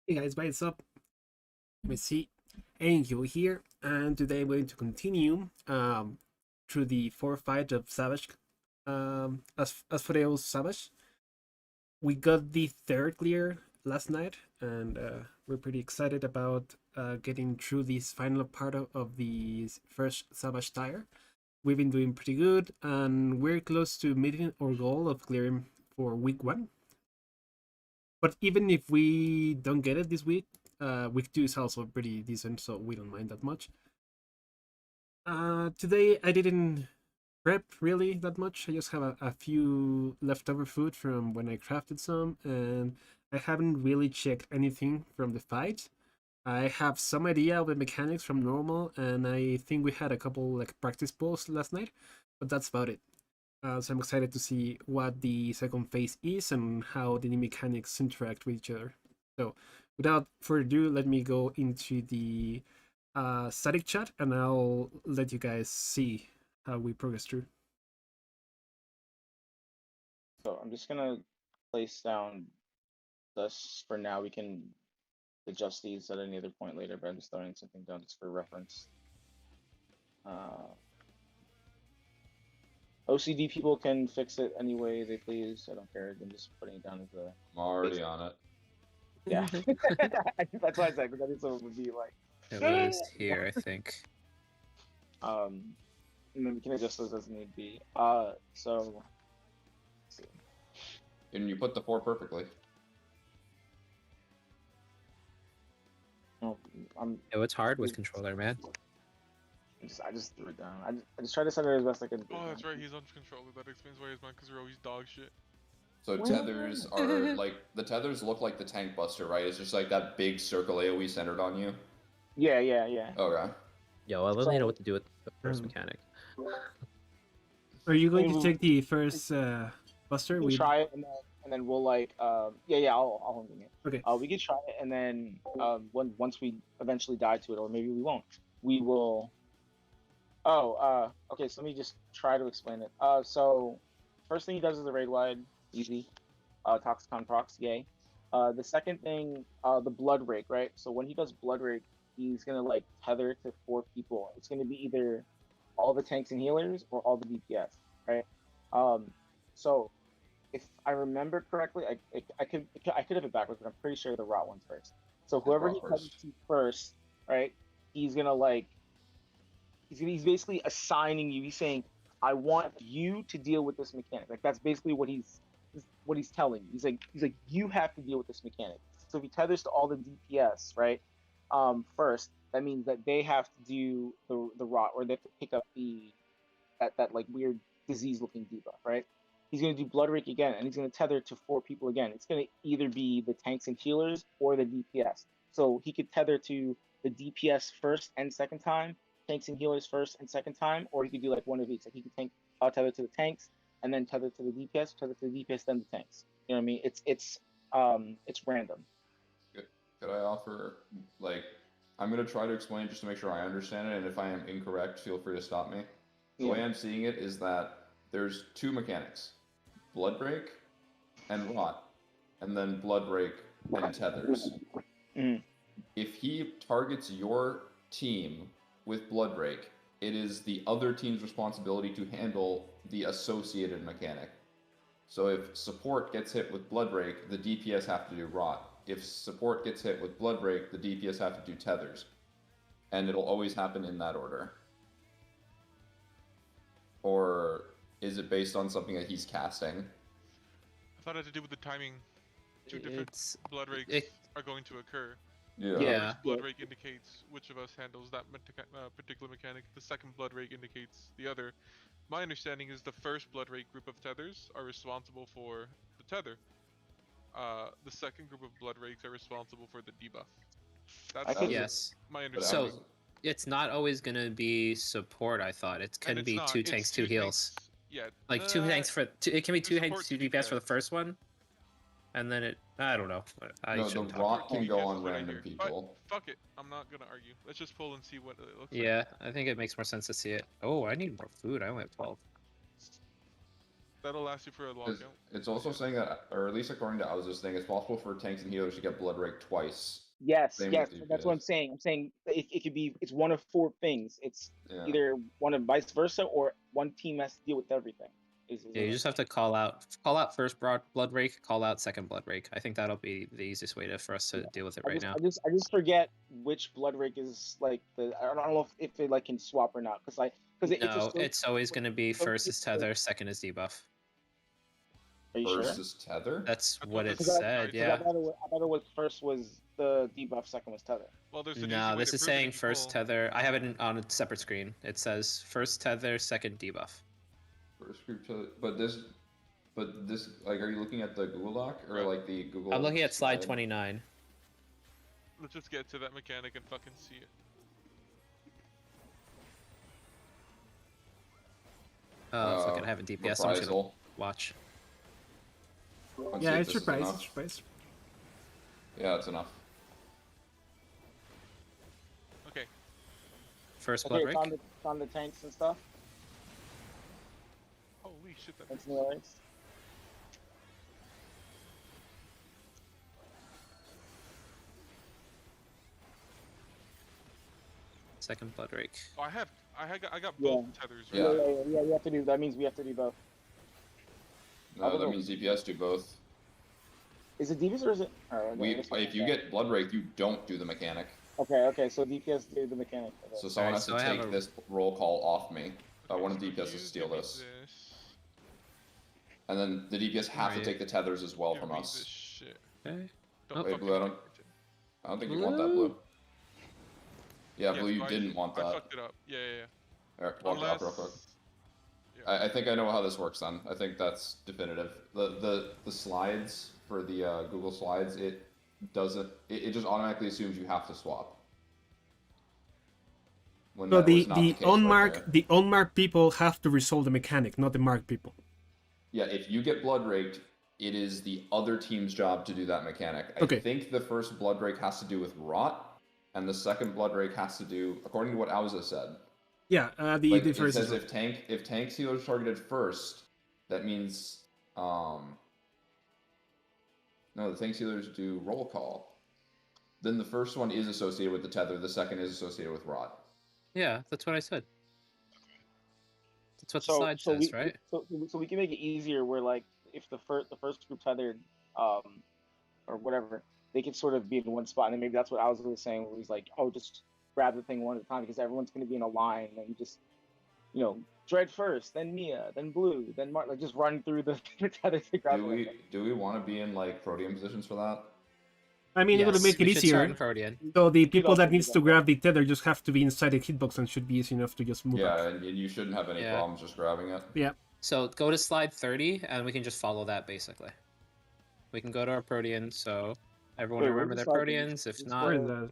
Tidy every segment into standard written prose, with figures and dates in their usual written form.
Hey guys, what's up? Messi Angel here, and today I'm going to continue through the fourth fight of Savage. As for the Savage, we got the third clear last night, and we're pretty excited about getting through this final part of the first Savage tire. We've been doing pretty good, and we're close to meeting our goal of clearing for week one. But even if we don't get it this week, week two is also pretty decent, so we don't mind that much. Today I didn't prep really that much. I just have a few leftover food from when I crafted some, and I haven't really checked anything from the fight. I have some idea of the mechanics from normal, and I think we had a couple like practice pulls last night, but that's about it. So I'm excited to see what the second phase is and how the new mechanics interact with each other. So without further ado, let me go into the static chat and I'll let you guys see how we progress through. So I'm just gonna place down this for now. We can adjust these at any other point later, but I'm just throwing something down just for reference. OCD people can fix it any way they please. I don't care. I'm just putting it down as a. I'm already on it. Yeah, that's why I said because I think someone would be like. It was here, I think. And then we can adjust those as need be. So. Let's see. And you put the 4 perfectly. Oh, It's hard with controller, man. I just threw it down. I just tried to set it as best I could. Oh, that's right. He's on controller. That explains why his because are always dog shit. So tethers are like the tethers look like the tank buster, right? It's just like that big circle AoE centered on you. Yeah. Okay. Yo, I really know what to do with the first mechanic. Are you going to take the first buster? We try it and then we'll like yeah I'll hang it. Okay. We could try it and then once we eventually die to it, or maybe we won't. We will. Oh okay. So let me just try to explain it. So first thing he does is the raid wide, easy. Toxicon procs, yay. The second thing, the blood rake, right? So when he does blood rake, he's gonna like tether to 4 people. It's gonna be either all the tanks and healers or all the DPS, right? So if I remember correctly, I could have it backwards, but I'm pretty sure the rot one's first. So whoever he comes to first, right? He's gonna like he's basically assigning you. He's saying, I want you to deal with this mechanic. Like that's basically what he's telling you. He's like you have to deal with this mechanic. So if he tethers to all the DPS, right? First, that means that they have to do the rot, or they have to pick up that like weird disease looking debuff, right? He's gonna do blood rake again, and he's gonna tether to 4 people again. It's gonna either be the tanks and healers or the DPS. So he could tether to the DPS first and second time, tanks and healers first and second time, or he could do like one of each. Like he could tether to the tanks and then tether to the DPS, tether to the DPS, then the tanks. You know what I mean? It's random. Could I offer like I'm gonna try to explain just to make sure I understand it, and if I am incorrect, feel free to stop me. The way I'm seeing it is that there's 2 mechanics: blood break and rot, and then blood break and tethers. Mm-hmm. If he targets your team with blood break, it is the other team's responsibility to handle the associated mechanic. So if support gets hit with blood break, the DPS have to do rot. If support gets hit with blood break, the DPS have to do tethers. And it'll always happen in that order. Or is it based on something that he's casting? I thought it had to do with the timing. 2 different blood rakes are going to occur. Yeah. Blood rake indicates which of us handles that particular mechanic. The second blood rake indicates the other. My understanding is the first blood rake group of tethers are responsible for the tether. The second group of blood rakes are responsible for the debuff. Yes. My understanding. So it's not always gonna be support. I thought it can be 2 tanks, 2 heals. Yeah. Like 2 tanks for it can be 2 tanks, 2 DPS for the first one, and then I don't know. No, the rot can go on random people. But fuck it, I'm not gonna argue. Let's just pull and see what it looks like. Yeah, I think it makes more sense to see it. Oh, I need more food. I only have 12. That'll last you for a lockout. It's also saying that, or at least according to Owl's thing, it's possible for tanks and healers to get blood rake twice. Yes, Same yes, with that's what I'm DPS. saying. I'm saying it could be, it's one of four things. It's Yeah. either one of vice versa, or one team has to deal with everything. Yeah, you just have to call out first blood rake, call out second blood rake. I think that'll be the easiest way for us to deal with it right now. I just forget which blood rake is like the. I don't know if it like can swap or not, because No, it's always going to be first is tether, second is debuff. Are you First sure? is tether. That's That's what what it it said. said. Yeah. I thought it was first was the debuff, second was tether. Well, there's an easy No, way this to is prove it saying if you first pull. tether. I have it on a separate screen. It says first tether, second debuff. First group tether, but this, like, are you looking at the Google Doc or Right. like the Google? I'm looking at slide 29. Let's just get to that mechanic and fucking see it. Oh, fuck it, I haven't DPS. I'm just gonna Reprisal. watch. Let's see Yeah, if it's this is reprise. enough. It's reprise. Yeah, it's enough. Okay. First Okay, blood rake. it's on the tanks and stuff. Holy shit, that That's nice. Second blood rake. Oh, I got Yeah. both tethers, right? Yeah. Yeah. You have to do. That means we have to do both. No, that means DPS do both. Is it DPS or is it? If you get blood rake, you don't do the mechanic. Okay. So DPS do the mechanic. Okay. So someone has to so I have take a- this roll call off me. One of the So DPS has to you steal give me this. And then the DPS have to Right. take the tethers as well Give from me us. this shit. Okay. Don't Oh. Wait, fucking Blue, I do don't- it. I don't think you want that, Blue. Yeah, Yes, Blue, you but didn't want I that. fucked it up. Yeah. Alright, walk it up real quick. Yeah. I think I know how this works then. I think that's definitive. The slides for the Google Slides, it doesn't. It just automatically assumes you have to swap. When So that was not the case right there. the unmarked people have to resolve the mechanic, not the marked people. Yeah, if you get blood raked, it is the other team's job to do that mechanic. Okay. I think the first blood rake has to do with rot, and the second blood rake has to do, according to what Auza said. Yeah, the Like, it first says is if tank healers targeted first, that means no, the tank healers do roll call. Then the first one is associated with the tether, the second is associated with rot. Yeah, that's what I said. That's what the slide says, right? So we can make it easier where, like, if the first group tethered, or whatever, they can sort of be in one spot, and then maybe that's what I was saying, where he's like, oh, just grab the thing one at a time, because everyone's going to be in a line, and just, Dread first, then Mia, then Blue, then Mark, like, just run through the tether to grab it. Do we want to be in like Protean positions for that? I mean, it would make it we should start easier. in Protean. So the people also that do needs that. to grab the tether just have to be inside the hitbox and should be easy enough to just move up. Yeah, and you shouldn't have any Yeah. problems just grabbing it. Yeah. So go to slide 30, and we can just follow that basically. We can go to our Protean, so everyone Wait, remember where's their the slide? Proteans. If It's not, Where is that?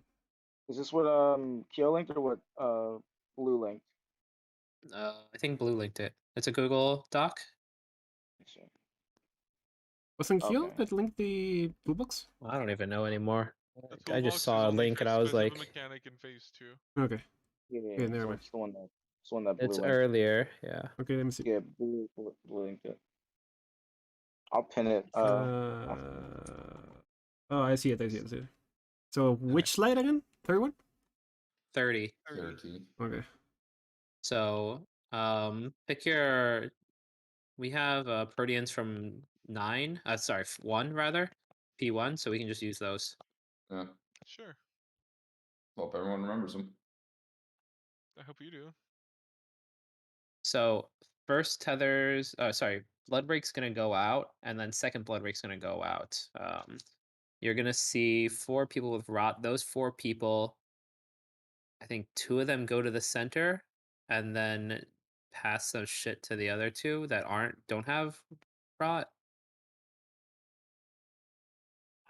Is this what Kyo linked or what Blue linked? I think Blue linked it. It's a Google Doc. Let's see. Wasn't Kiel Okay. that linked the blue box? I don't even know anymore. The I just toolbox saw a is only link for and I was specific like, mechanic in phase 2. Okay. Yeah, Yeah, never so mind. it's the one that Blue it's linked. earlier. Yeah. Okay, let me see. Yeah, Blue linked it. I'll pin it. Oh, I see it. So which slide again? Third one? 30. 30. Okay. So, pick your. We have Proteans from 9. Sorry, 1 rather. P1, so we can just use those. Yeah. Sure. Hope everyone remembers them. I hope you do. So first tethers. Sorry, blood break's gonna go out, and then second blood break's gonna go out. You're gonna see 4 people with rot. Those 4 people, I think 2 of them go to the center, and then pass some shit to the other 2 that don't have rot.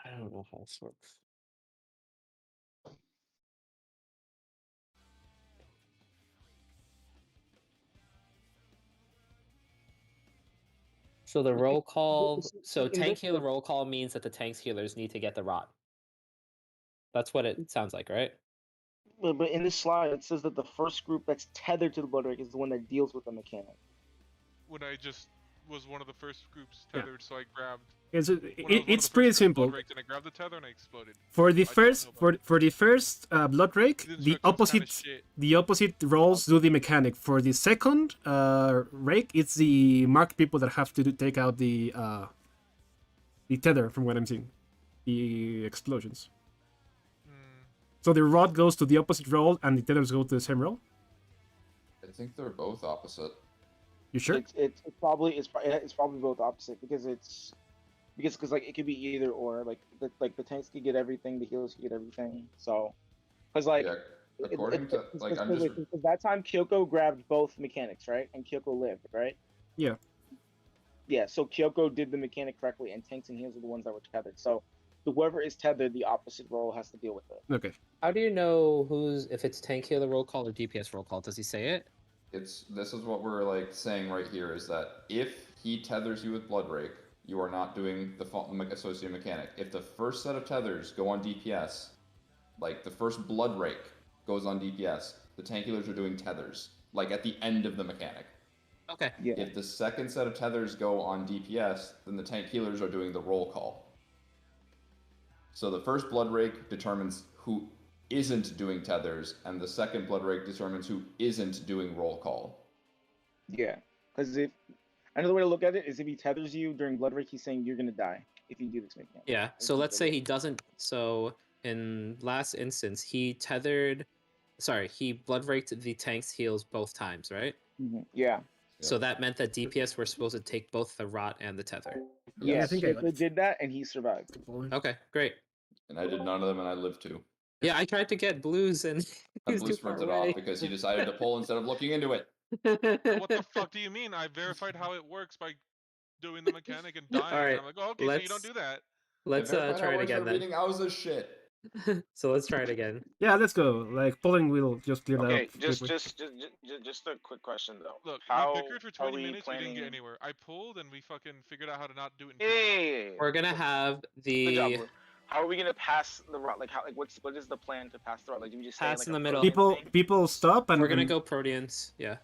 I don't know how this works. So the roll call. So tank healer roll call means that the tank's healers need to get the rot. That's what it sounds like, right? But in this slide, it says that the first group that's tethered to the blood rake is the one that deals with the mechanic. When I just was one of the first groups Yeah. tethered, so I grabbed. It's When I was one of it's the pretty first group simple. Blood raked, and I grabbed the tether and I exploded. For the I don't first know about for the first blood rake, The the instructions kinda opposite shit. the opposite roles do the mechanic. For the second rake, it's the marked people that have to take out the tether. From what I'm seeing, the explosions. Hmm. So the rod goes to the opposite role, and the tethers go to the same role. I think they're both opposite. You sure? It's probably both opposite because like it could be either or. Like the tanks could get everything, the healers could get everything. So because like Yeah, according to like I'm just because that time Kyoko grabbed both mechanics, right? And Kyoko lived, right? Yeah. Yeah. So Kyoko did the mechanic correctly, and tanks and healers are the ones that were tethered. So whoever is tethered, the opposite role has to deal with it. Okay. How do you know if it's tank healer roll call or DPS roll call? Does he say it? this is what we're like saying right here is that if he tethers you with Blood Rake, you are not doing the associated mechanic. If the first set of tethers go on DPS, like the first Blood Rake goes on DPS, the tank healers are doing tethers, like at the end of the mechanic. Okay. Yeah. If the second set of tethers go on DPS, then the tank healers are doing the roll call. So the first Blood Rake determines who isn't doing tethers, and the second Blood Rake determines who isn't doing roll call. Yeah. Because if another way to look at it is if he tethers you during Blood Rake, he's saying you're gonna die if you do this mechanic. Yeah. So let's say he doesn't. So in last instance, he tethered. Sorry, he blood raked the tank's heals both times, right? Yeah. So that meant that DPS were supposed to take both the rot and the tether. Yeah, I Yes. think I got Kyoko it. did that, and he survived. Okay, great. And I did none of them, and I lived too. Yeah, I tried to get blues and I he was blue too far sprinted away. off because he decided to pull instead of looking into it. What the fuck do you mean? I verified how it works by doing the mechanic and dying. Alright, And I'm like, oh, okay, so you don't do that. Let's I verified try how it works by again then. reading Auza's shit. So let's try it again. Yeah, let's go. Like pulling will just clear that Okay, up. just quickly. just a quick question though. Look, How we bickered for are 20 we minutes, we didn't get planning- anywhere. I pulled and we fucking figured out how to not do it in 2 Yeah, minutes. yeah, yeah. We're gonna have Good job, the Blue. How are we gonna pass the route? Like how? Like what is the plan to pass the route? Like do we just stay Pass like in a the middle. Protean thing? People stop and we're gonna and- go Proteans, yeah.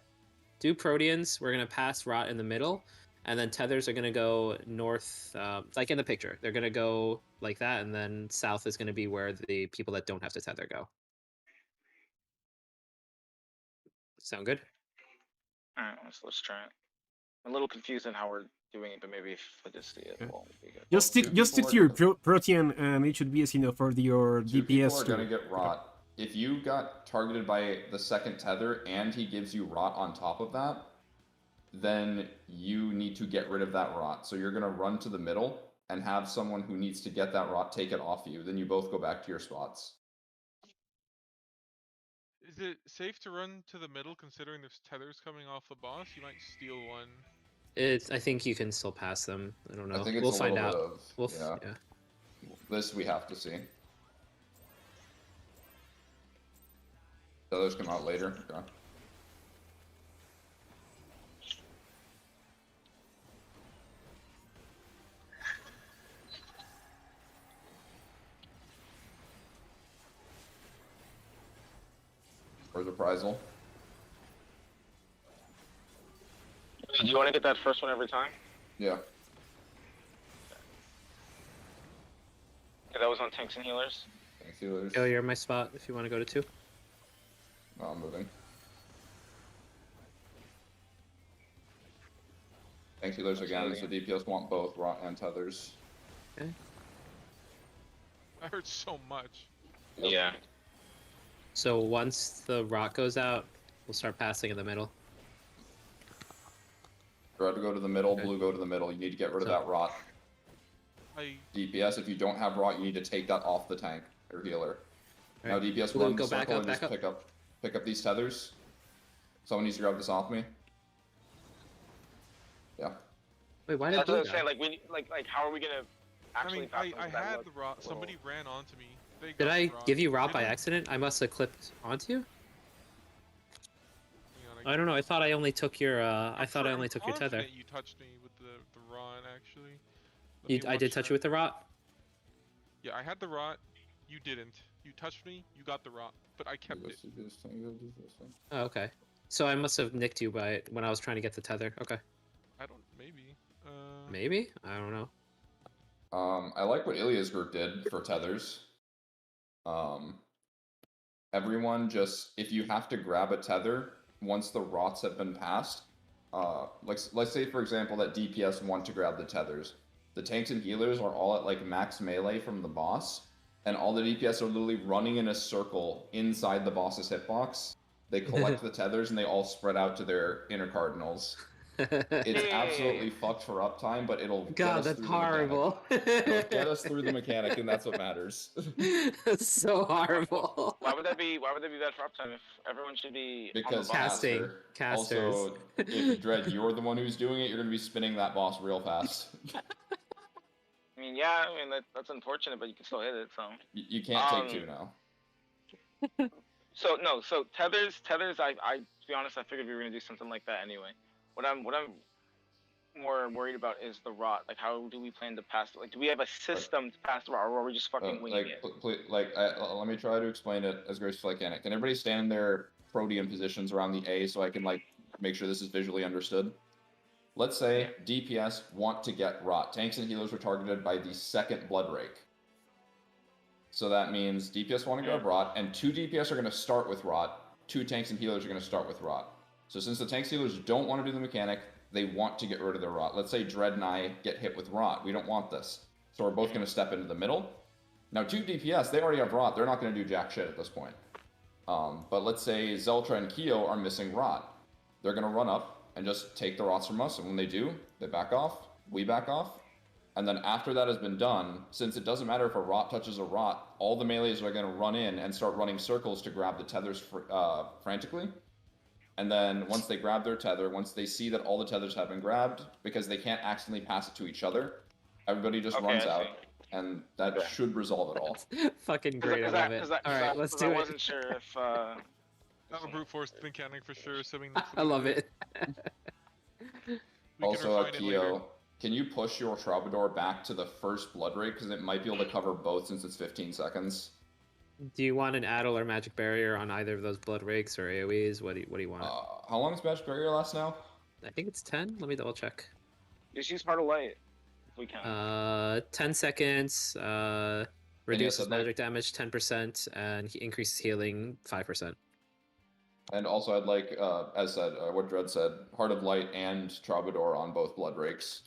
Do Proteans, we're gonna pass rot in the middle, and then tethers are gonna go north, like in the picture. They're gonna go like that, and then south is gonna be where the people that don't have to tether go. Sound good? Alright, let's try it. I'm a little confused on how we're doing it, but maybe if I just see it, Yeah. we'll be good. just stick Two just stick people to your are- Protean, and it should be as for your Two people DPS are gonna too. get rot. If you got targeted by the second tether and he gives you rot on top of that, then you need to get rid of that rot. So you're gonna run to the middle and have someone who needs to get that rot take it off you. Then you both go back to your spots. Is it safe to run to the middle considering there's tethers coming off the boss? You might steal one. I think you can still pass them. I don't know. I think it's We'll a find little out. bit of We'll yeah. This we have to see. The others come out later. Okay. Or reprisal. Do you want to get that first one every time? Yeah. Yeah, that was on tanks and healers. Thanks, healers. Go, you're in my spot if you want to go to 2. No, I'm moving. Thanks, healers again. So DPS want both rot and tethers. Okay. That hurts so much. Yep. Yeah. So once the rot goes out, we'll start passing in the middle. Red to go to the middle, Okay. blue go to the middle. You need to get rid of So- that rot. I DPS, if you don't have rot, you need to take that off the tank or healer. Now Alright. DPS Blue, run go the back circle up, and just back up. pick up these tethers. Someone needs to grab this off me. Yeah. Wait, why did That's what blue I'm saying. die? Like like how are we gonna I actually mean, pass I like that had look? the rot. Somebody ran onto me. They Did got I the rot. give you rot Did by I? accident? I must have clipped onto you. Hang on, I don't know. I thought I only took your. I I'm thought I I'm only took your tether. confident You touched me with the rot, actually. Let me I did watch touch that. you with the rot. Yeah, I had the rot. You didn't. You touched me. You got the rot, but I kept it. Do this thing, do this thing. Oh, okay. So I must have nicked you by it when I was trying to get the tether. Okay. I don't. Maybe. Maybe? I don't know. I like what Ilya's group did for tethers. Everyone just, if you have to grab a tether once the rots have been passed, like let's say for example that DPS want to grab the tethers. The tanks and healers are all at like max melee from the boss, and all the DPS are literally running in a circle inside the boss's hitbox. They collect the tethers and they all spread out to their inner cardinals. It's absolutely fucked for uptime, but it'll get God, us that's through horrible. the mechanic. It'll get us through the mechanic, and that's what matters. That's so horrible. Why would that be? Why would that be bad for uptime if everyone should be on the Because boss? Casting. caster. Casters. Also, if Dread, you're the one who's doing it, you're gonna be spinning that boss real fast. I mean, yeah, I mean that's unfortunate, but you can still hit it. So. You can't take two now. So no, so tethers. I to be honest, I figured we were gonna do something like that anyway. What I'm more worried about is the rot. Like, how do we plan to pass it? Like, do we have a system to pass the rot, or are we just fucking winging it? Let me try to explain it as gracefully as I can. Can everybody stand in their protean positions around the A so I can like make sure this is visually understood? Let's say DPS want to get rot. Tanks and healers are targeted by the second blood rake. So that means DPS want to grab rot, and 2 DPS are going to start with rot. 2 tanks and healers are going to start with rot. So since the tanks and healers don't want to do the mechanic, they want to get rid of their rot. Let's say Dread and I get hit with rot. We don't want this. So we're both going to step into the middle. Now 2 DPS, they already have rot. They're not going to do jack shit at this point. But let's say Zeltra and Kyo are missing rot. They're going to run up and just take the rots from us. And when they do, they back off. We back off. And then after that has been done, since it doesn't matter if a rot touches a rot, all the melees are going to run in and start running circles to grab the tethers frantically. And then once they grab their tether, once they see that all the tethers have been grabbed, because they can't accidentally pass it to each other, everybody just runs out, and that should resolve it all. Fucking great, I love it. Alright, let's do it. I wasn't sure if... Not a brute force mechanic for sure, assuming I love it. Also, Kyo, can you push your Troubadour back to the first blood rake, because it might be able to cover both since it's 15 seconds. Do you want an Addle or Magic Barrier on either of those Blood Rakes or AoEs? What do you want? How long does Magic Barrier last now? I think it's 10. Let me double check. Just use Part of Light, if we can. 10 seconds, reduces magic damage 10%, and increases healing 5%. And also, I'd like, as said, what Dread said, Heart of Light and Troubadour on both Blood Rakes.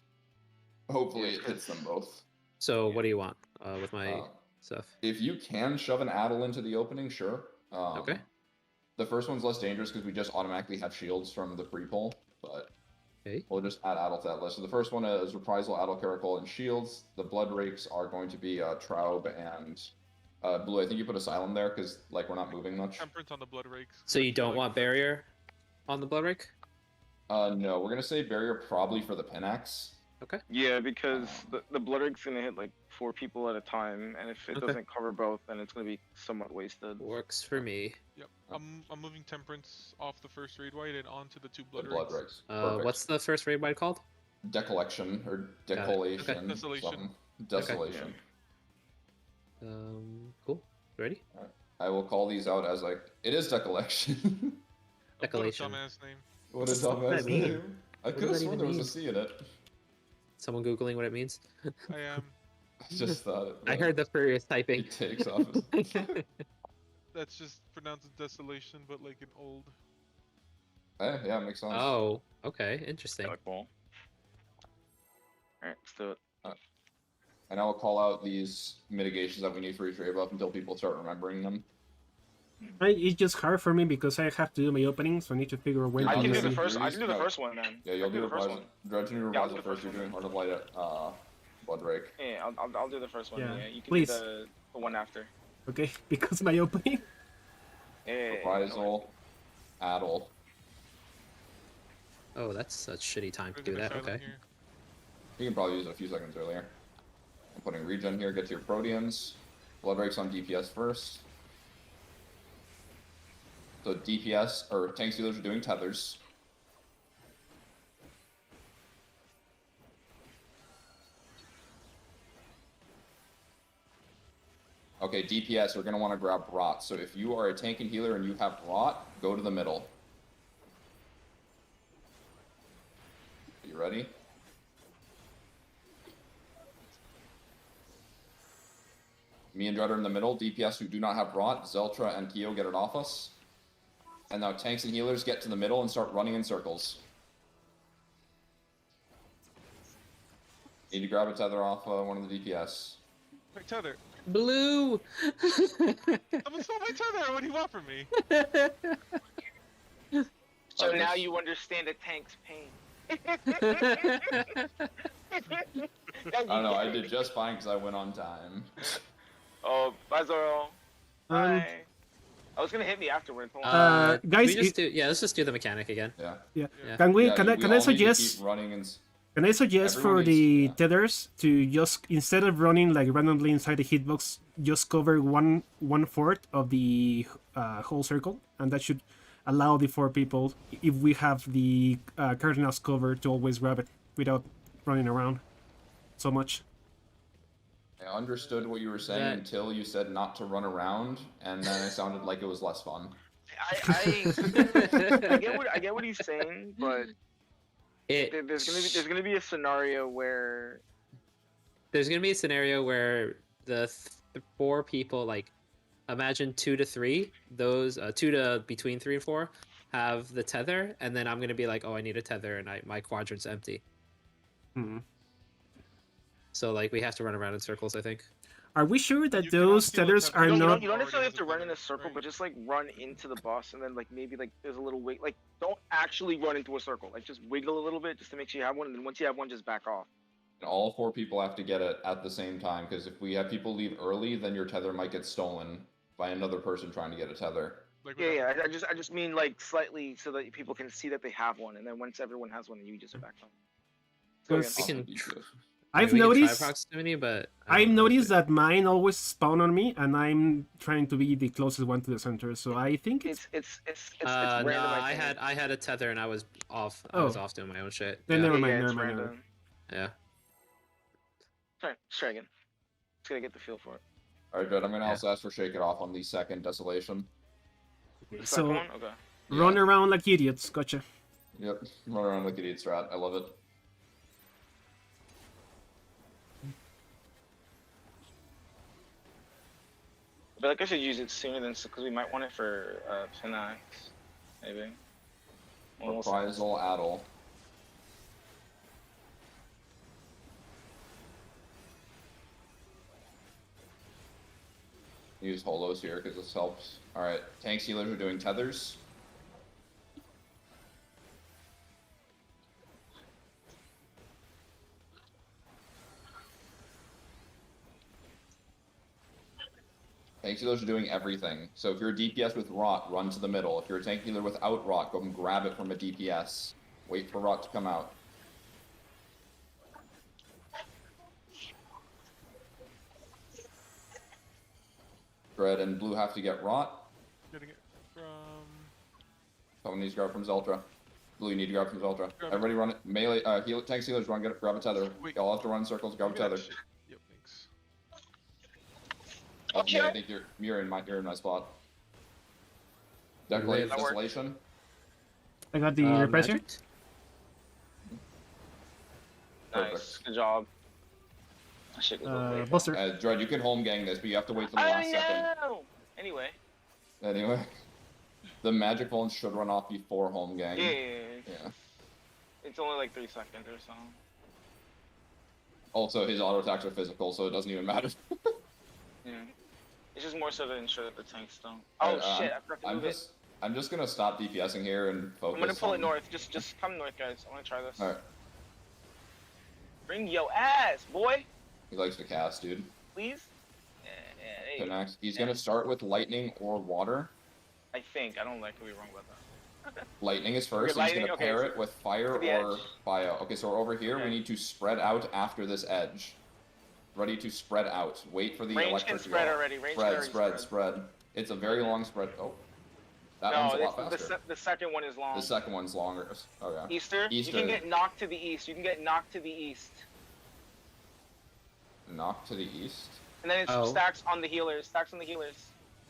Hopefully it hits them both. So what do you want with my stuff? If you can shove an Addle into the opening, sure. Okay. The first one's less dangerous because we just automatically have shields from the pre-pull, but we'll just add Addle to that list. So the first one is Reprisal, Addle, Caracol, and Shields. The Blood Rakes are going to be Traub and Blue. I think you put Asylum there because like we're not moving much. Temperance on the Blood Rakes. So you don't want Barrier on the Blood Rake? No, we're gonna say Barrier probably for the Pinax. Okay. Yeah, because the Blood Rake's gonna hit like 4 people at a time, and if it doesn't cover both, then it's gonna be somewhat wasted. Works for me. Yep. I'm moving Temperance off the first raid white and onto the 2 Blood Rakes. What's the first raid white called? Decollection or Decollation. Okay. Desolation. Desolation. Okay. Cool. Ready? Right. I will call these out as like it is Decollection. Decolletion. What a dumbass name. What a dumbass name. I could have sworn there was a C in it. Someone googling what it means? I am. I just thought it. I heard the furious typing. It takes off. That's just pronounced Desolation, but like an old. Yeah, it makes sense. Oh, okay, interesting. Cool. Alright, let's do it. And I will call out these mitigations that we need for each raid buff until people start remembering them. It's just hard for me because I have to do my opening, so I need to figure out when I to can do listen. the first. I can do the first one then. Yeah, you'll do the first Reprisal. one. Dredge and Reprisal first. You're doing Heart of Light at Blood Rake. Yeah, I'll do the first one. Yeah. Yeah, you can Please. do the one after. Okay, because my opening. Yeah. Reprisal, Addle. Oh, that's such shitty time to do There's that. an Okay. Asylum here. You can probably use it a few seconds earlier. I'm putting regen here. Get to your Proteans. Blood Rakes on DPS first. So DPS, or tank stealers are doing tethers. Okay, DPS, we're going to want to grab rot. So if you are a tank and healer and you have rot, go to the middle. You ready. Me and Dread are in the middle. DPS who do not have Rot, Zeltra and Kyo get it off us. And now tanks and healers get to the middle and start running in circles. Need to grab a tether off one of the DPS. My tether. Blue. Someone stole my tether. What do you want from me? So Okay. now you understand a tank's pain. I don't know, I did just fine because I went on time. Oh, bye Zoro. Um, Bye. I was gonna hit me afterwards. Hold on. Guys, we just do, yeah, let's just do the mechanic again. Yeah. yeah. Yeah. Can we? Yeah, Can we I? Can all I need to suggest? keep running and Can I suggest Everyone for needs- the yeah. tethers to just instead of running like randomly inside the hitbox, just cover 1/4 of the whole circle, and that should allow the 4 people, if we have the cardinals covered, to always grab it without running around so much. I understood what you were saying That- until you said not to run around, and then it sounded like it was less fun. I get what he's saying, but It, there's gonna be a scenario where there's gonna be a scenario where the 4 people, like, imagine 2 to 3, those 2 to between 3 and 4 have the tether, and then I'm gonna be like, oh, I need a tether, and my quadrant's empty. Hmm. So like we have to run around in circles, I think. Are we sure that You can those also do a tethers tether. are you not? don't necessarily have to Already run in a has a circle, tether, but just like run into the boss, and then like maybe like there's a little wig. Like don't actually run into a circle. Like just wiggle a little bit just to make sure you have one, and then once you have one, just back off. And all 4 people have to get it at the same time, because if we have people leave early, then your tether might get stolen by another person trying to get a tether. Like Yeah, yeah. I just mean like slightly so that people can see that they have one, and then once everyone has one, then you just are back on. So, Because- yeah. We can I've we can try noticed. proximity, but I've noticed that mine always spawn on me, and I'm trying to be the closest one to the center. So I think it's It's no, random. I think. had a tether and I was off. I was Oh. off doing my own shit. Then yeah. never Yeah, mind. yeah, Never it's mind. Never random. mind. yeah. Sorry, let's try again. Just gotta get the feel for it. Alright, good. I'm gonna Yeah. also ask for Shake It Off on the second Desolation. The So- second one? Okay. Run Yeah. around like idiots. Gotcha. Yep. Run around like idiot strat. I love it. I feel like I should use it sooner than because we might want it for Pinax, maybe. Well, we'll see. Reprisal Addle. Use holos here because this helps. Alright, tanks healers are doing tethers. Tank healers are doing everything. So if you're a DPS with rot, run to the middle. If you're a tank healer without rot, go and grab it from a DPS. Wait for rot to come out. Red and blue have to get rot. Getting it from. Someone needs to grab from Zeltra. Blue, you need to grab from Zeltra. Grab it. Everybody run it. Melee, tank healers run, grab a tether. Wait. Y'all have to run in circles, grab a Give me that tether. shit. Yep, thanks. Oh, Okay. yeah, I think you're in my spot. Decorate That works. Desolation. I got the repression. Magic? Nice. Perfect. Good job. That shit was okay. Buster. Dread, you can home gang this, but you have to wait till the last second. know. Anyway. Anyway, the magic ones should run off before home gang. Yeah. Yeah. It's only like 3 seconds or so. Also, his auto attacks are physical, so it doesn't even matter. Yeah. It's just more so to ensure that the tanks don't. Oh shit! I forgot to move it. I'm just gonna stop DPSing here and focus. I'm gonna pull on... it north. Just come north, guys. I wanna try this. Alright. Bring yo ass, boy. He likes to cast, dude. Please. Yeah, there you go. Pinax. He's gonna start with lightning or water. I think. I don't like to be wrong about that. Lightning is first. Okay, He's lightning, gonna okay, pair so it with fire to the or edge. bio. Okay, so we're over here. Okay. We need to spread out after this edge. Ready to spread out. Wait for the Range electric can to spread go. already. Range can Spread, already spread, spread. It's a very long spread. Oh, that one's a lot No, faster. the second one is long. The second one's longer. Okay. Easter. You Easter. can get knocked to the east. You can get knocked to the east. Knock to the east. And then it Oh. stacks on the healers. Stacks on the healers.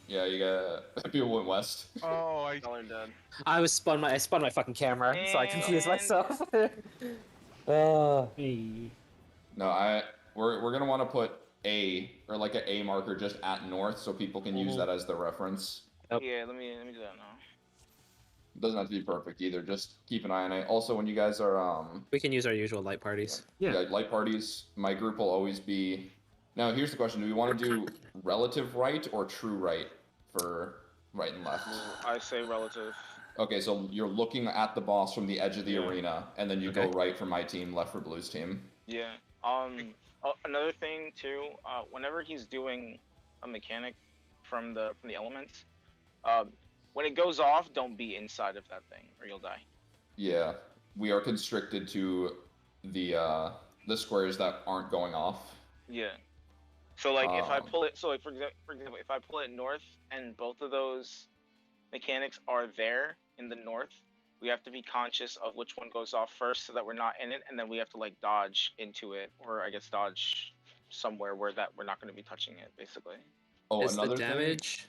Yeah, you got people went west. Oh, I. Y'all are dead. I spun my fucking camera, so I confused And- myself. Hey. No, we're gonna want to put A or like an A marker just at north so people can use that as the reference. Yep. Yeah, let me do that now. It doesn't have to be perfect either. Just keep an eye on it. Also, when you guys are We can use our usual light parties. Yeah. light parties, my group will always be. Now, here's the question: do we want to do relative right or true right for right and left? I say relative. Okay, so you're looking at the boss from the edge of the Yeah. arena, and then you Okay. go right for my team, left for Blue's team. Yeah. Another thing too. Whenever he's doing a mechanic from the elements, when it goes off, don't be inside of that thing, or you'll die. Yeah, we are constricted to the squares that aren't going off. Yeah. So like if I Um, pull it, so like for example, if I pull it north and both of those mechanics are there in the north, we have to be conscious of which one goes off first so that we're not in it, and then we have to like dodge into it, or I guess dodge somewhere where that we're not going to be touching it, basically. Oh, Is the another damage?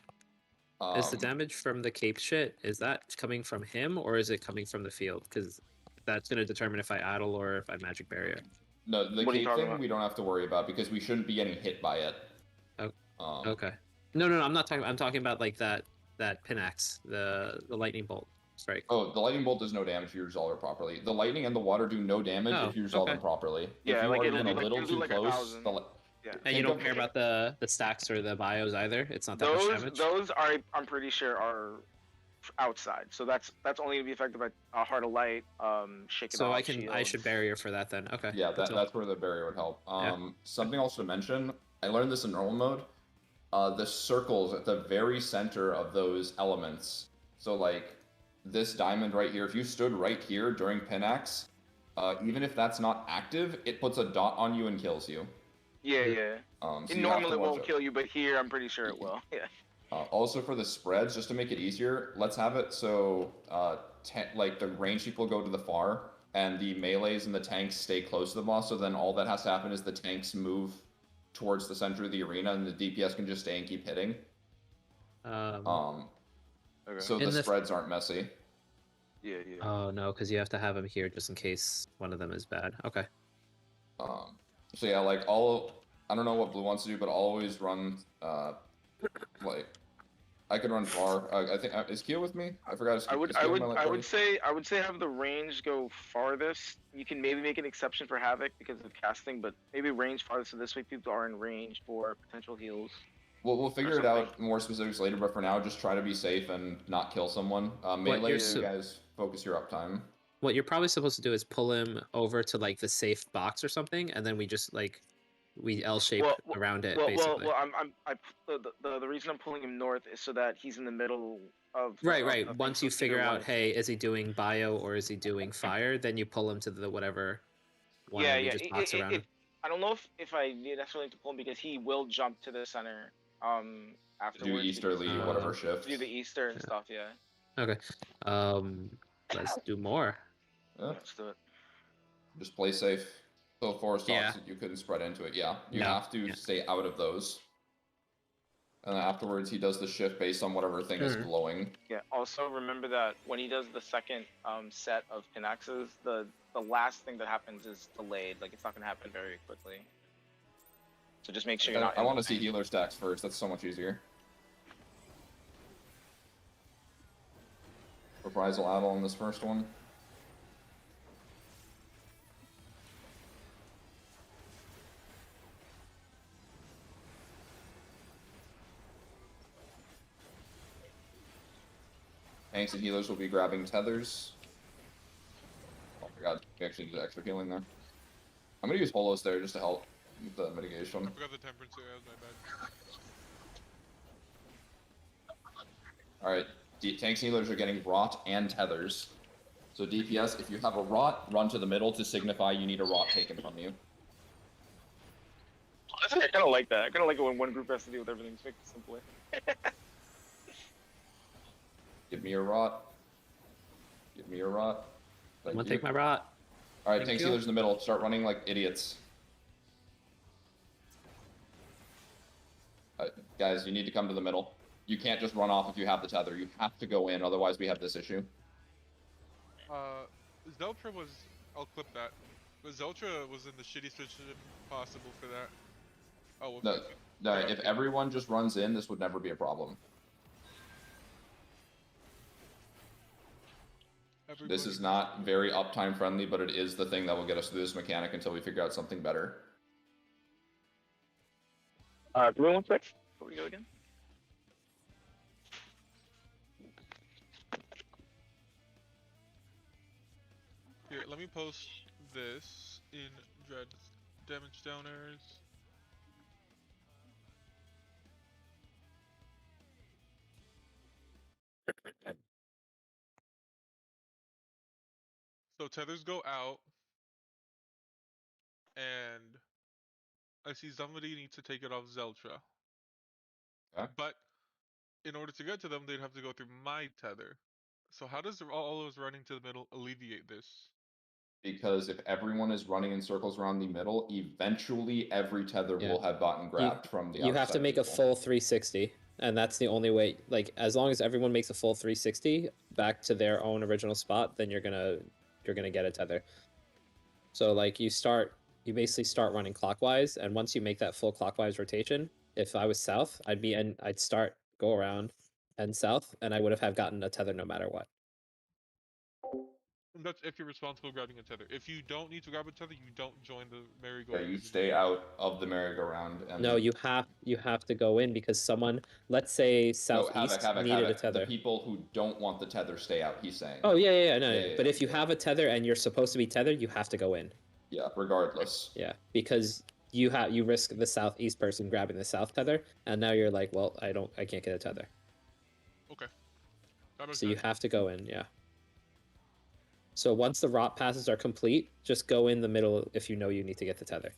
thing. Is the damage from the cape shit? Is that coming from him or is it coming from the field? Because that's going to determine if I idle or if I magic barrier. No, the What are you cape talking thing about? we don't have to worry about because we shouldn't be getting hit by it. Oh, Um, okay. No, I'm not talking. I'm talking about like that pinaxe, the lightning bolt strike. Oh, the lightning bolt does no damage if you resolve it properly. The lightning and the water do no damage Oh, if you resolve okay. them properly. Yeah, if you like, are it'll even do a like- little it'll do too like close, 1,000. Yeah. And you think don't of- care about the stacks or the bios either. It's not that much damage. Those are, I'm pretty sure, are outside. So that's only to be affected by a Heart of Light, Shake It So Off, I should shields. barrier for that then. Okay. Yeah, That's all. that's where the barrier would help. Yeah. Something else to mention, I learned this in normal mode. The circles at the very center of those elements. So like this diamond right here, if you stood right here during Pinax, even if that's not active, it puts a dot on you and kills you. Yeah, yeah. So It you have to normally watch won't out. kill you, but here I'm pretty sure it will. Yeah. Also for the spreads, just to make it easier, let's have it so like the range people go to the far and the melees and the tanks stay close to the boss. So then all that has to happen is the tanks move towards the center of the arena and the DPS can just stay and keep hitting. Okay. So In the the- spreads aren't messy. Yeah, yeah. Oh no, because you have to have him here just in case one of them is bad. Okay. So yeah, like I don't know what Blue wants to do, but I'll always run like I could run far. I think is Keo with me? I forgot. Is I would Keo in my light party? say have the range go farthest. You can maybe make an exception for Havoc because of casting, but maybe range farthest, so this way people are in range for potential heals. We'll figure it out more specifics later, but for now, just try to be safe and not kill someone. Melee, you're you guys focus your uptime. What you're probably supposed to do is pull him over to like the safe box or something, and then we just like we L shape around it basically. The reason I'm pulling him north is so that he's in the middle of Right. of Once things, you so figure either out, way. hey, is he doing bio or is he doing fire? Then you pull him to the whatever one, and we just box around him. I don't know if I necessarily need to pull him because he will jump to the center afterwards. Do Easterly, because, whatever shift. do the Easter and stuff. Yeah. Okay. Let's do more. Yeah, Let's do it. just play safe. So forest Yeah. toxic, you couldn't spread into it. Yeah, you No. have to stay out of those. And then afterwards, he does the shift based on whatever thing is glowing. Yeah. Also, remember that when he does the second set of pinaxes, the last thing that happens is delayed. Like it's not gonna happen very quickly. So just make sure you're not. I want to see healer stacks first. That's so much easier. Reprisal add on this first one. Tanks and healers will be grabbing tethers. Oh my god, we actually did extra healing there. I'm gonna use holos there just to help with the mitigation. I forgot the temperance area, that was my bad. Alright, tanks and healers are getting rot and tethers. So DPS, if you have a rot, run to the middle to signify you need a rot taken from you. I kind of like that. I kind of like it when one group has to deal with everything. Just make it simpler. Give me your rot. Give me your rot. I'm gonna take my rot. Alright, Thank tanks you. healers in the middle. Start running like idiots. Guys, you need to come to the middle. You can't just run off if you have the tether. You have to go in, otherwise we have this issue. Zeltra was. I'll clip that. But Zeltra was in the shittiest position possible for that. Oh, No, no, yeah, if okay. everyone just runs in, this would never be a problem. This is not very uptime friendly, but it is the thing that will get us through this mechanic until we figure out something better. Give me 1 sec before we go again. Here, let me post this in Dread Damage Downers. So tethers go out, and I see somebody needs to take it off Zeltra. Okay. But in order to get to them, they'd have to go through my tether. So how does all those running to the middle alleviate this? Because if everyone is running in circles around the middle, eventually every tether Yeah. will have gotten grabbed from the You have to outside make a people. full 360, and that's the only way. Like, as long as everyone makes a full 360 back to their own original spot, then you're gonna get a tether. So like you basically start running clockwise, and once you make that full clockwise rotation, if I was south, I'd start, go around, and south, and I would have gotten a tether no matter what. That's if you're responsible for grabbing a tether. If you don't need to grab a tether, you don't join the Yeah, merry-go-round. you stay out of the merry-go-round. And No, you have to go in because someone, let's say no, southeast, Havoc. needed a tether. The people who don't want the tether stay out, he's saying. Oh yeah, no. Yeah, But if you have a tether and you're supposed to be tethered, you have to go in. Yeah, regardless. Yeah, because you risk the southeast person grabbing the south tether, and now you're like, well, I can't get a tether. Okay. That makes So you sense. have to go in, yeah. So once the rot passes are complete, just go in the middle if you know you need to get the tether.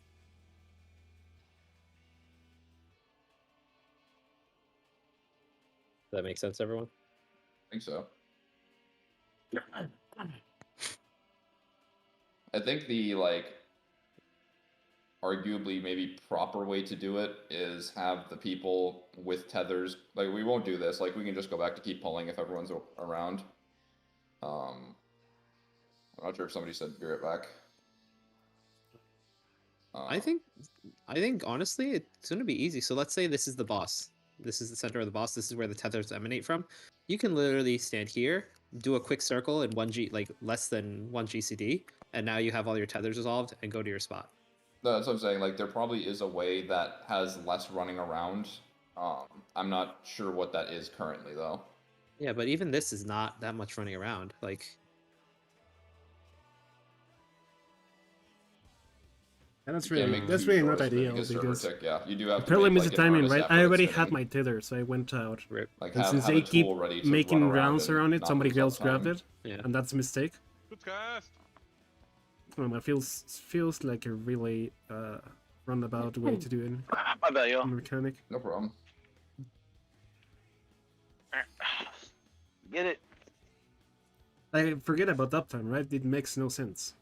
Does that make sense, everyone? I think so. I think the arguably maybe proper way to do it is have the people with tethers. Like, we won't do this. Like, we can just go back to keep pulling if everyone's around. I'm not sure if somebody said be right back. I think honestly it's gonna be easy. So let's say this is the boss. This is the center of the boss. This is where the tethers emanate from. You can literally stand here, do a quick circle in less than 1 GCD, and now you have all your tethers resolved and go to your spot. No, that's what I'm saying. Like, there probably is a way that has less running around. I'm not sure what that is currently, though. Yeah, but even this is not that much running around. Like, And that's You can't really make that's too really short not a sprint ideal because server because tick, yeah, you do have the to problem make, is like, the an timing, earnest right? effort I at already had spinning. my tether, so I went out. rip. Like, And have since they a keep tool ready to making run around rounds and around it, not somebody lose else uptime. grabbed it, Yeah. and that's a mistake. Good cast. It feels like a really roundabout way to do it. My bad, y'all. Mechanic. No problem. Get it. I forget about uptime, right? It makes no sense.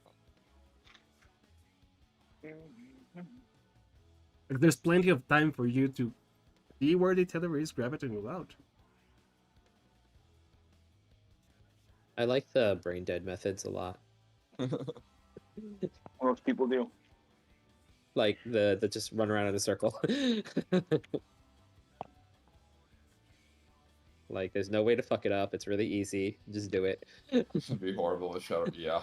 Like, there's plenty of time for you to see where the tether is, grab it, and go out. I like the brain dead methods a lot. What most people do. Like the just run around in a circle. Like, there's no way to fuck it up. It's really easy. Just do it. It'd be horrible with shower. Yeah.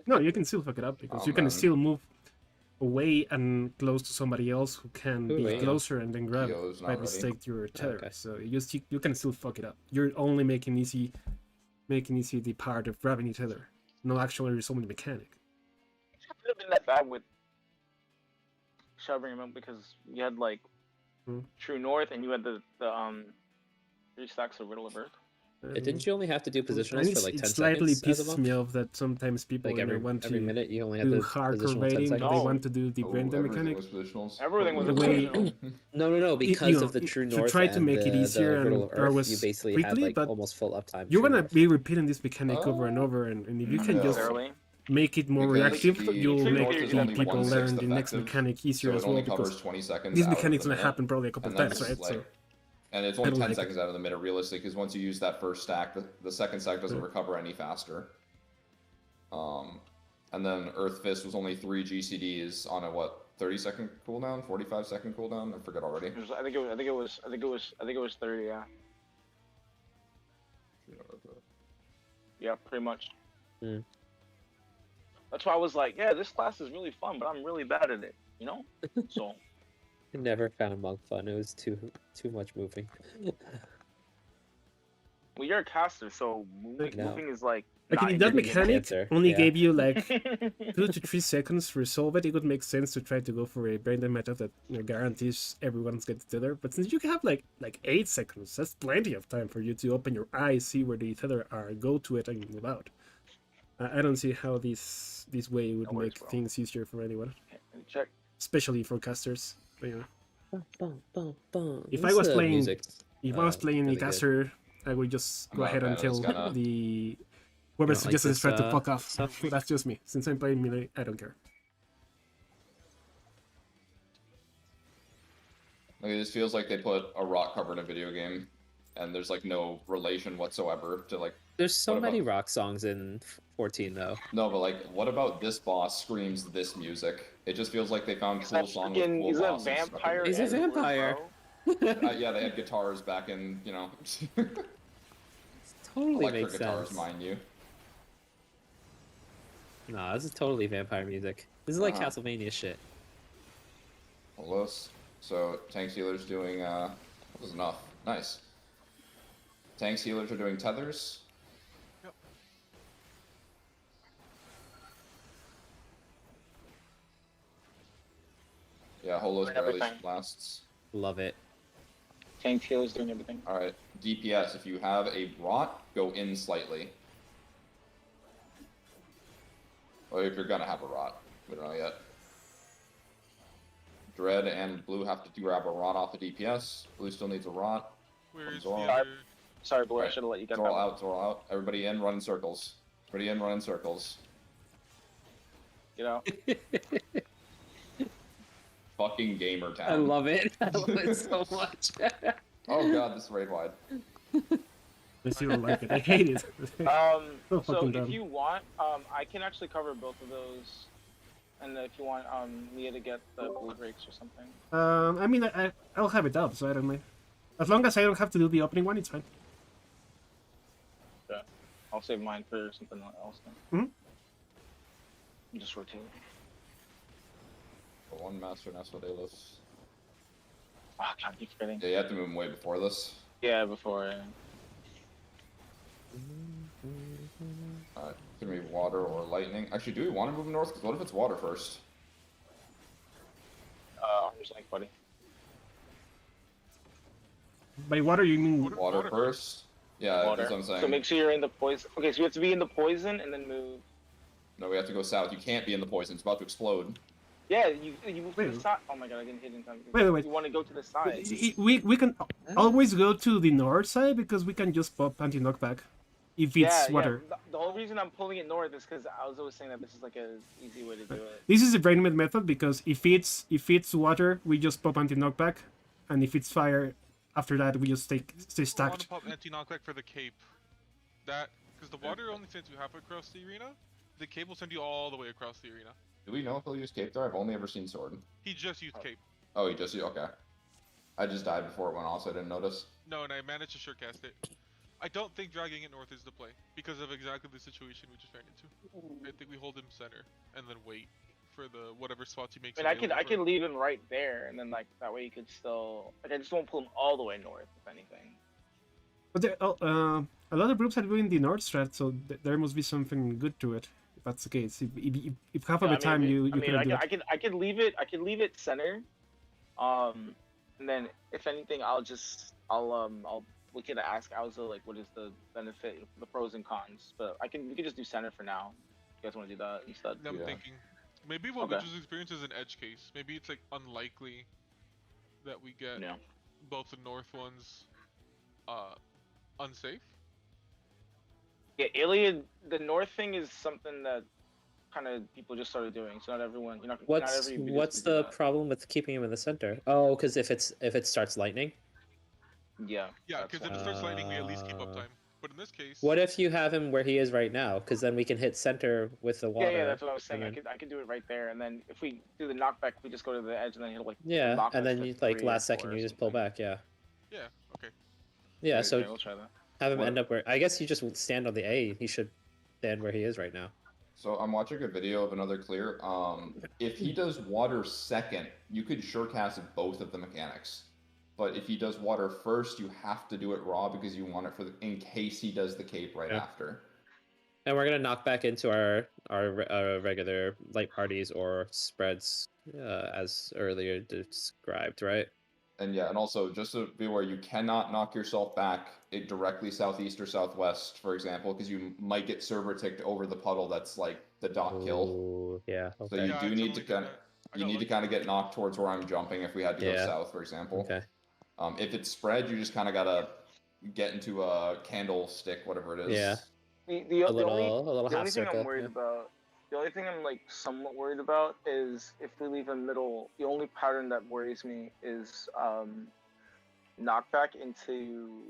No, you can still fuck it up because Oh, you can man. still move away and close to somebody else who can Ooh, be wait. close and then grab PO's not by ready. mistake your tether. Okay. So you can still fuck it up. You're only making easy the part of grabbing the tether, not actually resolving the mechanic. It could have been that bad with shoving him up because you had like True North and you had the 3 stacks of Riddle of Earth. Didn't you only have to do And positionals for like it 10 slightly seconds? pisses me off that sometimes people Like every want every to minute you only have do to hardcore positional 10 rating, but seconds. they No. want to do the Oh, random everything mechanic. was positionals. Everything was The way- No, because you know, of the True to North try to and make it the easier Riddle and of Earth, progress you basically quickly, had like but almost full uptime. you're True gonna North. be repeating this mechanic over and over, and if you can No. just Necessarily. make it more Because reactive, the you'll True make North is the only people 1/6 learn the next effective, mechanic easier so as it well, only covers because 20 seconds. this out of mechanic's the gonna minute. happen probably a couple And times, that's right? like, So and it's I only don't 10 like seconds out of the minute, realistic, because once you use that first stack, the second stack doesn't Yeah. recover any faster. and then Earth Fist was only 3 GCDs on a what 30-second cooldown, 45-second cooldown. I forget already. I think it was 30. Yeah. Yeah, pretty much. Hmm. That's why I was like, yeah, this class is really fun, but I'm really bad at it, you know? So I never found monk fun. It was too much moving. well, you're a caster, so No. moving is like Like not if that inconvenient. mechanic Answer, only yeah. gave you like 2 to 3 seconds to resolve it, it would make sense to try to go for a brain dead method that guarantees everyone's getting tether. But since you have like 8 seconds, that's plenty of time for you to open your eyes, see where the tether are, go to it, and move out. I don't see how this way would No worries, make bro. things easier for anyone, Check. especially for casters. But, you know, if This, I was playing, music's, if I was playing really a good. caster, I would just I'm go not a ahead fan and of this tell kinda- the whoever You don't like suggested this this, try to fuck off. stuff? That's just me. Since I'm playing melee, I don't care. Like, it just feels like they put a rock cover in a video game, and there's like no relation whatsoever to like. There's so What many about- rock songs in 14 though. No, but like, what about this boss screams this music? It just feels like they found cool songs with cool He's a bosses. stuck in vampire. there. He's a Edward, vampire. bro. Yeah, they had guitars back in, you know, Totally electric makes guitars, sense. mind you. No, this is totally vampire music. This is like Uh-huh. Castlevania shit. Almost. So tanks healers doing that was enough. Nice. Tanks healers are doing tethers. Yep. Yeah, Holos Doing barely everything. lasts. Love it. Tank healers doing everything. Alright, DPS, if you have a rot, go in slightly. Or if you're gonna have a rot. We don't know yet. Dread and Blue have to grab a rot off the DPS. Blue still needs a rot. Where is the Zorro. other? Sorry, Blue. I Right. should have let you get Zorro that. out, Zorro out. Everybody in, run in circles. Everybody in, run in circles. You know. Fucking gamer town. I love it. I love it so much. Oh god, this is raid wide. I still don't like it. I hate it. So fucking if dumb. you want, I can actually cover both of those. And if you want, Mia to get the blue breaks or something. I mean, I'll have it up, so I don't mind. As long as I don't have to do the opening one, it's fine. Yeah. I'll save mine for something else then. Mhm. Just rotate. For one master Nasodelos. Oh god, I keep forgetting. Yeah, you have to move him way before this. Yeah, before. Alright, it's gonna be water or lightning. Actually, do we want to move north? Because what if it's water first? There's like, buddy. By water, you mean Water Water first? Yeah, Water. that's what I'm saying. So make sure you're in the poison. Okay, so you have to be in the poison and then move. No, we have to go south. You can't be in the poison. It's about to explode. Yeah, you move to Wait. the side. Oh my god, I didn't hit in time. Wait. You want to go to the side. we can always go to the north side because we can just pop anti-knockback if it's water. Yeah. The whole reason I'm pulling it north is because I was always saying that this is like a easy way to do it. This is the brain method because if it's water, we just pop anti-knockback, and if it's fire, after that we just stay I want to stacked. pop anti-knockback for the cape. That because the water only sends you half across the arena. The cape will send you all the way across the arena. Do we know if he'll use cape there? I've only ever seen sword. He just used cape. Oh, he just okay. I just died before it went off, so I didn't notice. No, and I managed to sure cast it. I don't think dragging it north is the play because of exactly the situation we just ran into. I think we hold him center and then wait for the whatever spots he makes. I mean, I available could for. leave him right there, and then like that way you could still. Like I just won't pull him all the way north, if anything. But a lot of groups are doing the north strat, so there must be something good to it. If that's the case, if half of the time you couldn't do it. I could leave it center, and then if anything, we could ask Alza like what is the benefit, the pros and cons. But we could just do center for now. You guys want to do that instead? I'm Yeah. thinking maybe what Okay. we just experience is an edge case. Maybe it's like unlikely that we get Yeah. both the north ones unsafe. Yeah, Iliad. The north thing is something that kind of people just started doing. So not everyone. Not What's every video what's can do the that. problem with keeping him in the center? Oh, because if it starts lightning. Yeah. Yeah, that's because if why. it starts lightning, we at least keep up time. But in this case, What if you have him where he is right now? Because then we can hit center with the water. Yeah, that's what I was saying. and then- I could do it right there, and then if we do the knockback, we just go to the edge and then hit like Yeah, knock and us then to you like 3 or last second 4 or you just pull something. back. Yeah. yeah, okay. Yeah. Right, So Okay, we'll try that. have him What- end up where I guess you just stand on the A. He should stand where he is right now. So I'm watching a video of another clear. If he does water second, you could sure cast both of the mechanics. But if he does water first, you have to do it raw because you want it for in case he does the cape right Yeah. after. And we're gonna knock back into our regular light parties or spreads as earlier described, right? And yeah, and also just to be aware, you cannot knock yourself back directly southeast or southwest, for example, because you might get server ticked over the puddle that's like the dot kill. Ooh, yeah. So Okay. you Yeah, I do need totally to did kind of that. I you got need to lucky. kind of get knocked towards where I'm jumping if we had to go Yeah. south, for example. Okay. If it's spread, you just kind of gotta get into a candlestick, whatever it is. Yeah. The A only little the half only thing circle. I'm worried yeah. about, the only thing I'm like somewhat worried about is if we leave a middle. The only pattern that worries me is knockback into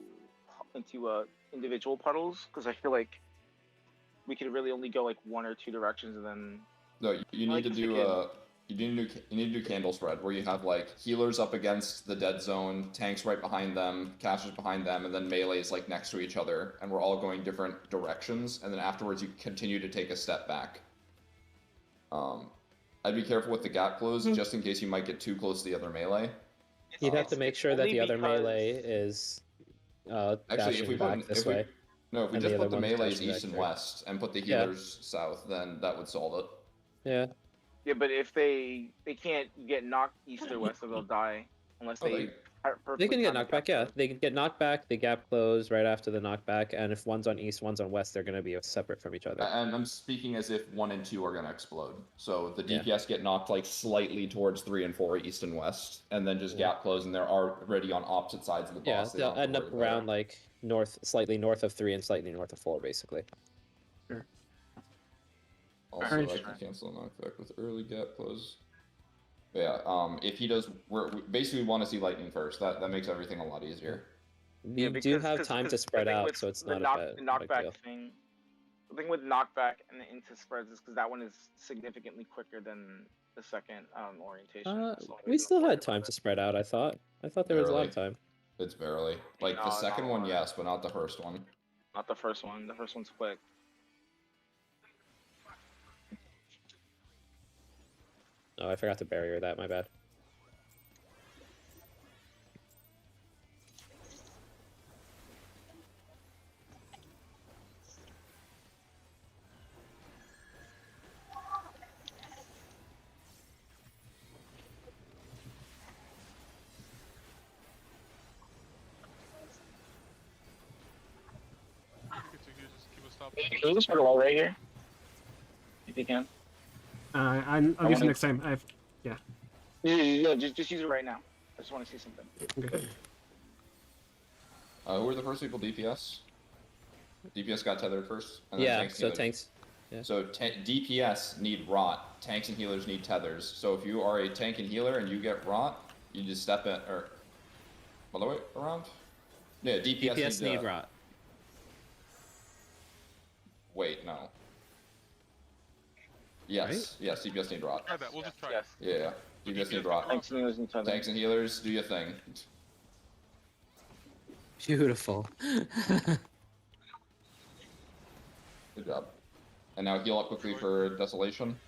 individual puddles, because I feel like we could really only go like 1 or 2 directions and then No, you I need like to to do think you need to do candle spread where you have like healers up against the dead zone, tanks right behind them, casters behind them, and then melees like next to each other, and we're all going different directions. And then afterwards, you continue to take a step back. I'd be careful with the gap close just in case you might get too close to the other melee. You'd have It's- to make it's sure that only the other because- melee is Actually, if dashing we back put this if we way. no, if we and just the put other the one's melees dashing back east and here. west and put the Yeah. healers south, then that would solve it. Yeah. Yeah, but if they can't get knocked east or west, or they'll die unless Oh, they. they- They can get knocked back, yeah. They can get knocked back, the gap close right after the knockback, and if one's on east, one's on west, they're going to be separate from each other. And I'm speaking as if 1 and 2 are going to explode. So the Yeah. DPS get knocked like slightly towards 3 and 4 east and west, and then just Yeah. gap close, and they're already on opposite sides of the Yeah, boss. They they'll don't have end to up worry about around it. like slightly north of 3 and slightly north of 4, basically. Also, Alright, I sure. can cancel knockback with early gap close. But yeah, if he does, we basically want to see lightning first. That makes everything a lot easier. You do have time to spread out, so it's the not a big knockback deal. thing. The thing with knockback and the into spreads is because that one is significantly quicker than the second orientation. That's the only We reason I'm still worried had about time it. to spread out, I thought. I thought there was a lot of time. It's barely like the No, second no, one, yes, but not the first one. Not the first one. The first one's quick. Oh, I forgot to barrier that, my bad. Okay, so you just keep a stop. Can you just put a wall right here? If you can. I'll use wanna- it next time. Yeah, just use it right now. I just want to see something. Okay. Who were the first people? DPS. DPS got tethered first. And then Yeah, tanks so needed- tanks. Yeah. So DPS need rot. Tanks and healers need tethers. So if you are a tank and healer and you get rot, you just step in or all the way around. Yeah, DPS, DPS need rot. Wait, no. Yes, yes, DPS need rot. Try that. We'll just try Yes. it. Yeah, DPS need rot. Thanks to healers and tether. Tanks and healers, do your thing. Beautiful. Good job. And now heal up quickly for Desolation.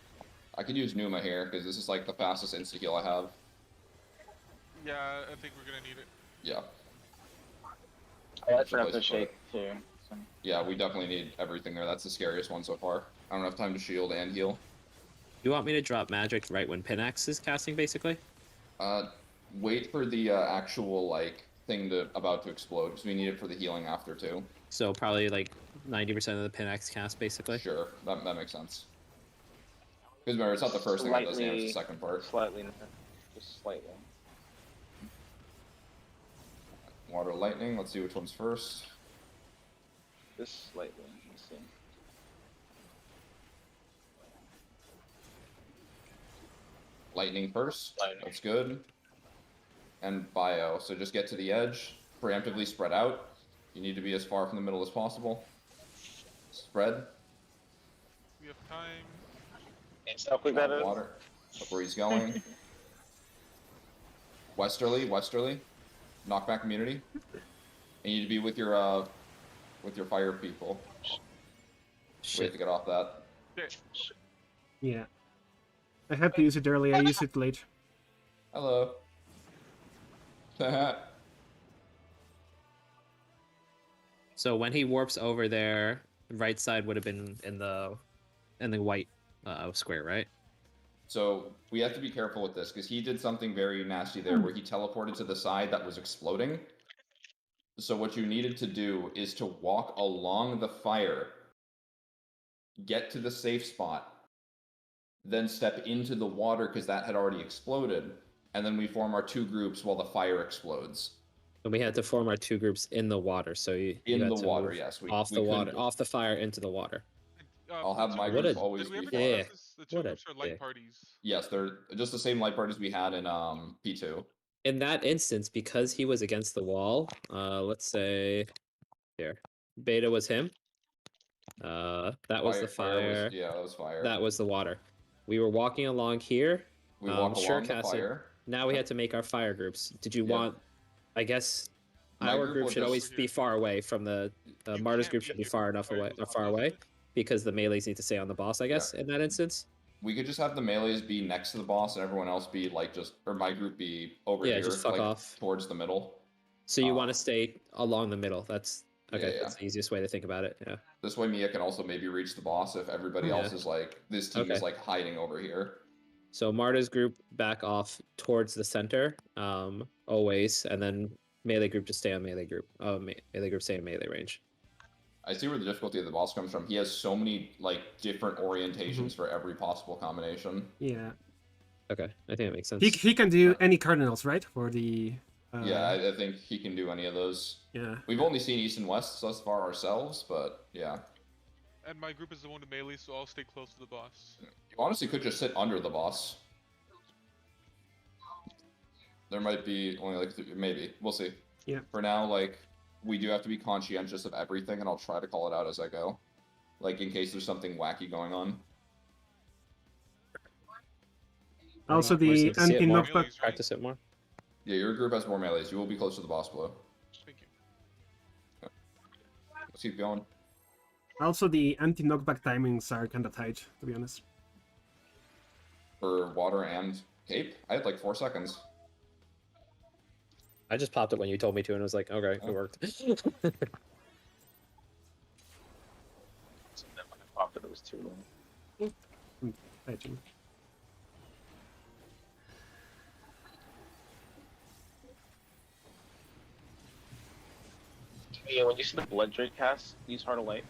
I could use Numa here, because this is like the fastest insta-heal I have. Yeah, I think we're gonna need it. Yeah. I forgot to shake too. So. Yeah, we definitely need everything there. That's the scariest one so far. I don't have time to shield and heal. You want me to drop magic right when Pinax is casting, basically? Wait for the actual, like, thing about to explode, because we need it for the healing after, too. So probably like 90% of the Pinax cast, basically. Sure, that makes sense. Because remember, it's not the first thing that does damage, it's the second part. Slightly, just slightly. Water lightning, let's see which one's first. Just slightly. Let's see. Lightning first, Lightning. that's good. And bio, so just get to the edge, preemptively spread out. You need to be as far from the middle as possible. Spread. We have time. It's how quick that is. Water. Look where he's going. Westerly. Knockback immunity. And you need to be with your fire people. We Shit. have to get off that. Shit. Yeah. I had to use it early, I used it late. Hello. So when he warps over there, right side would have been in the white square, right? So we have to be careful with this because he did something very nasty there where he teleported to the side that was exploding. So what you needed to do is to walk along the fire, get to the safe spot, then step into the water because that had already exploded, and then we form our two groups while the fire explodes. And we had to form our two groups in the water. So you In had the to water, move yes. off the water, off the fire into the water. I'll The have two my What group groups- a always Did we be ever far. discuss this? The two What a groups are light dick. parties. Yes, they're just the same light parties we had in P2. In that instance, because he was against the wall, let's say here, beta was him. That was the fire. That was fire. That was the water. We were walking along here. We walk sure, along the Cassie. fire. Now we had to make our fire groups. Did you Yep. want? I guess My our group group would should just- always be far away from the You Marta's can't group be should be here. far enough Fire away, goes far on, away, doesn't it? because the melees need to stay on the boss. I guess in that instance. We could just have the melees be next to the boss and everyone else be like or my group be over Yeah, here, just fuck like off. towards the middle. So you want to stay along the middle. That's okay. Yeah. That's the easiest way to think about it. Yeah. This way Mia can also maybe reach the boss if everybody else is like, this team is Okay. like hiding over here. So Marta's group back off towards the center, always, and then melee group just stay on melee group. Melee group stay in melee range. I see where the difficulty of the boss comes from. He has so many like different orientations for every possible combination. Yeah. Okay, I think that makes sense. He can do any cardinals, right? For the... Yeah, I think he can do any of those. Yeah. We've only seen East and West thus far ourselves, but yeah. And my group is the one to melee, so I'll stay close to the boss. You honestly could just sit under the boss. There might be only like maybe. We'll see. Yeah. For now, like, we do have to be conscientious of everything, and I'll try to call it out as I go. Like, in case there's something wacky going on. Also, We just the need to see it more. anti-knockback... Melees, right? Practice it more. Yeah, your group has more melees. You will be close to the boss blow. Thank you. Let's keep going. Also, the anti-knockback timings are kind of tight, to be honest. For water and cape, I had like 4 seconds. I just popped it when you told me to, and I was like, okay, Oh. it worked. So then when I popped it, it was too long. Fighting. Yeah, when you see the Blood Drake cast, use Heart of Light.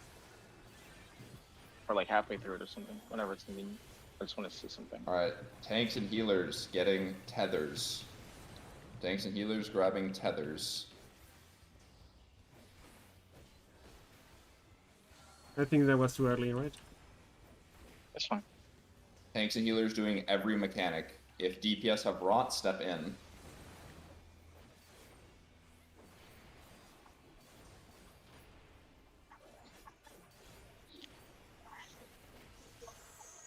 Or like halfway through it or something, whenever it's convenient. I just want to see something. Alright, tanks and healers getting tethers. Tanks and healers grabbing tethers. I think that was too early, right? That's fine. Tanks and healers doing every mechanic. If DPS have rot, step in.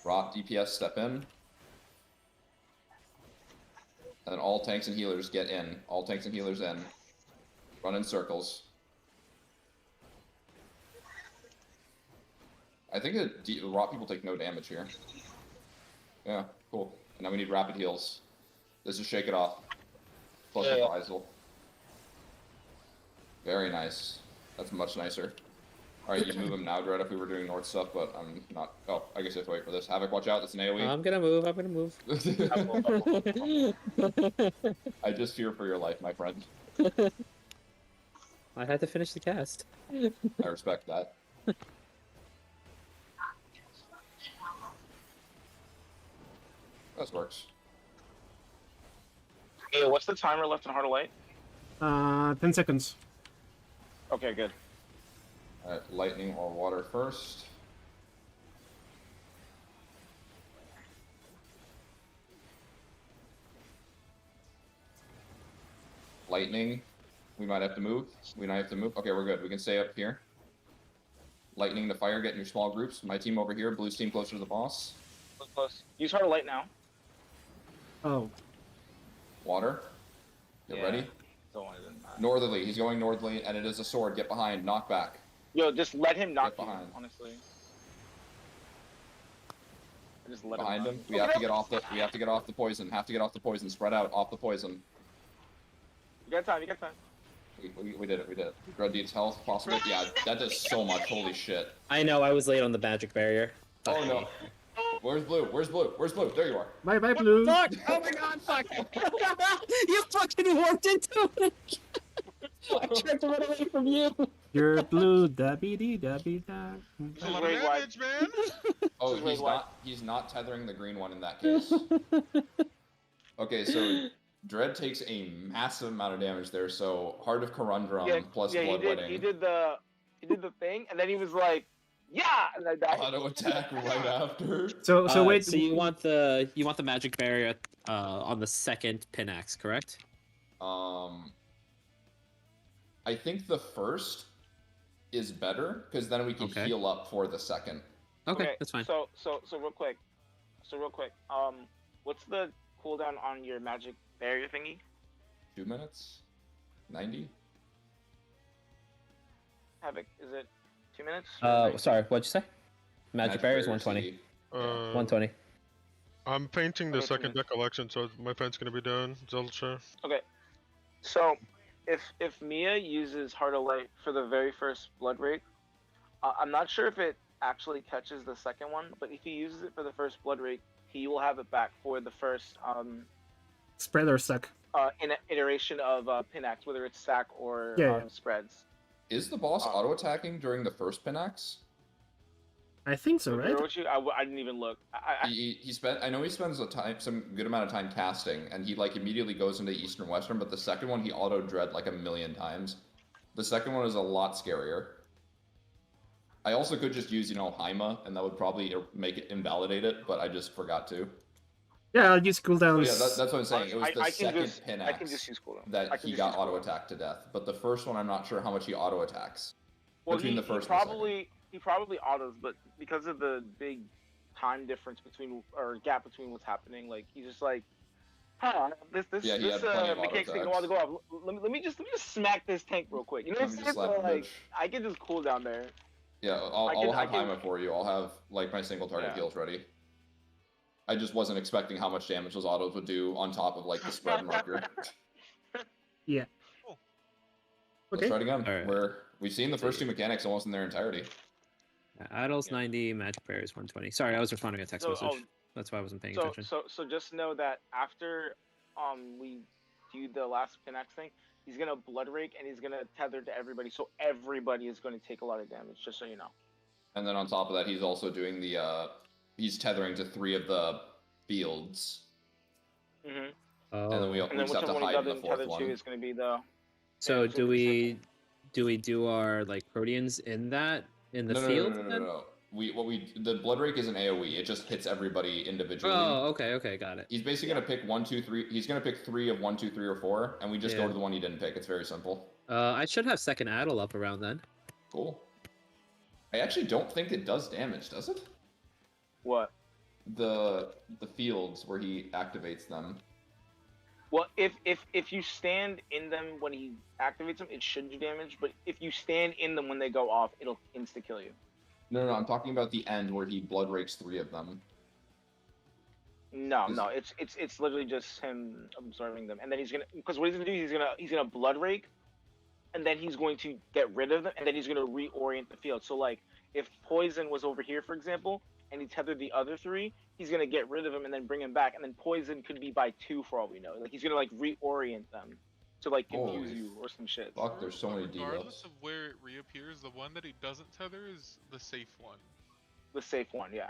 Rot DPS step in. And then all tanks and healers get in. All tanks and healers in. Run in circles. I think that rot people take no damage here. Yeah, cool. And now we need rapid heals. This is Shake It Off. Plus Yeah, yeah. reprisal. Very nice. That's much nicer. Alright, you move him now, Dread, if we were doing north stuff, but I'm not. Oh, I guess you have to wait for this. Havoc, watch out, that's an AoE. I'm gonna move. I'm gonna move. I just fear for your life, my friend. I had to finish the cast. I respect that. This works. Yeah, what's the timer left in Heart of Light? 10 seconds. Okay, good. Alright, lightning or water first. Lightning. We might have to move. Okay, we're good. We can stay up here. Lightning to fire, get in your small groups. My team over here, Blue's team closer to the boss. Close. Use Heart of Light now. Oh, Water. Get ready. Northerly. He's going northerly, and it is a sword. Get behind. Knock back. Yo, just let him knock Get you, behind. honestly. Just let Behind him. him. We have to get off the. We have to get off the poison. Have to get off the poison. Spread out. Off the poison. You got time. You got time. We did it. We did it. Dread needs health. Possible. Yeah, that does so much. Holy shit. I know, I was late on the magic barrier. Oh no. Where's Blue? Where's Blue? Where's Blue? There you are. bye bye, Blue. Fuck! Oh my god, fuck! You fucking warped into it! I tried to run away from you! You're blue, dabby dee dabby da. There's a lot of damage, man. Oh, Just wait, what? he's not tethering the green one in that case. Okay, so Dread takes a massive amount of damage there, so Heart of Corundrum plus Blood Wedding. He did the thing, and then he was like, yeah, and I died. Auto attack right after. So wait. So you want the magic barrier on the second pin axe, correct? I think the first is better because then we can Okay. heal up for the second. Okay, that's fine. So real quick. What's the cooldown on your magic barrier thingy? 2 minutes? 90? Havoc, is it 2 minutes? Sorry, what'd you say? Magic barrier is 120. CD. 120. I'm painting the Okay, second 2 minutes. collection, so my pen's gonna be done. Zelda. Okay. So if Mia uses Heart of Light for the very first Blood Rake, I'm not sure if it actually catches the second one, but if he uses it for the first Blood Rake, he will have it back for the first Spread or suck. in iteration of Pinax, whether it's sack or Yeah. spreads. Is the boss auto attacking during the first Pinax? I think so, right? I didn't even look. He spent. I know he spends some good amount of time casting, and he like immediately goes into Eastern Western. But the second one, he auto dread like 1,000,000 times. The second one is a lot scarier. I also could just use Haima, and that would probably make it invalidate it, but I just forgot to. Yeah, I'll use So cooldowns. yeah, that's what I'm saying. It was the second Pinax I can just use cooldown. that he got auto attacked to death. But the first one, I'm not sure how much he auto attacks. Well, between the first he and probably autos, but because of the big time difference between or gap between what's happening, like he's just like, this Yeah, he had plenty of mechanic's taking a auto while to go off. Let me just smack this tank real quick. You know what Let I'm me saying? just slap So, the like bitch. I can just cool down there. Yeah, I I'll have can- Haima for you. I'll have like my single target Yeah. heals ready. I just wasn't expecting how much damage those autos would do on top of like the spread marker. Yeah. Let's Okay. try it again. Alright. We've seen the first two mechanics almost in their entirety. Idle's 90, magic barrier is 120. Sorry, I was responding to a text message. That's why I wasn't paying attention. So just know that after we do the last Pinax thing, he's gonna blood rake and he's gonna tether to everybody, so everybody is gonna take a lot of damage. Just so you know. And then on top of that, he's also doing the he's tethering to 3 of the fields. Mm-hmm. And then we And then just have whichever to one he's hide in the other fourth tethered one. to is gonna be the. So yeah, do we do our like Proteans in the field? then? No. The blood rake is an AoE. It just hits everybody individually. Oh, okay, got it. He's basically gonna pick 1, 2, 3. He's gonna pick 3 of 1, 2, 3, or 4, and we just go Yeah. to the one he didn't pick. It's very simple. I should have second Idle up around then. Cool. I actually don't think it does damage, does it? What? The fields where he activates them. Well, if you stand in them when he activates them, it should do damage. But if you stand in them when they go off, it'll insta kill you. No, I'm talking about the end where he blood rakes 3 of them. No, it's literally just him absorbing them, and then he's gonna because what he's gonna do he's gonna blood rake, and then he's going to get rid of them, and then he's gonna reorient the field. So like if poison was over here, for example, and he tethered the other 3, he's gonna get rid of him and then bring him back, and then poison could be by 2 for all we know. Like he's gonna like reorient them to like confuse Holy you or some shit. Fuck, there's so many Regardless debuffs. of where it reappears, the one that he doesn't tether is the safe one. The safe one, yeah.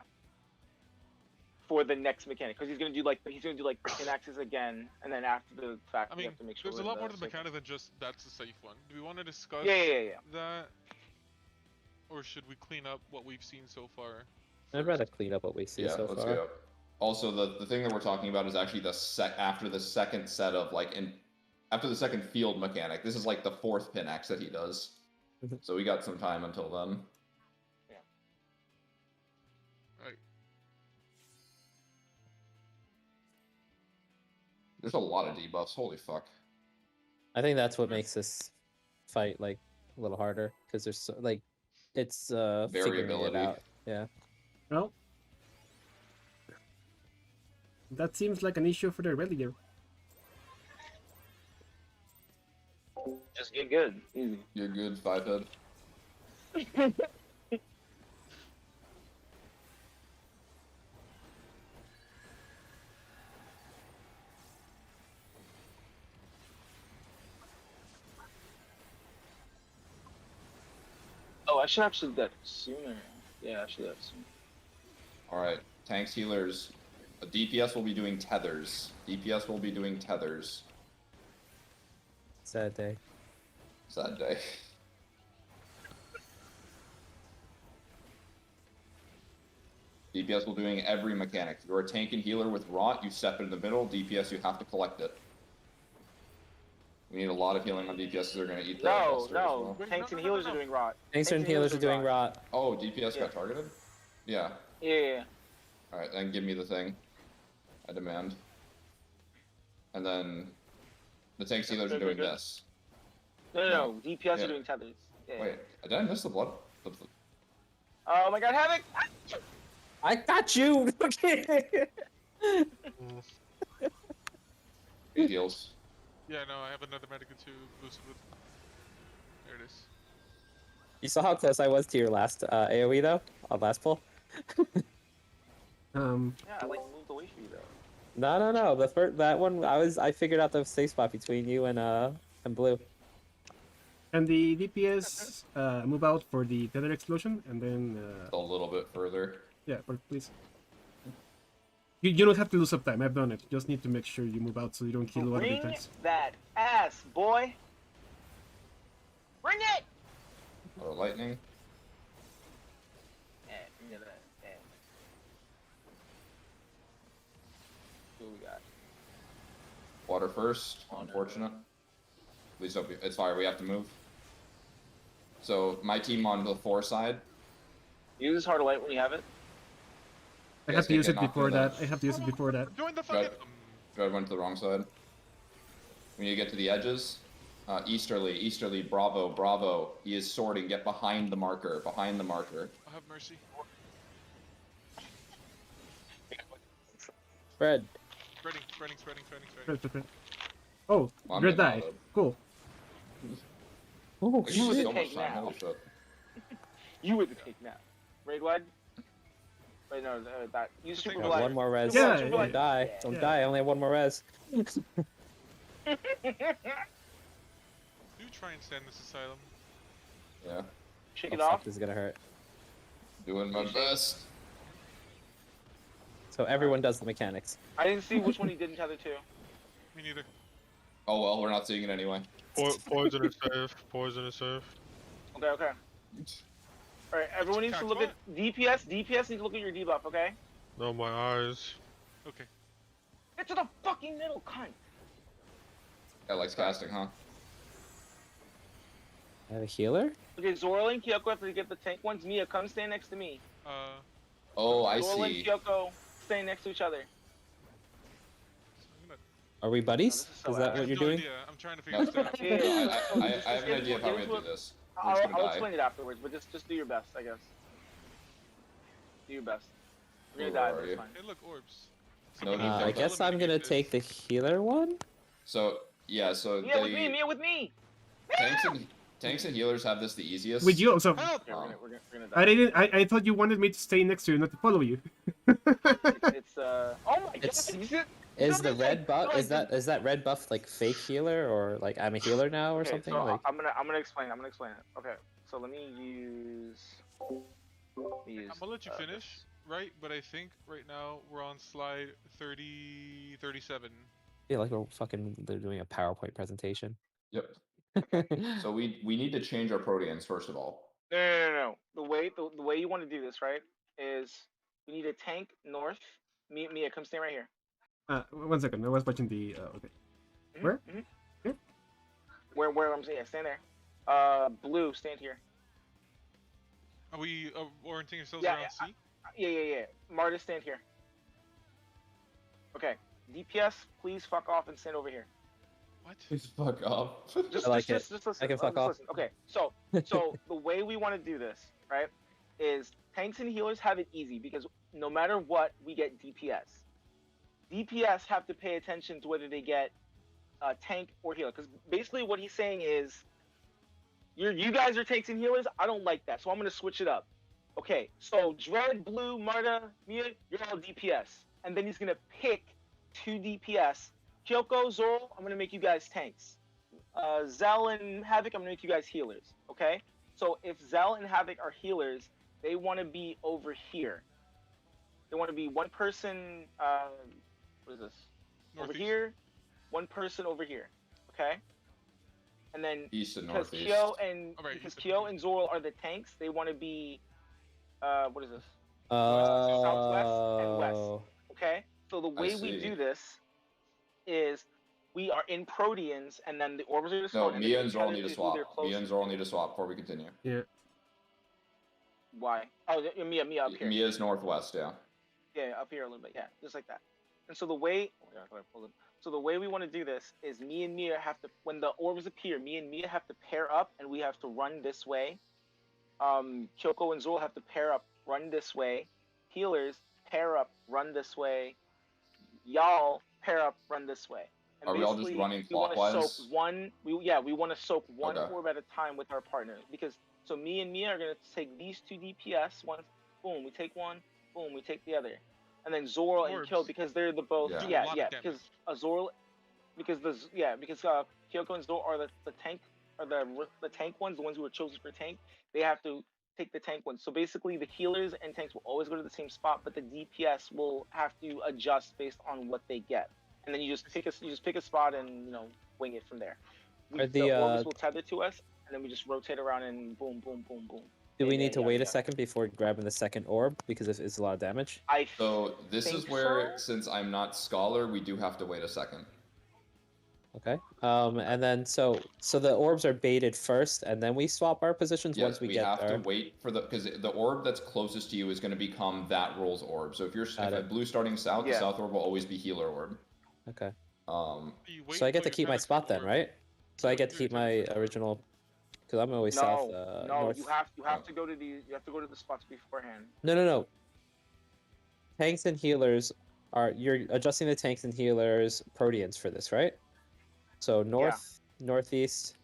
For the next mechanic, because he's gonna do like pin axes again, and then after the fact, I we mean, have to make sure. there's a lot more to the safe mechanic than just that's a safe one. Do we want to discuss Yeah. that? Or should we clean up what we've seen so far? I'd rather clean up what we see Yeah, so let's far. go. Also, the thing that we're talking about is actually after the second set of like after the second field mechanic. This is like the 4th Pinax that he does. So we got some time until then. Right. There's a lot of debuffs. Holy fuck. I think that's what makes this fight like a little harder because there's so, like it's figuring it Variability. out. Yeah. Well, that seems like an issue for the earlier. Just get good. Easy. You're good, 5-head. Oh, I should actually do that sooner. Yeah, I should do that sooner. Alright, tanks, healers. DPS will be doing tethers. DPS will be doing tethers. Sad day. Sad day. DPS will be doing every mechanic. If you're a tank and healer with rot, you step in the middle. DPS, you have to collect it. We need a lot of healing on DPS because they're going to eat the No, buster as no. well. Tanks and healers are doing rot. Tanks and healers are doing rot. Oh, DPS Yeah. got targeted? Yeah. Yeah. Alright, then give me the thing. I demand. And then the tanks healers are doing Good. this. No. DPS Yeah. are doing tethers. Yeah. Wait, did I miss the blood? Oh my god, Havoc! I got you. Okay. He heals. Yeah, no, I have another medical to boost it with. There it is. You saw how close I was to your last AOE though, on last pull. Yeah, I like moved away from you though. No. The first that one I figured out the safe spot between you and blue. And the DPS move out for the tether explosion, and then A little bit further. yeah, please. You don't have to lose up time. I've done it. You just need to make sure you move out so you don't kill a lot of Bring defense. that ass, boy! Bring it! Or lightning. Yeah, bring that. Yeah. Who we got? Water first. Unfortunate. At least it's fire. We have to move. So my team on the 4 side. Use Heart of Light when you have it. I You have guys to use can't it get knocked before into that. I have to use it before that. Join the fucking. Dread went to the wrong side. We need to get to the edges. Easterly, bravo. He is sorting. Get behind the marker. I have mercy. Fred. Spreading. Spread. Oh, Well, I'm Red getting died. all Cool. Oh, You would so much take time. now. Holy shit. You would take now. Raid wide? Wait, no, that. Use Just Super take Glider. one more res. Yeah, Super yeah. Glider. Don't die. Yeah. Don't Yeah. die. I only have one more res. Do try and stand this asylum. Yeah. Shake Oh, it fuck, off. this is gonna hurt. Doing my best. So everyone does the mechanics. I didn't see which one he didn't tether to. Me neither. Oh well, we're not seeing it anyway. Poison is safe. Poison is safe. Okay. Alright, everyone needs to look at DPS. DPS needs to look at your debuff, okay? No, my eyes. Okay. Get to the fucking middle, cunt! Guy likes casting, huh? I have a healer? Okay, Zoral and Kyoko have to get the tank ones. Mia, come stand next to me. Oh, I Zoral and see. Kyoko staying next to each other. I'm gonna. Are we buddies? No, this is so Is that I ass. have what you're no doing? idea. I'm trying to figure No, this out. Yeah. I have an idea of how we do this. We're I'll just gonna die. explain it afterwards, but just do your best, I guess. Do your best. We're Where gonna die, are but it's you? fine. Hey, look, orbs. No need I to- guess I'm gonna take the healer one. So yeah, so Mia with me, they Mia with me! tanks and healers have this the easiest. With you, so Help! Okay, we're gonna I die. didn't. I thought you wanted me to stay next to you, not to follow you. It's oh my It's- god, you see it? Is the Something red like- buff? like Is that red buff like fake healer or like I'm a healer now or Okay, something? so Like I'm gonna explain. it. Okay, so let me use. I'm gonna let you finish, right? But I think right now we're on slide 37. I feel like they're doing a PowerPoint presentation. Yep. So we need to change our proteans first of all. No. The way you want to do this, right, is we need a tank north. Mia, come stand right here. 1 second. I was watching the. Okay. Mhm, Where? mhm. Here? Where I'm saying, yeah, stand there. Blue, stand here. Are we orienting ourselves Yeah, around C? Yeah. Marta, stand here. Okay. DPS, please fuck off and stand over here. What? Please fuck off. Just listen. I can fuck off. Listen. Okay, so the way we want to do this, right, is tanks and healers have it easy because no matter what, we get DPS. DPS have to pay attention to whether they get tank or healer, because basically what he's saying is, you guys are tanks and healers. I don't like that, so I'm gonna switch it up. Okay, so Dread, Blue, Marta, Mia, you're all DPS, and then he's gonna pick 2 DPS. Kyoko, Zoro, I'm gonna make you guys tanks. Zell and Havoc, I'm gonna make you guys healers. Okay, so if Zell and Havoc are healers, they want to be over here. They want to be one person. What is this? Northeast. Over here, one person over here. Okay. And then East and because northeast. Kyo and Zoro are the tanks, they want to be what is this? Oh. Southwest and west. Okay? So the way we see. do this is we are in Proteans and then the orbs are No, spawn. Mia and Zoro need to who swap. they're close Mia and Zoro need to swap before we continue. Yeah. Why? Oh, Mia up here. Mia's northwest, yeah. Yeah, up here a little bit. Yeah, just like that. And so the way we want to do this is me and Mia have to, when the orbs appear, me and Mia have to pair up and we have to run this way. Kyoko and Zoro have to pair up, run this way. Healers, pair up, run this way. Y'all, pair up, run this way. And Are we all just running clockwise? We want to soak one orb at a time with our partners. Because, so me and Mia are going to take these 2 DPS, one, boom, we take one, boom, we take the other. And then Zoro and Kyo, because they're the both, because Zoro, because Kyoko and Zoro are the tank, are the tank ones, the ones who were chosen for tank. They have to take the tank ones. So basically, the healers and tanks will always go to the same spot, but the DPS will have to adjust based on what they get. And then you just pick a spot and wing it from there. The orbs will tether to us, and then we just rotate around and boom, boom, boom, boom. Do we need to wait a second before grabbing the second orb because it's a lot of damage? So this is where, since I'm not Scholar, we do have to wait a second. Okay. And then so the orbs are baited first, and then we swap our positions once we get there. Yes, we have to wait for because the orb that's closest to you is going to become that role's orb. So if blue starting south, the south orb will always be healer orb. Okay. So I get to keep my spot then, right? So I get to keep my original, because I'm always south. North. You have to go to the spots beforehand. No. Tanks and healers you're adjusting the tanks and healers Proteans for this, right? So north, northeast,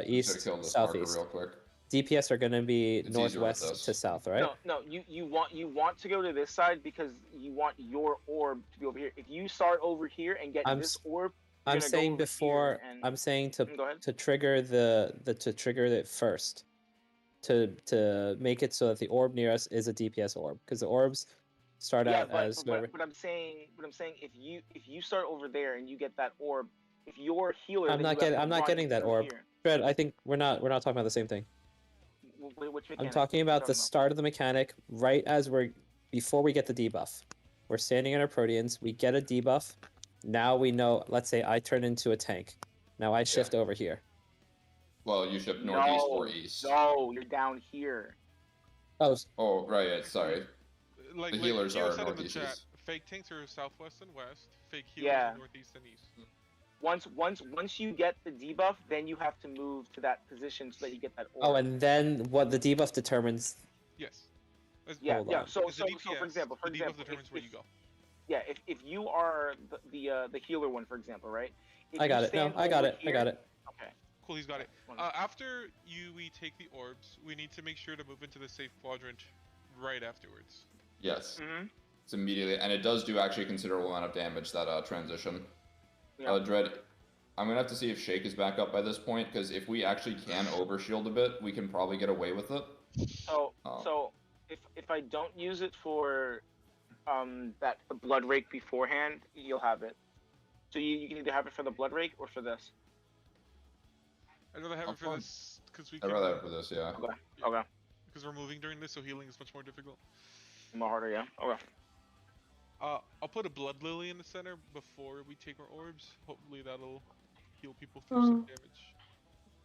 east, southeast. Real quick. DPS are going to be northwest to south, right? No. You want to go to this side because you want your orb to be over here. If you start over here and get this orb, I'm saying before. I'm saying to trigger to trigger it first, to make it so that the orb near us is a DPS orb, because the orbs start out as. But I'm saying if you start over there and you get that orb, if you're healer, I'm not getting that orb. Fred, I think we're not talking about the same thing. I'm talking about the start of the mechanic, right as before we get the debuff. We're standing in our Proteans, we get a debuff. Now we know, let's say I turn into a tank. Now I shift over here. Well, you shift northeast or east. No, you're down here. Oh, right, yeah, sorry. The healers are northeast. Fake tanks are southwest and west. Fake healers are northeast and east. Once you get the debuff, then you have to move to that position so that you get that orb. Oh, and then what the debuff determines? Yes. Yeah. So for example, the debuff determines where you go. Yeah, if you are the healer one, for example, right? I got it. I got it. Okay. Cool, he's got it. After we take the orbs, we need to make sure to move into the safe quadrant right afterwards. Yes. It's immediately, and it does do actually a considerable amount of damage, that transition. Yeah. Dread, I'm gonna have to see if Shake is back up by this point, because if we actually can overshield a bit, we can probably get away with it. So if I don't use it for the blood rake beforehand, you'll have it. So you can either have it for the blood rake or for this. I'd rather have it for this because I'd rather have it for this, yeah. Okay. Because we're moving during this, so healing is much more difficult. More harder, yeah. Okay. I'll put a blood lily in the center before we take our orbs. Hopefully that'll heal people through some damage.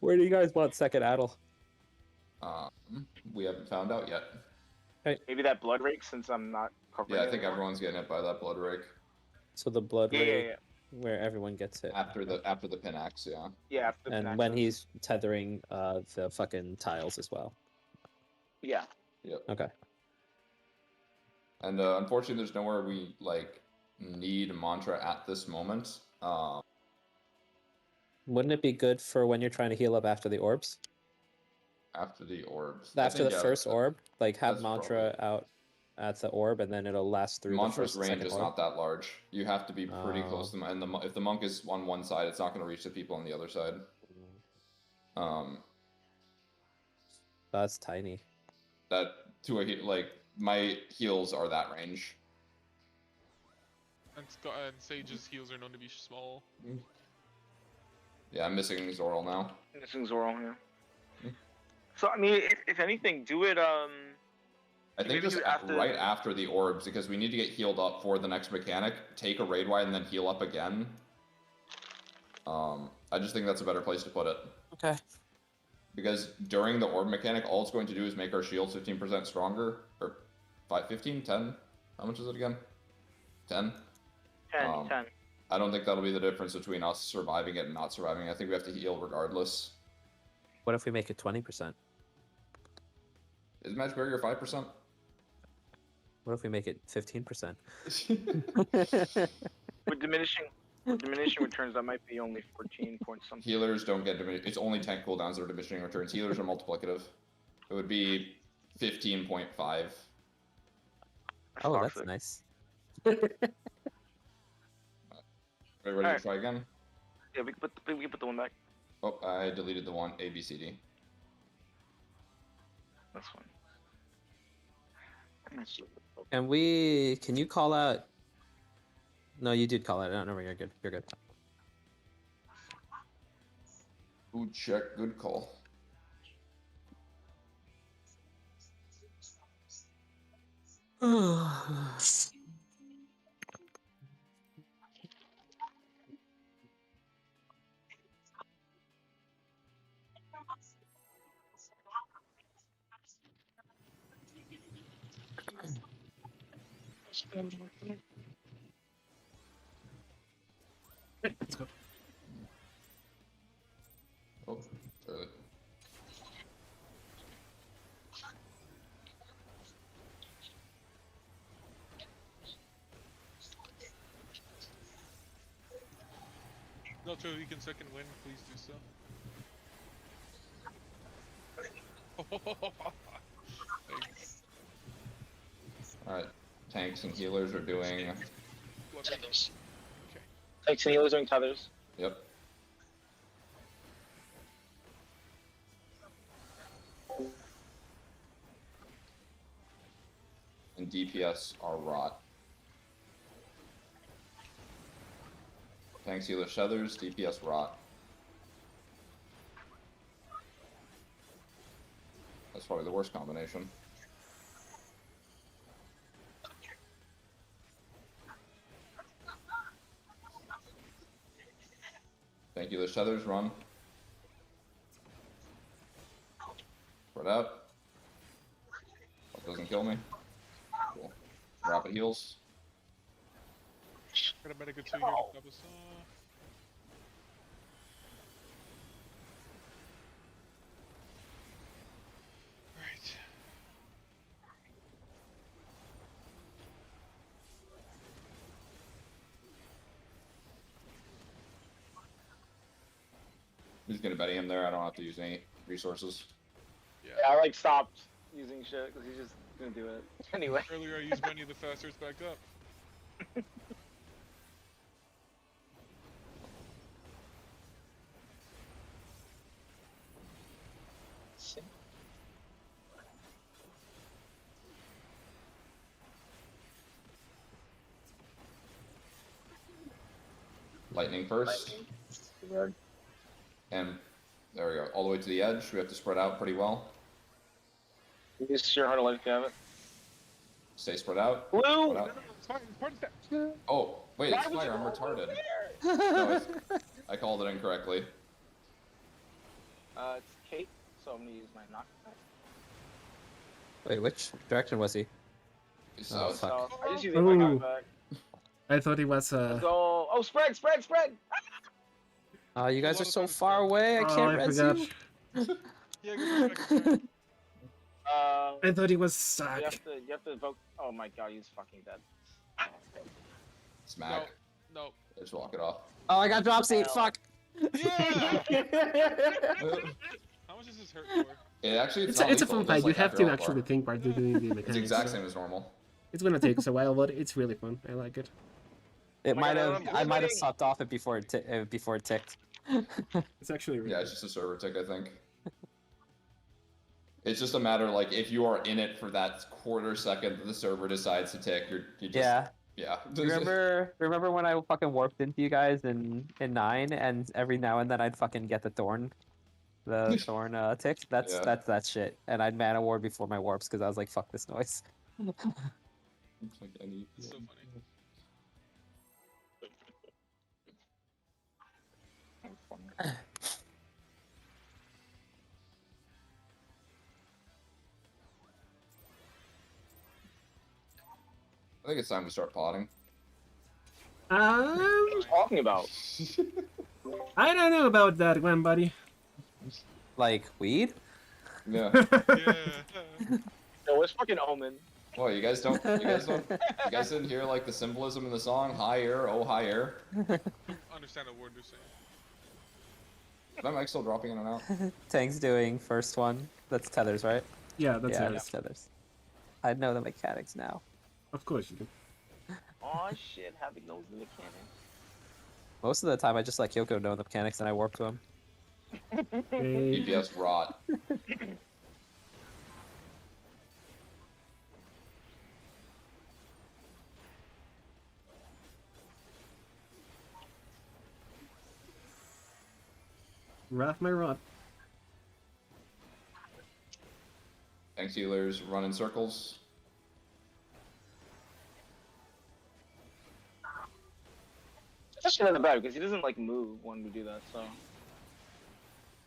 Where do you guys want second Addle? We haven't found out yet. Maybe that blood rake, since I'm not covering. Yeah, I it think anymore. everyone's getting hit by that blood rake So the blood Yeah, rake, yeah. where everyone gets hit. after the pin axe. Yeah. Yeah, after the And pin when access. he's tethering the fucking tiles as well. Yeah. Yep. Okay. And unfortunately, there's nowhere we like need mantra at this moment. Wouldn't it be good for when you're trying to heal up after the orbs? After the orbs. I After think, the yeah, first orb, like have that's mantra out at the orb, and then it'll last through Mantra's the first and range second is orb. not that large. You have to be pretty close Oh. to them, and if the monk is on one side, it's not going to reach the people on the other side. That's tiny. That to a like my heals are that range. And Sage's heals are known to be small. Yeah, I'm missing Zoral now. Missing Zoral here. Hmm. So I mean, if anything, do it. I think maybe just do after- right after the orbs, because we need to get healed up for the next mechanic. Take a raid wide and then heal up again. I just think that's a better place to put it. Okay. Because during the orb mechanic, all it's going to do is make our shields 15% stronger. Or 15? 10? How much is it again? 10? 10, 10. I don't think that'll be the difference between us surviving it and not surviving. I think we have to heal regardless. What if we make it 20%? Is Match Barrier 5%? What if we make it 15%? With diminishing returns, that might be only 14 point something. Healers don't get diminished. It's only tank cooldowns that are diminishing returns. Healers are multiplicative. It would be 15.5. Oh, toxic. that's nice. Ready to try again? Yeah, we can put the one back. Oh, I deleted the one. A, B, C, D. That's fine. Can you call out? No, you did call it. No, you're good. You're good. Good check. Good call. Let's go. Oh, early. No, so you can second win, please do so. Thanks. Alright. Tanks and healers are doing. Blood rake. Okay. Tanks and healers doing tethers. Yep. And DPS are rot. Tanks, healers, feathers, DPS rot. That's probably the worst combination. Thank you, the feathers run. Spread out. That doesn't kill me. Cool. Rapid heals. Got a medic 2 here to help us. Right. I'm just gonna Betty him there. I don't have to use any resources. Yeah. Yeah, I like stopped using shit because he's just gonna do it anyway. Earlier I used many of the faster it's back up. Lightning first. And there we go. All the way to the edge. We have to spread out pretty well. Use Sheer Heart of Life if you have it. Stay spread out. Blue! Spread out. It's fine, part of that. Oh, wait, it's fire. I'm retarded. No, I called it incorrectly. so I'm gonna use my knockback. Wait, which direction was he? So, fuck. So I just use my Ooh. knockback. I thought it was Let's go. Oh, spread, spread, spread. Oh, you A guys lot are of so times far spread. away. I Oh, can't I res forgot. you. Yeah, go for second spread. I thought it was You stuck. have to evoke. Oh my god, he's fucking dead. smack. No. Just walk it off. Oh, I got drop seat. Hell. Fuck. Yeah! How much does this hurt for? It actually It's not a lethal, fun it does, fight. You like, have after to health actually bar. think while doing the mechanics. It's the exact so same as normal. It's gonna take us a while, but it's really fun. I like it. It Oh my might God, have. I'm I might have bleeding. sucked off it before it ticked. It's actually really Yeah, it's just a server tick, I think. It's just a matter, like, if you are in it for that quarter second that the server decides to tick, you just... Yeah. Yeah. Remember when I fucking warped into you guys in 9, and every now and then I'd fucking get the thorn tick. That's Yeah. that shit. And I'd mana ward before my warps because I was like, fuck this noise. It's like any... It's so funny. I think it's time we start potting. What are you talking about? I don't know about that one, buddy. Like weed? Yeah. Yeah. No, it's fucking Omen. Well, you guys didn't hear, like, the symbolism in the song? High air, oh high air. Understand a word they're saying. Is my mic still dropping in and out? Tank's doing first one. That's tethers, right? Yeah, that's yeah, it. that's tethers. I know the mechanics now. Of course you do. Oh shit, having those in the cannon. Most of the time, I just let Kyoko know the mechanics and I warp to him. Okay. DPS rot. Wrath my rod. Tank healers run in circles. That's actually not bad because he doesn't like move when we do that. So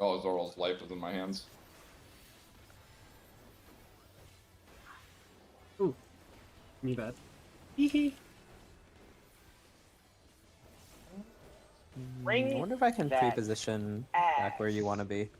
Oh, Zoral's life was in my hands. Me bad. Hehe. Ring I wonder if I can that pre-position back where you want to be.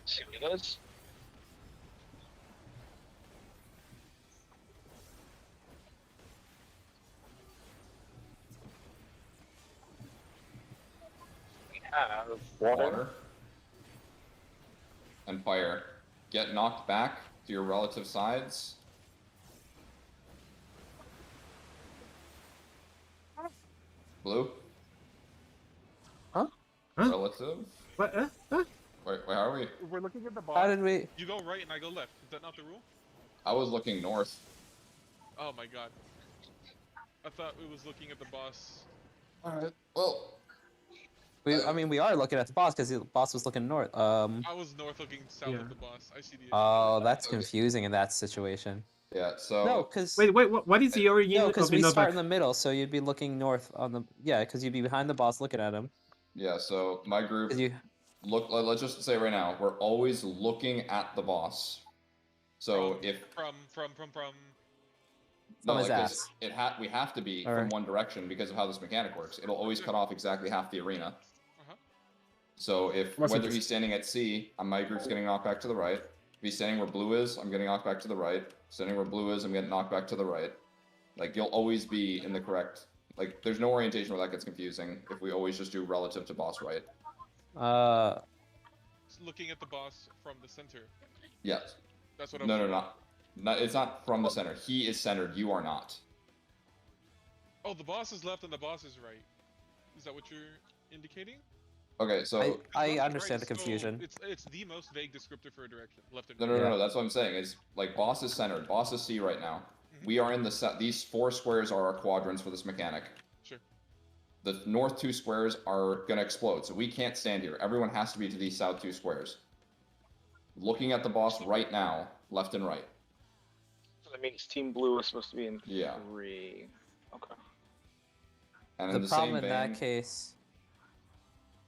see what he does. We have water. And fire. Get knocked back to your relative sides. Blue? Huh? Huh? Relative? What? Huh? Wait, where are we? We're looking at the How boss. did we? You go right and I go left. Is that not the rule? I was looking north. Oh my god. I thought it was looking at the boss. Alright, well... I mean, we are looking at the boss because the boss was looking north. I was north looking south Yeah. of the boss. I see the issue. Oh, that's Okay. confusing in that situation. Yeah, so... No, because Wait, what is the origin no, of because the we start knockback? in the middle, so you'd be looking north on the because you'd be behind the boss looking at him. Yeah, so my group... 'Cause you let's just say right now, we're always looking at the boss. So if... From No, his like this, ass. we have to be Alright. from one direction because of how this mechanic works. It'll always cut off exactly half the arena. Uh-huh. So if What's whether it- he's standing at C, my group's getting knocked back to the right. If he's standing where blue is, I'm getting knocked back to the right. Standing where blue is, I'm getting knocked back to the right. Like you'll always be in the correct. Like there's no orientation where that gets confusing if we always just do relative to boss right. Looking at the boss from the center. Yes. That's what I'm No, it's not from the center. He is centered. You are not. Oh, the boss is left and the boss is right. Is that what you're indicating? Okay, so I Left and understand the so confusion. it's the most vague descriptor for a direction. Left and no, right. no, no, Yeah. no. That's what I'm saying. Is like boss is centered. Boss is C right now. Mhm. We are in the set. These 4 squares are our quadrants for this mechanic. Sure. the north 2 squares are gonna explode, so we can't stand here. Everyone has to be to these south 2 squares. Looking at the boss right now, left and right. So that means Team Blue is supposed to be in Yeah. 3. Okay. And The in the problem same in vein, that case.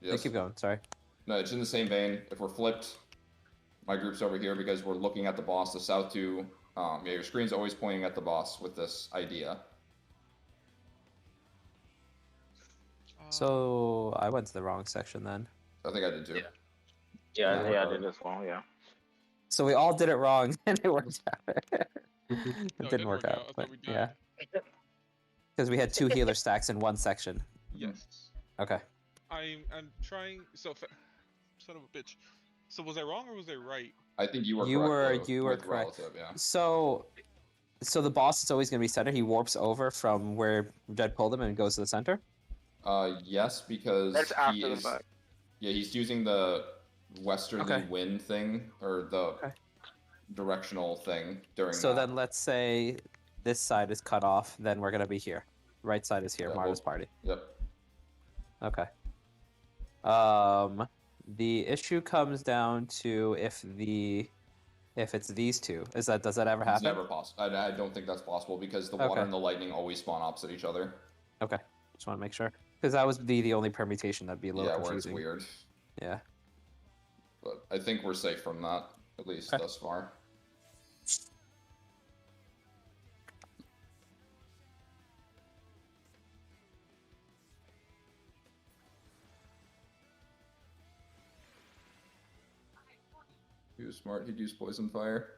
Yeah, yes. keep going. Sorry. No, it's in the same vein. If we're flipped, my group's over here because we're looking at the boss. The south 2, yeah, your screen's always pointing at the boss with this idea. So I went to the wrong section then. I think I did too. Yeah, Yeah. I did as well. Yeah. So we all did it wrong, and it worked out. It No, didn't work out, I but thought we yeah, died. because we had 2 healer stacks in one section. Yes. Okay. I'm trying. So, son of a bitch. So was I wrong or was I right? I think you were You correct. were with correct. Relative, yeah. So the boss is always going to be center. He warps over from where Jed pulled him and goes to the center. Yes, because That's after he the is. fact. Yeah, he's using the westerly Okay. wind thing or the directional thing during. So that. then let's say this side is cut off. Then we're going to be here. Right side is here. Yeah, Marta's party. Yep. Okay. The issue comes down to if it's these two. Does that ever happen? It's never possible. I don't think that's possible because the water Okay. and the lightning always spawn opposite each other. Okay. Just want to make sure because that was the only permutation that'd be a little Yeah, where it's confusing. weird. Yeah. But I think we're safe from that, at least Okay. thus far. He was smart, he'd use poison fire.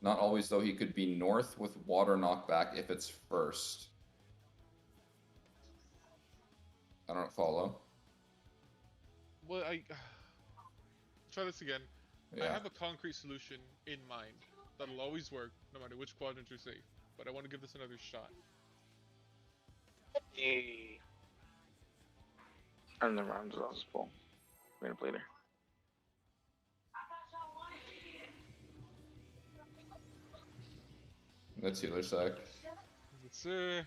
Not always, though. He could be north with water knockback if it's first. I don't follow. Well, try this again. I Yeah. have a concrete solution in mind that'll always work, no matter which quadrant you're safe. But I want to give this another shot. And the rounds are also full. We're gonna play there. That's healer sec. Yes, sir.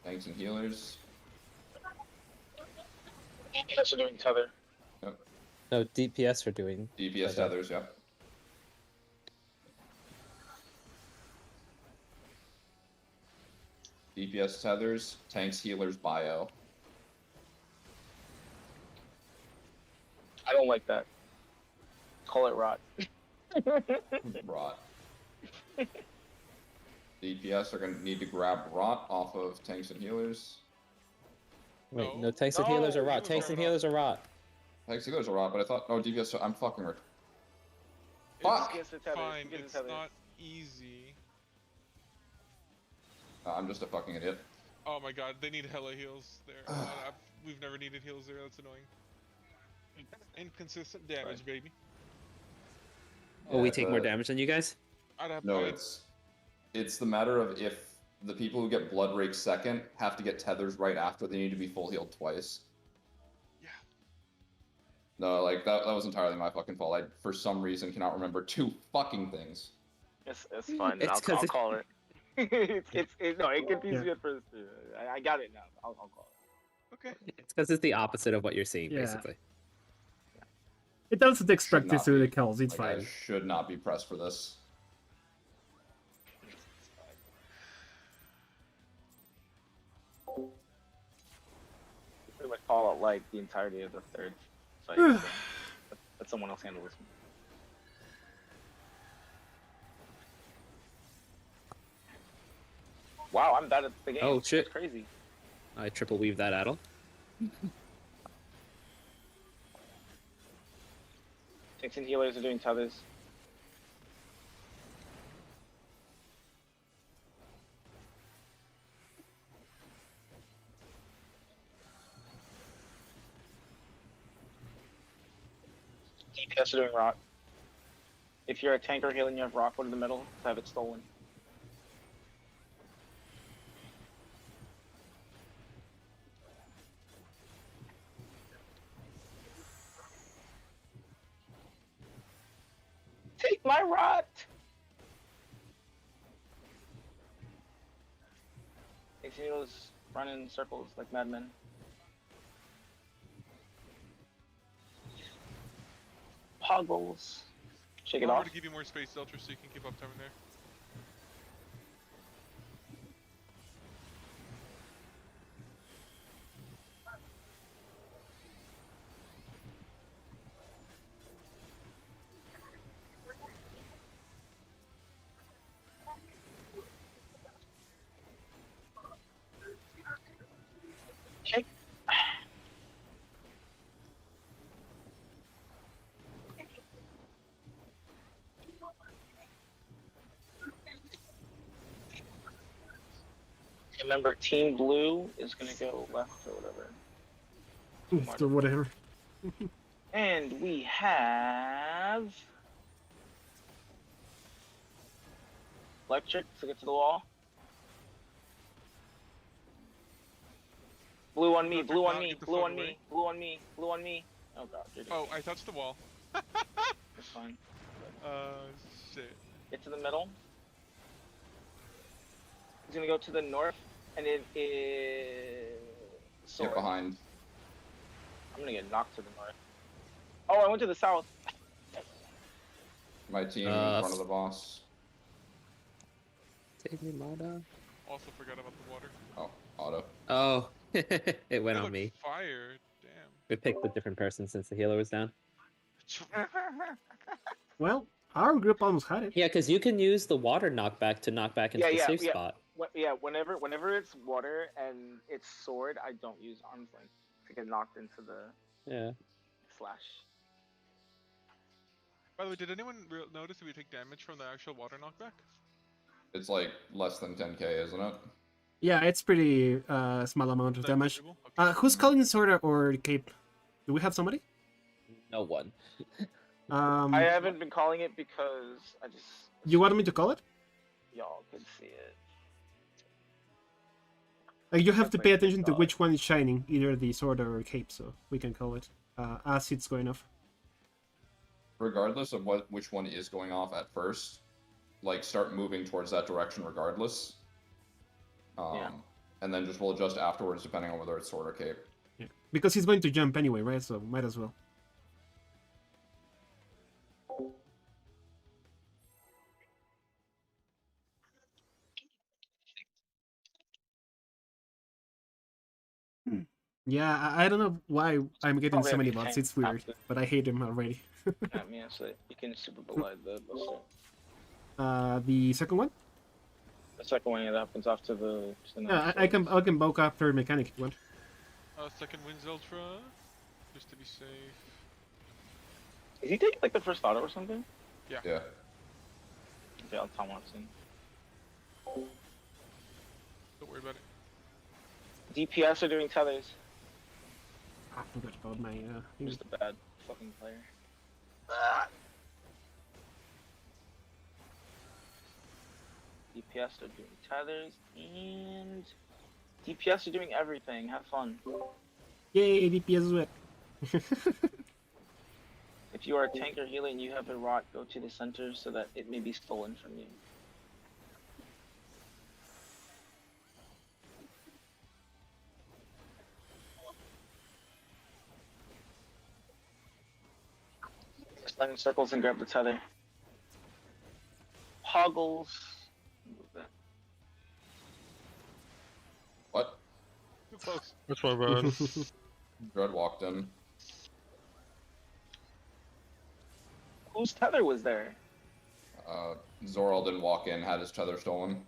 Tanks and healers. That's doing tether. No, DPS are doing. DPS tethers, yep. DPS tethers, tanks, healers, bio. I don't like that. Call it rot. Rot. DPS are going to need to grab rot off of tanks and healers. Wait, No. no tanks and healers are No, rot. Tanks and healers are rot. Tanks and healers are rot, but I thought, no, DPS, I'm fucking rich. It's Fuck! Against the tether. fine. Against the It's tether. not easy. I'm just a fucking idiot. Oh my god, they need hella heals there. We've never needed heals there. That's annoying. Inconsistent damage, baby. Will we Yeah, take more damage than you guys? I'd have No, to. it's the matter of if the people who get blood rake second have to get tethers right after, they need to be full healed twice. Yeah. No, like that was entirely my fucking fault. I for some reason cannot remember 2 fucking things. It's fine. It's I'll 'cause it- call it. No, it confused Yeah. me at first too. I got it now. I'll call it. Okay. It's because it's the opposite of what you're seeing, Yeah. basically. It doesn't expect Should this not to be. the kills, it's Like, I fine. should not be pressed for this. Pretty much call it like the entirety of the third fight. So let someone else handle this one. Wow, I'm bad at the game. Oh, shit. That's crazy. I triple weave that addle. Tanks and healers are doing tethers. DPS are doing rot. If you're a tank or healer and you have rock, go to the middle to have it stolen. Take my rot! These heroes run in circles like madmen. Poggles. Shake it I'll off. to give you more space, Zeltra, so you can keep up time in there. Shake. Remember, Team Blue is gonna go left or whatever. Or whatever. And we have electric to get to the wall. Blue on me, blue on me, blue on me, blue on me, blue on me. Oh god, you're dead. Oh, I touched the wall. It's fine. Shit. Get to the middle. He's gonna go to the north, and it is Get sword. behind. I'm gonna get knocked to the north. Oh, I went to the south. My team in front of the boss. Take me, Mada. Also forgot about the water. Oh, auto. Oh, it went They on look me. Fire. Damn. We picked a different person since the healer was down. Well, our group almost had it. Yeah, because you can use the water knockback to knock back into the safe yeah. spot. Yeah, whenever it's water and it's sword, I don't use arm's length to get knocked into the Yeah. slash. By the way, did anyone notice that we take damage from the actual water knockback? It's like less than 10k, isn't it? Yeah, it's pretty small amount of Is that damage. visible? Okay. Who's calling sword or cape? Do we have somebody? No one. I haven't been calling it because I just You wanted me to call it? y'all could see it. Like you have to pay Definitely attention to solid. which one is shining, either the sword or cape, so we can call it as it's going off. Regardless of which one is going off at first, like start moving towards that direction regardless. Yeah. And then just we'll adjust afterwards depending on whether it's sword or cape. Yeah, because he's going to jump anyway, right? So might as well. Yeah, I don't know why I'm getting Probably so have many to bots. change It's weird, after. but I hate him already. Yeah, so you can super collide the buster. The second one? The second one that happens after the. Yeah, I can bulk after mechanic if you want. Second win Zeltra, just to be safe. Is he taking like the first auto or something? Yeah. Okay, I'll tell him soon. Don't worry about it. DPS are doing tethers. I forgot about my I'm just a bad fucking player. DPS are doing tethers and DPS are doing everything. Have fun. Yay, DPS is wet. If you are a tank or healer and you have a rot, go to the center so that it may be stolen from you. Slide in circles and grab the tether. Hoggles. Move that. What? Too close. That's my bad. Dread walked in. Whose tether was there? Zoral didn't walk in, had his tether stolen.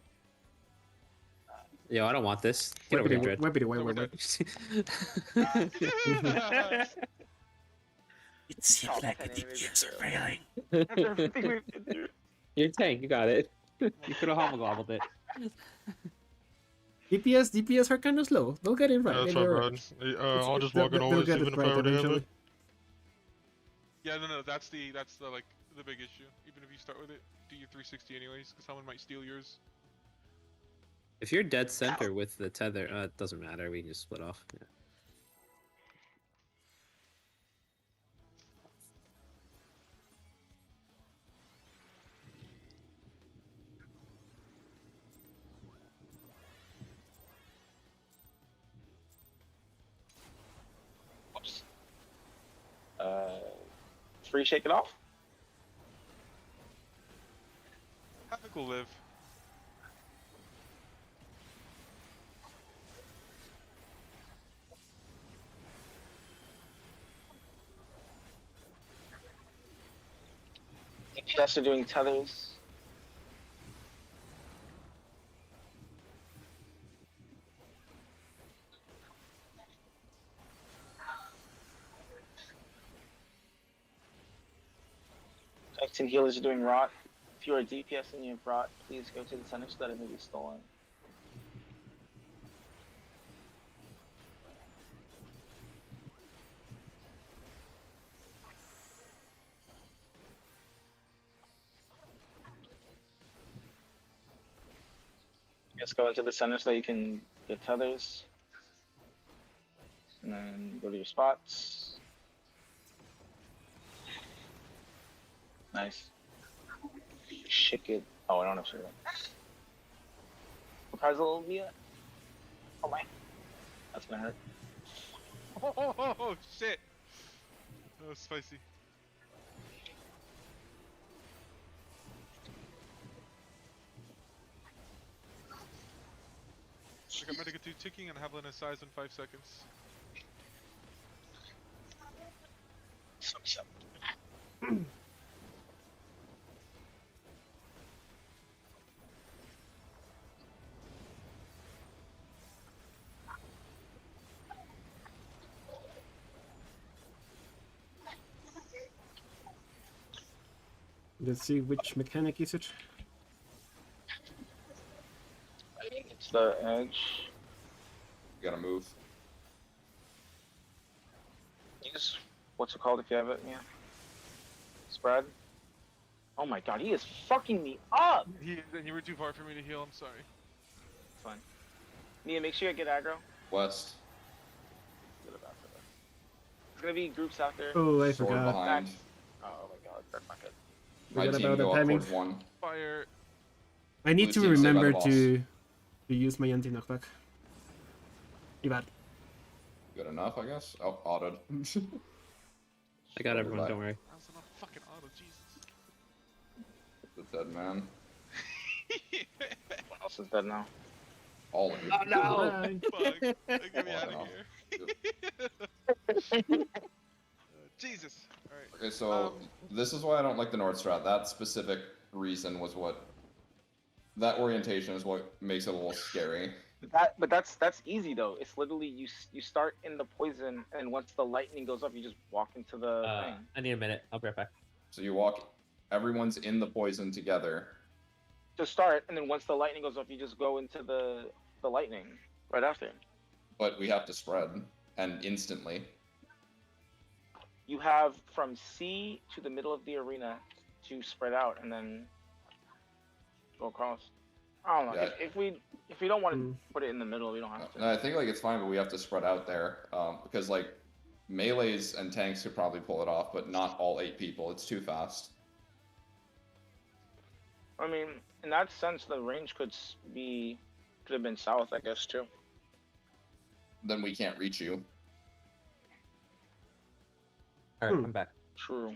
Yo, I don't want this. Get over here, Dread. Whippity, So we're whip. It seems Top like the 10 enemies DPS are failing. Everything we've been through. You're a tank, you got it. You could have homogobbled it. DPS are kind of slow. They'll get it right. That's They're my right. bad. I'll just walk in They'll always, get even it if I right already have eventually. it. Yeah, no, that's the like the big issue. Even if you start with it, do your 360 anyways, because someone might steal yours. If you're dead center with the tether, it doesn't matter. We can just split off. Yeah. Oops. Free shake it off. Havoc will live. DPS are doing tethers. Tanks and healers are doing rot. If you're a DPS and you have rot, please go to the center so that it may be stolen. Just go into the center so you can get tethers. And then go to your spots. Nice. Shit it. Oh, I don't have sugar. Reprisal via. Oh my. That's gonna hurt. Oh shit! That was spicy. I got Medica 2 ticking and have Lena size in 5 seconds. Let's see which mechanic is it. I think it's the edge. You gotta move. Use what's it called if you have it? Yeah. Spread. Oh my god, he is fucking me up! You were too far for me to heal, I'm sorry. It's fine. Nia, make sure you get aggro. West. Get it after that. There's gonna be groups out there. Oh, I Sword forgot. behind. Oh my god, that's not good. My Forgot team about the go up timing. towards one. Fire. I need Blue to team saved by the remember boss. to use my anti-knockback. Bad. Good enough, I guess. Oh, autoed. I got everyone. Don't worry. That was enough fucking auto, Jesus. The dead man. What else is dead now? All of you. Oh no! Bye. Fuck. Get me Oh, out no. of here. Jesus. Alright. Okay, so this is why I don't like the North Strat. That specific reason was what. That orientation is what makes it a little scary. But that's theasy though. It's literally you start in the poison, and once the lightning goes up, you just walk into the thing. I need a minute. I'll be right back. So you walk, everyone's in the poison together. To start, and then once the lightning goes up, you just go into the lightning right after. But we have to spread, and instantly. You have from C to the middle of the arena to spread out, and then go across. I don't know. Yeah. If we don't want to put it in the middle, we don't have No, to. I think like it's fine, but we have to spread out there because like melees and tanks could probably pull it off, but not all 8 people. It's too fast. I mean, in that sense, the range could have been south, I guess too. Then we can't reach you. All right, I'm back. True.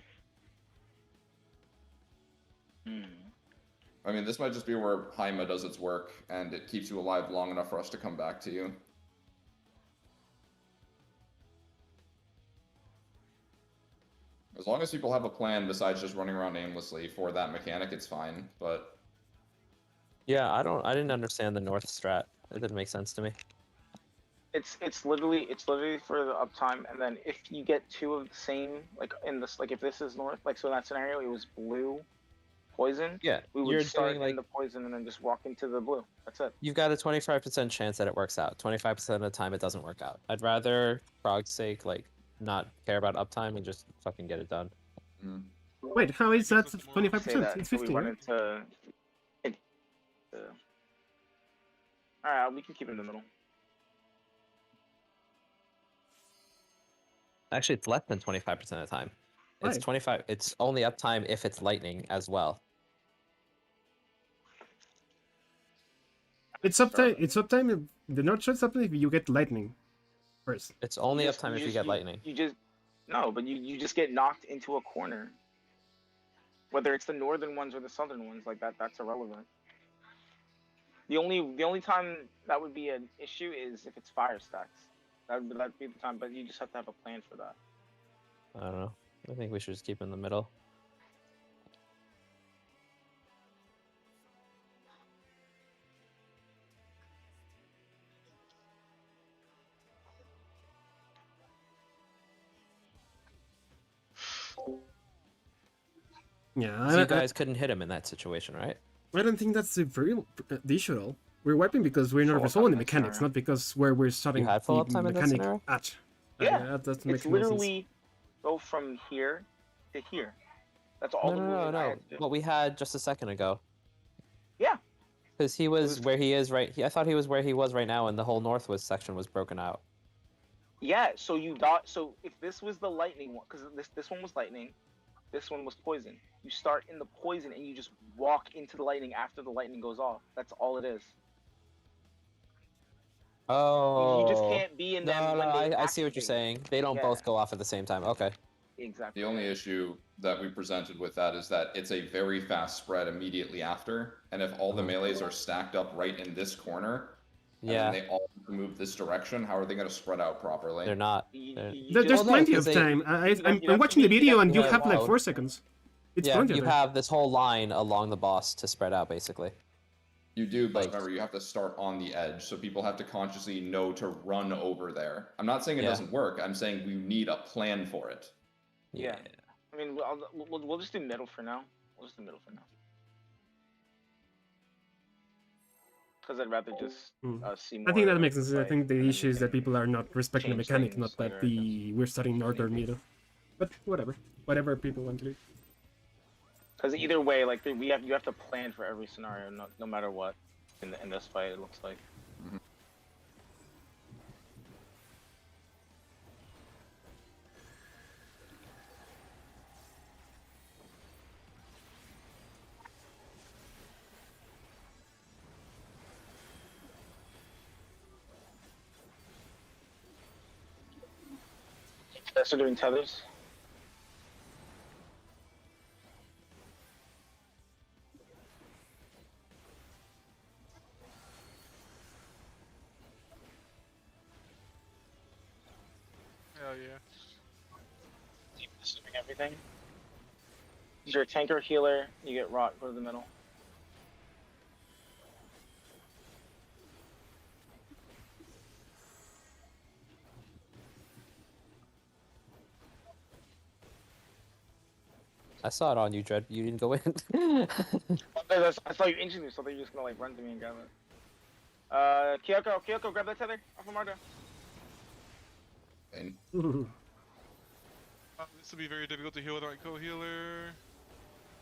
I mean, this might just be where Haima does its work, and it keeps you alive long enough for us to come back to you. As long as people have a plan besides just running around aimlessly for that mechanic, it's fine, but... Yeah, I didn't understand the north strat. It didn't make sense to me. It's literally for the uptime, and then if you get 2 of the same, like in this, like if this is north, like so in that scenario it was blue, poison. Yeah, We would you're start doing like in the poison and then just walk into the blue. That's it. you've got a 25% chance that it works out. 25% of the time it doesn't work out. I'd rather Prog's sake like not care about uptime and just fucking get it done. Mm. Wait, how is Gives that us more- 25%? Say that It's until we 50, run right? into. Alright, we can keep it in the middle. Actually, it's less than 25% of the time. It's Why? 25. It's only uptime if it's lightning as well. It's uptime. It's uptime. The North Shore uptime if you get lightning first. It's only just- uptime you if you just- get lightning. You just no, but you just get knocked into a corner. Whether it's the northern ones or the southern ones, like that's irrelevant. The only time that would be an issue is if it's fire stacks. That'd be the time, but you just have to have a plan for that. I don't know. I think we should just keep it in the middle. Yeah, So you guys couldn't hit him in that situation, right? I don't think that's the issue at all. We're wiping because we're not Full resolving the uptime mechanics, scenario. not because where we're starting had full the uptime in that mechanic scenario? at. Yeah, that doesn't make It's no sense. literally go from here to here. That's all No, the no, movement I no, no. have to do. What we had just a second ago. Yeah. Because he was was- where he is right. I thought he was where he was right now, and the whole northwest section was broken out. Yeah, so you got so if this was the lightning one, because this one was lightning, this one was poison. You start in the poison and you just walk into the lightning after the lightning goes off. That's all it is. Oh. You just can't be in them. No, no, when they I see what you're activate. saying. They don't Yeah. both go off at the same time. Okay. Exactly. The only issue that we presented with that is that it's a very fast spread immediately after, and if all the melees are stacked up right in this corner, Yeah. and then they all move this direction, how are they going to spread out properly? They're not. You They're- There's just- no, plenty 'cause of they- time. you'd have I'm to watching the be- video and you have have like loud. 4 seconds. It's Yeah, plenty of you time. have this whole line along the boss to spread out, basically. You do, but Like- remember, you have to start on the edge, so people have to consciously know to run over there. I'm not saying it Yeah. doesn't work. I'm saying we need a plan for it. Yeah. I mean, we'll just do middle for now. We'll just do middle for now. Because I'd rather just see more. I think that makes sense. I play think the than issue is that anything. people are not respecting the change mechanic, things not that later, I the we're starting north or middle. But whatever. Whatever people want to do. Because either way, like you have to plan for every scenario, no matter what. In this fight, it looks like. Guys are doing tethers. Hell yeah. Keep assuming everything. If you're a tanker healer, you get rot. Go to the middle. I saw it on you, Dread. You didn't go in. I saw you inching me, so they're just gonna like run to me and grab it. Kyoko, grab that tether off of Marta. And This will be very difficult to heal with my co-healer.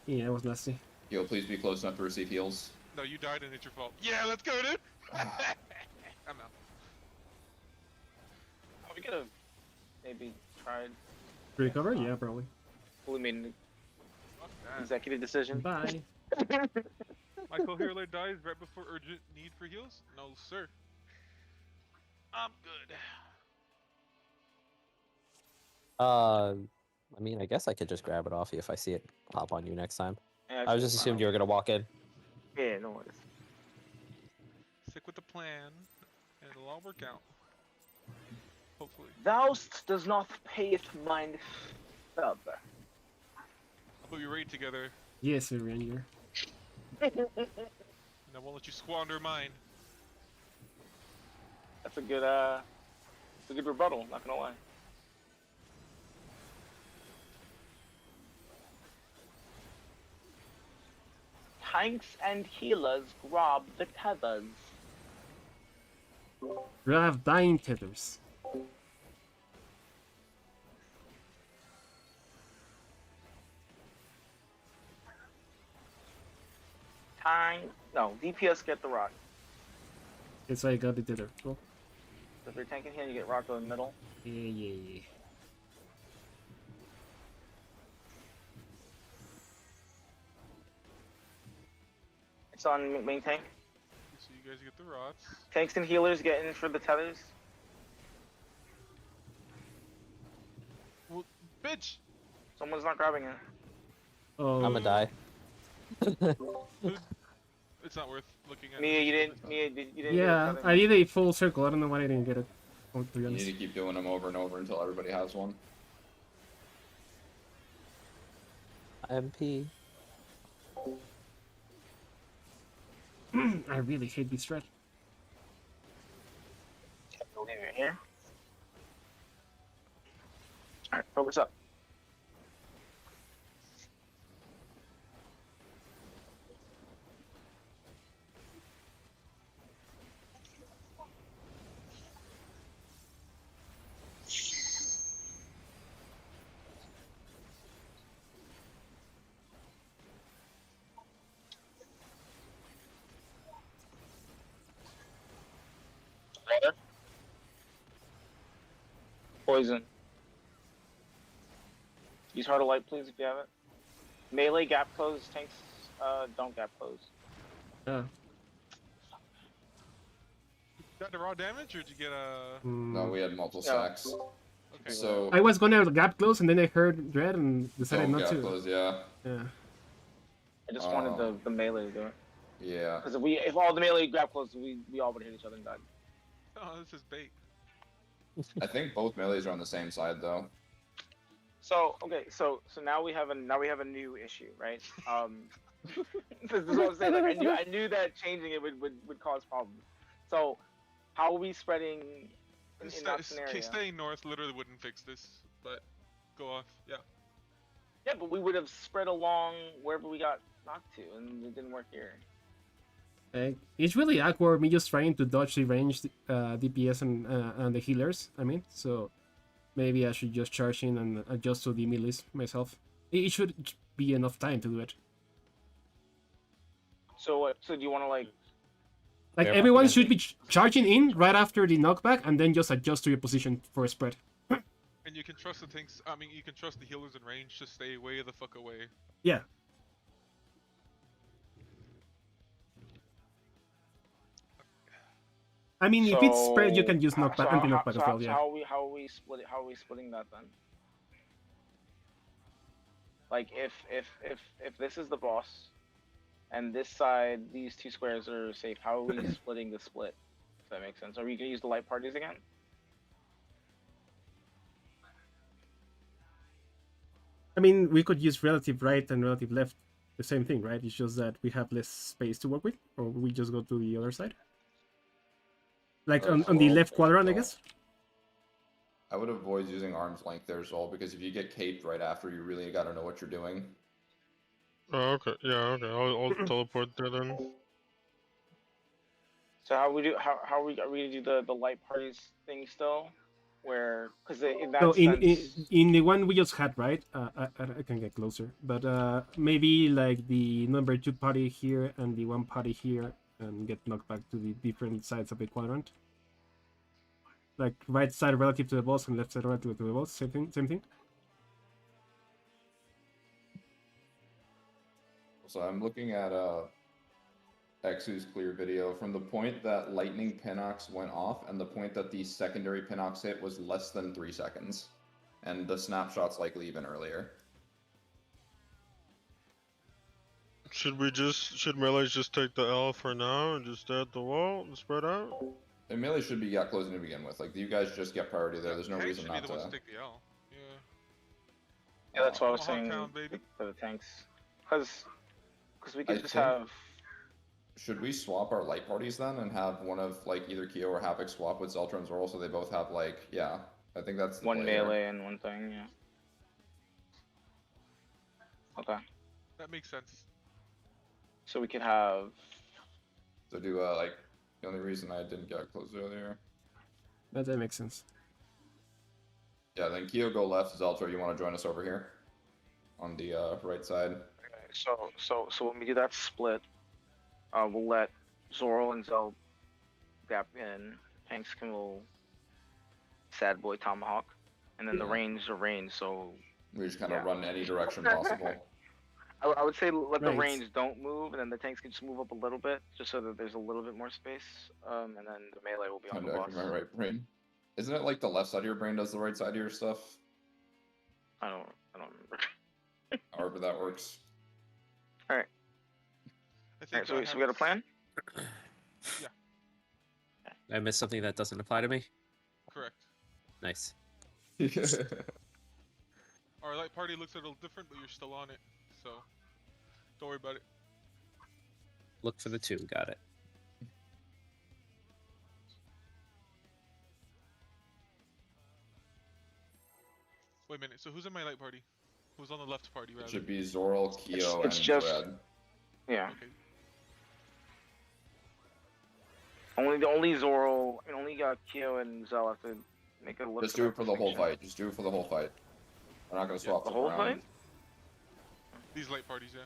Yeah, it was nasty. he'll please be close enough to receive heals. No, you died and it's your fault. Yeah, let's go, dude! I'm out. Oh, we could have maybe tried. Recover? Yeah, probably. We made an Fuck that. executive decision. Bye. My co-healer dies right before urgent need for heals? No, sir. I'm good. I mean, I guess I could just grab it off you if I see it pop on you next time. Yeah, I was just assumed you were gonna walk in. Yeah, no worries. Stick with the plan, and it'll all work out. Hopefully. Thou does not payeth mind further. I'll put you right together, Yes, Ranger. and I won't let you squander mine. That's a good rebuttal, not gonna lie. Tanks and healers grab the tethers. Grab dying tethers. Tank. No, DPS get the rock. It's like got the tether. Cool. So if you're tanking here, you get rock in the middle. Yeah. It's on main tank. So you guys get the rots. Tanks and healers get in for the tethers. Well, bitch! Someone's not grabbing it. Oh. I'ma die. It's not worth looking at. Mia, you didn't get Yeah, a tether. I did a full circle. I don't know why I didn't get it. To be You need honest. to keep doing them over and over until everybody has one. MP. I really hate this strat. We'll leave it here. Alright, focus up. Poison. Use Heart of Light, please, if you have it. Melee gap close, tanks don't gap close. Yeah. Got the raw damage, or did you get a? No, we had multiple Yeah. sacks. Okay. So I was gonna gap close and then I heard Dread and decided don't not gap to. close, yeah. Yeah. I just wanted the melee to do it. Yeah. Because if all the melee grab close, we all would hit each other and died. Oh, this is bait. I think both melees are on the same side though. So okay, so now we have a new issue, right? This is what I'm saying. Like, I knew that changing it would cause problems. So how are we spreading in that scenario? Staying north literally wouldn't fix this, but go off. Yeah. Yeah, but we would have spread along wherever we got knocked to, and it didn't work here. It's really awkward me just trying to dodge the ranged DPS and the healers. I mean, so maybe I should just charge in and adjust to the melees myself. It should be enough time to do it. So what? So do you want to like? Like Yeah, everyone yeah. should be charging in right after the knockback and then just adjust to your position for a spread. And you can trust the tanks. I mean, you can trust the healers in range to stay way the fuck away. Yeah. I mean, if it's spread, you can use knockback, anti-knockback as well. Yeah. How are we splitting that then? Like if this is the boss, and this side, these two squares are safe. How are we splitting the split? If that makes sense. Are we gonna use the light parties again? I mean, we could use relative right and relative left, the same thing, right? It's just that we have less space to work with, or we just go to the other side. Like on the left quadrant, I guess. I would avoid using arm's length there as well, because if you get caped right after, you really gotta know what you're doing. Oh, okay. Yeah, okay. I'll teleport there then. So how are we gonna do the light parties thing still? Where because in that So sense, in the one we just had, right? I can get closer, but maybe like the number 2 party here and the 1 party here, and get knocked back to the different sides of the quadrant. Like right side relative to the boss and left side relative to the boss. Same thing. Same thing. So I'm looking at Exu's clear video from the point that lightning pinox went off and the point that the secondary pinox hit was less than 3 seconds. And the snapshot's likely even earlier. Should melees just take the L for now and just stay at the wall and spread out? And melee should be closing to begin with. Like, you guys just get priority there. There's no Tanks reason should be not the ones to. to take the L. Yeah. yeah, that's what I was Tomahawk saying town, baby. for the tanks, because we could I just think- have. Should we swap our light parties then and have one of like either Kyo or Havoc swap with Zeltra and Zoral so they both have like, yeah, I think that's the One play there. melee and one thing, yeah. Okay, That makes sense. so we could have. So do like the only reason I didn't get close earlier. That makes sense. Yeah, then Kyo go left, Zeltra, you want to join us over here on the right side. So when we do that split, we'll let Zoro and Zell gap in. Tanks can will Sad Boy Tomahawk, and then the Yeah. range are range. So We just kind of Yeah. run any direction possible. I would say let the Right. range don't move, and then the tanks can just move up a little bit, just so that there's a little bit more space. And then the melee will be on Trying the to bus. activate my right brain. Isn't it like the left side of your brain does the right side of your stuff? I don't remember. However that works. All right. I All think right. So we got a plan. I missed something that doesn't apply to me. Correct. Nice. Our light party looks a little different, but you're still on it, so don't worry about it. Look for the 2. Got it. Wait a minute. So who's in my light party? Who's on the left party, It rather? should be Zoral, Kyo, It's and just- Dread. Yeah. Okay. Only Zoro, and only Kyo and Zell have to make a look. Just do it for the whole fight. Just do it for the whole fight. We're not gonna swap The stuff whole around. fight? These light parties, yeah.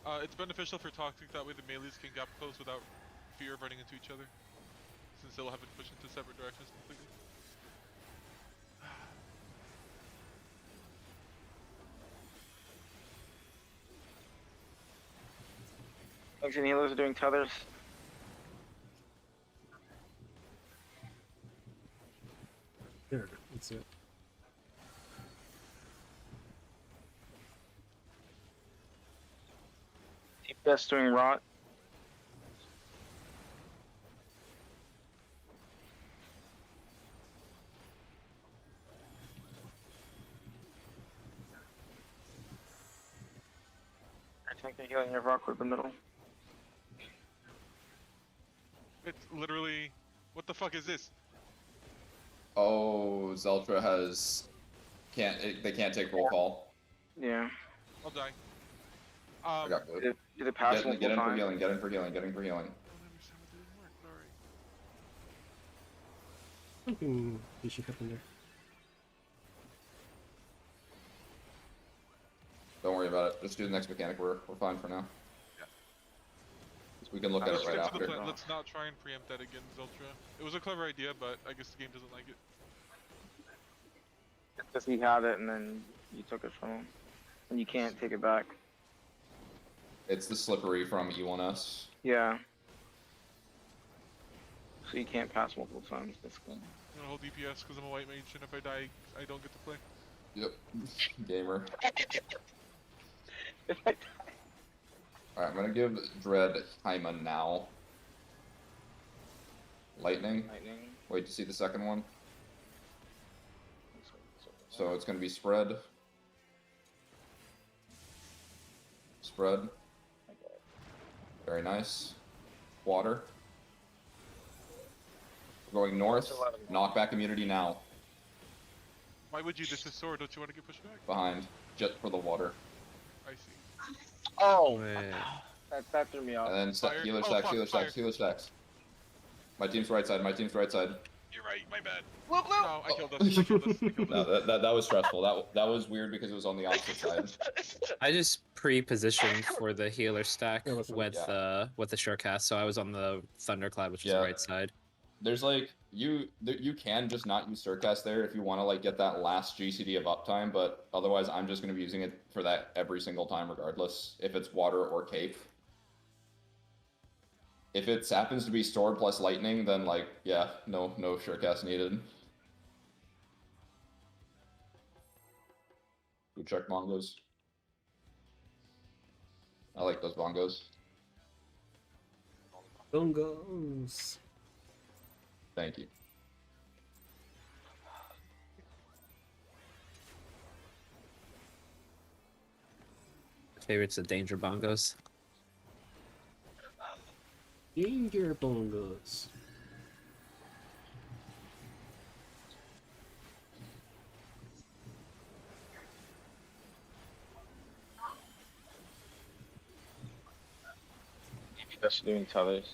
Yeah. It's beneficial for toxic, that way the melees can gap close without fear of running into each other, since they'll have been pushed into separate directions completely. Tanks and healers are doing tethers. Here, let's do it. DPS doing rot. Tank and healing your rock with the middle. It's literally... What the fuck is this? Oh, Zeltra has they can't take roll call. Yeah. I'll die. I got blue. Did it pass Get in multiple for times? healing. Get in for healing. Get in for healing. I don't understand what didn't work, but alright. Something fishy happened there. Don't worry about it. Just do the next mechanic. We're fine for now. Yeah. We can look at Let's it right stick to the after. plan. Let's not try and preempt that again, Zultra. It was a clever idea, but I guess the game doesn't like it. Because he had it and then you took it from him. And you can't take it back. It's the slippery from E1S. Yeah. So you can't pass multiple times, basically. I'm gonna hold DPS because I'm a white mage, and if I die, I don't get to play. Yep. Gamer. Alright, I'm gonna give Dread Hyman now. Lightning. Lightning. Wait to see the second one. So it's gonna be spread. Spread. Very nice. Water. We're going north. Knockback immunity now. Why would you? This is sword. Don't you want to get pushed back? Behind. Jet for the water. I see. Oh! Wait. That threw me off. And then Fire. healer Oh, stacks, fuck, healer stacks, fire. healer stacks. My team's right side, my team's right side. You're right. My bad. Blue, blue! No, I killed us. I killed us. I killed No, us. that was stressful. That was weird because it was on the opposite side. I just pre-positioned for the healer stack Yeah, that's fine. with the surecast, so I was on the thunderclad, which is Yeah. the right side. There's like you can just not use Surcast there if you want to like get that last GCD of uptime, but otherwise I'm just gonna be using it for that every single time regardless if it's water or cape. If it happens to be sword plus lightning, then like yeah, no Surecast needed. Who check bongos? I like those bongos. Bongos. Thank you. Favorite's the danger bongos. Danger bongos. That's doing tethers.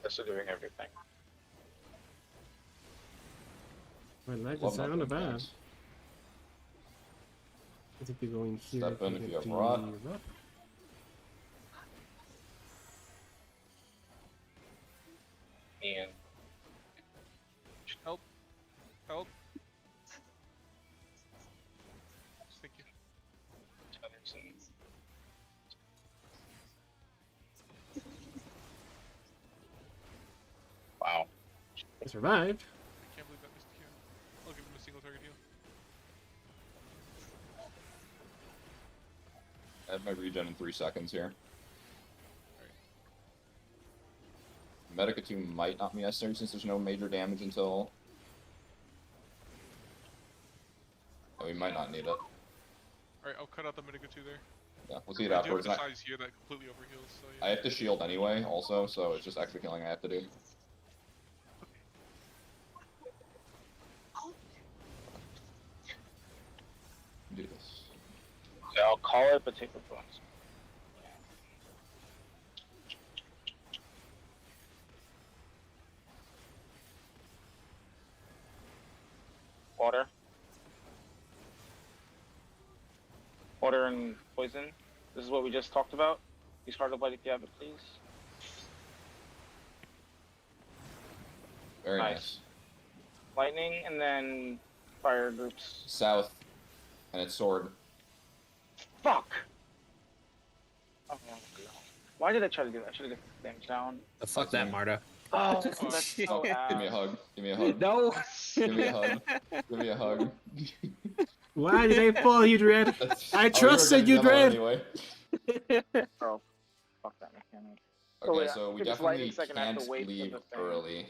That's doing everything. I like the Love sound of nothing, that. thanks. I think we go in here. Step in to if you get have the rot. rot. And Help. Help. Thank you. wow. I survived. I can't believe that missed Q. I'll give him a single target heal. I have my regen in 3 seconds here. Medica 2 might not be necessary since there's no major damage until... Oh, we might not need it. Alright, I'll cut out the Medica 2 there. Yeah, we'll see it I do afterwards. have And the size here that completely overheals, so I yeah. have to shield anyway, also, so it's just extra healing I have to do. Do this. Yeah, I'll call it, but take the points. Water. Water and poison. This is what we just talked about. Use Heart of Light if you have it, please. Very Nice. nice. Lightning and then fire groups. South, and it's sword. Fuck! Oh, no. Why did I try to do that? I should have got the damage down. Fuck that, Marta. Oh, that's so Oh, give me a ass. hug. Give me a hug. No. Give me a hug. Give me a hug. Why did I follow you, Dread? That's- I we were trusted getting you, demo Dread. Anyway. Oh, fuck that mechanic. Okay, wait, so we if it's lightning definitely second, I have to can't wait for leave the thing. early.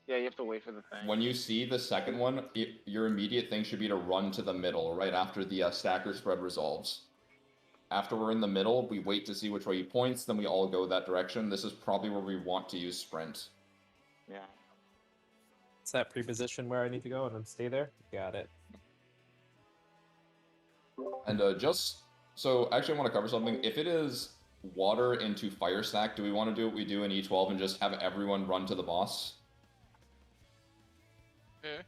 Yeah, you have to wait for the thing. When you see the second one, your immediate thing should be to run to the middle, right after the stacker spread resolves. After we're in the middle, we wait to see which way he points, then we all go that direction. This is probably where we want to use sprint. Yeah. It's that pre-position where I need to go and then stay there. Got it. And just so actually I want to cover something. If it is water into fire stack, do we want to do what we do in E12 and just have everyone run to the boss? Yeah.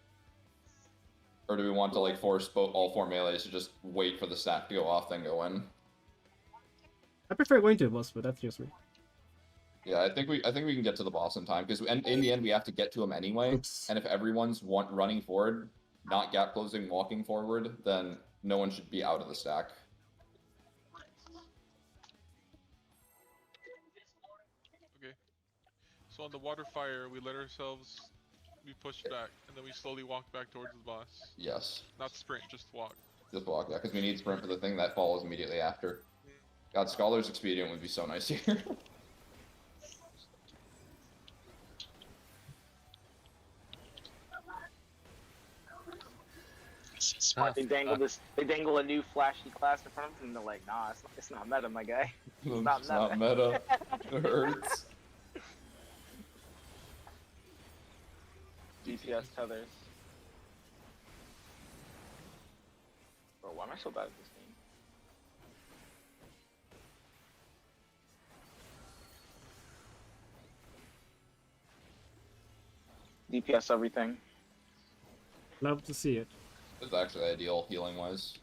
Or do we want to like force all 4 melees to just wait for the stack to go off, then go in? I prefer going to the boss, but that's just me. Yeah, I think we can get to the boss in time because in the end we have to get to him anyway. Oops. And if everyone's running forward, not gap closing, walking forward, then no one should be out of the stack. Okay. So on the water fire, we let ourselves be pushed back, and then we slowly walk back towards the boss. Yes, Not sprint, just walk. just walk. Yeah, because we need sprint for the thing that follows immediately after. God, Scholar's Expedient would be so nice here. Smart. They dangle this. They dangle a new flashy class in front of them, and they're like, "Nah, it's not meta, my guy." It's not meta. It hurts. DPS tethers. Bro, why am I so bad at this game? DPS everything. Love to see it. It's actually ideal healing wise.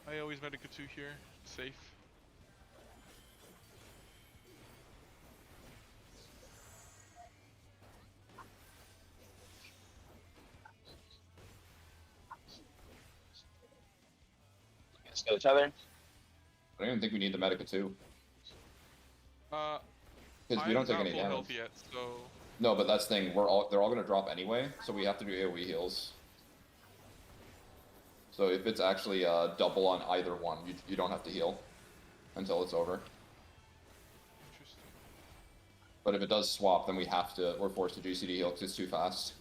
I always Medica 2 here. Safe. Let's go tether. I don't even think we need the Medica 2. Because we don't take any full damage. health yet, so No, but that's the thing. They're all gonna drop anyway, so we have to do AoE heals. So if it's actually double on either one, you don't have to heal until it's over. interesting. But if it does swap, then we're forced to GCD heal because it's too fast.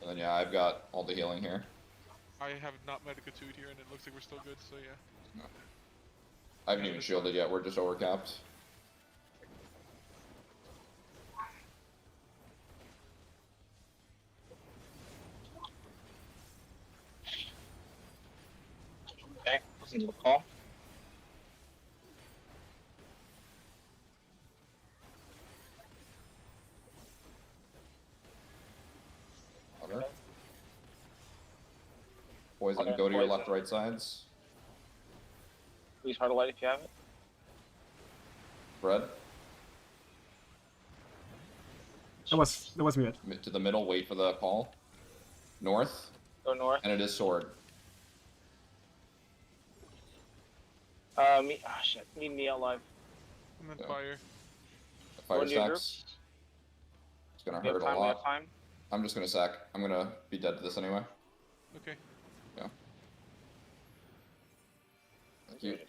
And then yeah, I've got all the healing here. I have not Medica 2'd here, and it looks like we're still good, so yeah. I haven't even shielded yet, we're just overcapped. Okay, listen to the call. Poison, Okay, go to your poison. left, right sides. Please hard light if you have it. Spread. That was weird. To the middle, wait for the call. North, Go north. and it is sword. Me. Ah, shit. Need me alive. And then Yeah. fire. Fire Go to your stacks. It's gonna We have hurt a time. We have lot. time. I'm just gonna sack. I'm gonna be dead to this anyway. Okay. Yeah. Thank you.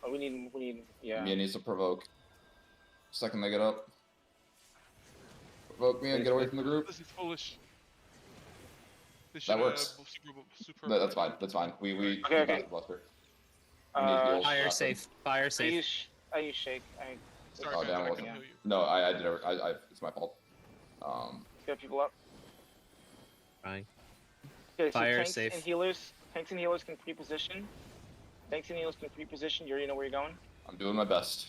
Oh, we need. Yeah. Mia needs to provoke. Second they get up. Provoke Mia and get away from the group. This is foolish. They That should, works. super That's fine. That's fine. We Okay, got okay. the bluster. We need heals. Fire rapid. safe. Fire I safe. use shake. Sorry, Oh, guys, damn, I it can wasn't. heal you. No, I did it. It's my fault. Get people up. Fine. Okay, so Fire tanks safe. and healers. Tanks and healers can pre-position. Tanks and healers can pre-position. You already know where you're going. I'm doing my best.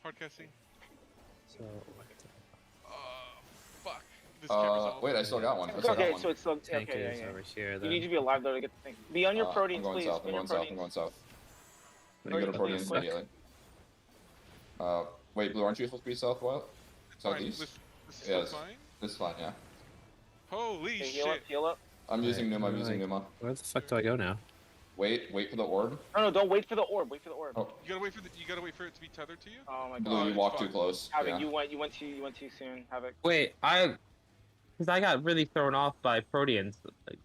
Hard casting. So Fuck. This can't resolve. Wait, I still got one. I It's still got okay, one. so it's still Tank okay. is Yeah. over here. You Then. need to be alive though to get the thing. Be on your proteins, I'm going please. south. Be I'm on going your south. I'm proteins. going south. I'm gonna go to Proteins, Proteans please. immediately. Wait, Blue, aren't you supposed to be south? What? It's fine. Southeast? This is Yes. still fine. This is fine, yeah. Holy Okay, heal up, shit. heal up. I'm using Right, Numa. I'm right. using Numa. where the fuck do I go now? Wait for the orb. No, don't wait for the orb. Wait for the orb. Oh, You gotta wait for it to be tethered to you. Oh my Blue, god. you it's walked fine. too close. Havoc, Yeah. you went too soon. Havoc. Wait, because I got really thrown off by Proteans.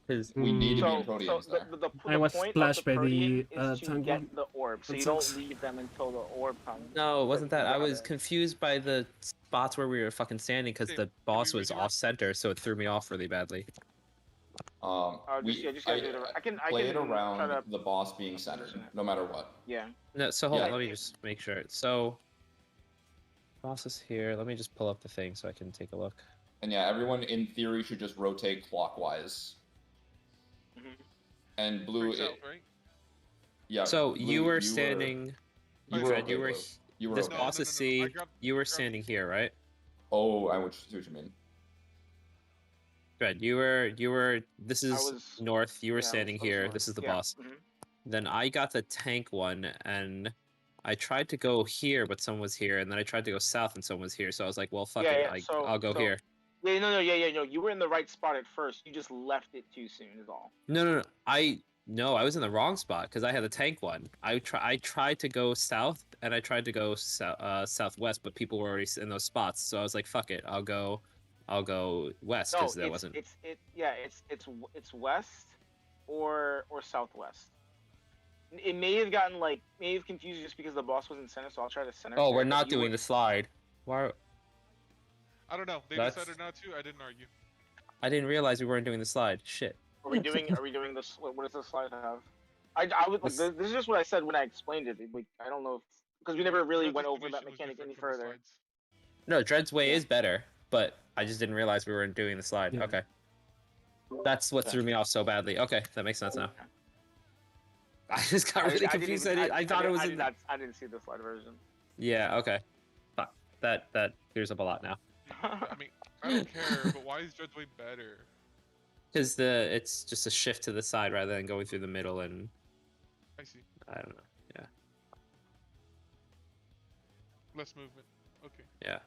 Because We need to be So, in Proteans there. I was point splashed of the by the, Protean is to tank get one. the orb, so That you don't sucks. leave them until the orb comes. no, it wasn't that. I Got was it. confused by the spots where we were fucking standing because Okay, the boss we was redo it? off center, so it threw me off really badly. Just gotta do it. I can play it try around to. the boss being centered, no matter what. Yeah. No, so hold on, Yeah. let me just make sure. So, boss is here. Let me just pull up the thing so I can take a look. And yeah, everyone in theory should just rotate clockwise. Mhm. And Blue, Straight south, right? yeah. So Blue, you were standing. You Oh, were Fred, okay, you were. Blue. You were This okay. boss is I C. grabbed- You were I grabbed standing these. here, right? Oh, I see what you mean. Fred, you were. This is was- north. You were yeah, I was- standing I was here. north. This is the Yeah, boss. mhm. Then I got the tank one, and I tried to go here, but someone was here, and then I tried to go south, and someone was here. So I was like, well, fuck Yeah, it. yeah, so- I'll go so- here. Yeah, no, you were in the right spot at first. You just left it too soon, is all. No. I was in the wrong spot because I had the tank one. I tried to go south, and I tried to go southwest, but people were already in those spots. So I was like, fuck it. I'll go west No, because that wasn't. it's west or southwest. It may have confused you just because the boss was in center, so I'll try to center. Oh, there, we're but not you doing were- the slide. Why? I don't know. They That's- decided not to. I didn't argue. I didn't realize we weren't doing the slide. Shit. Are we doing this? What does the slide have? I would like, This- this is just what I said when I explained it. Like, I don't know because we never really Dread's went over that explanation was mechanic any different from the further. slides. No, Dread's way Yeah. is better, but I just didn't realize we weren't doing the slide. Yeah. Okay. That's what threw me off so badly. Okay, that makes sense now. I just got really confused. I thought it was in. I didn't see the slide version. Yeah. Okay. Fuck. That clears up a lot now. I mean, I don't care, but why is Dread's way better? Because it's just a shift to the side rather than going through the middle, and I see. I don't know. Yeah. Less movement. Okay. Yeah.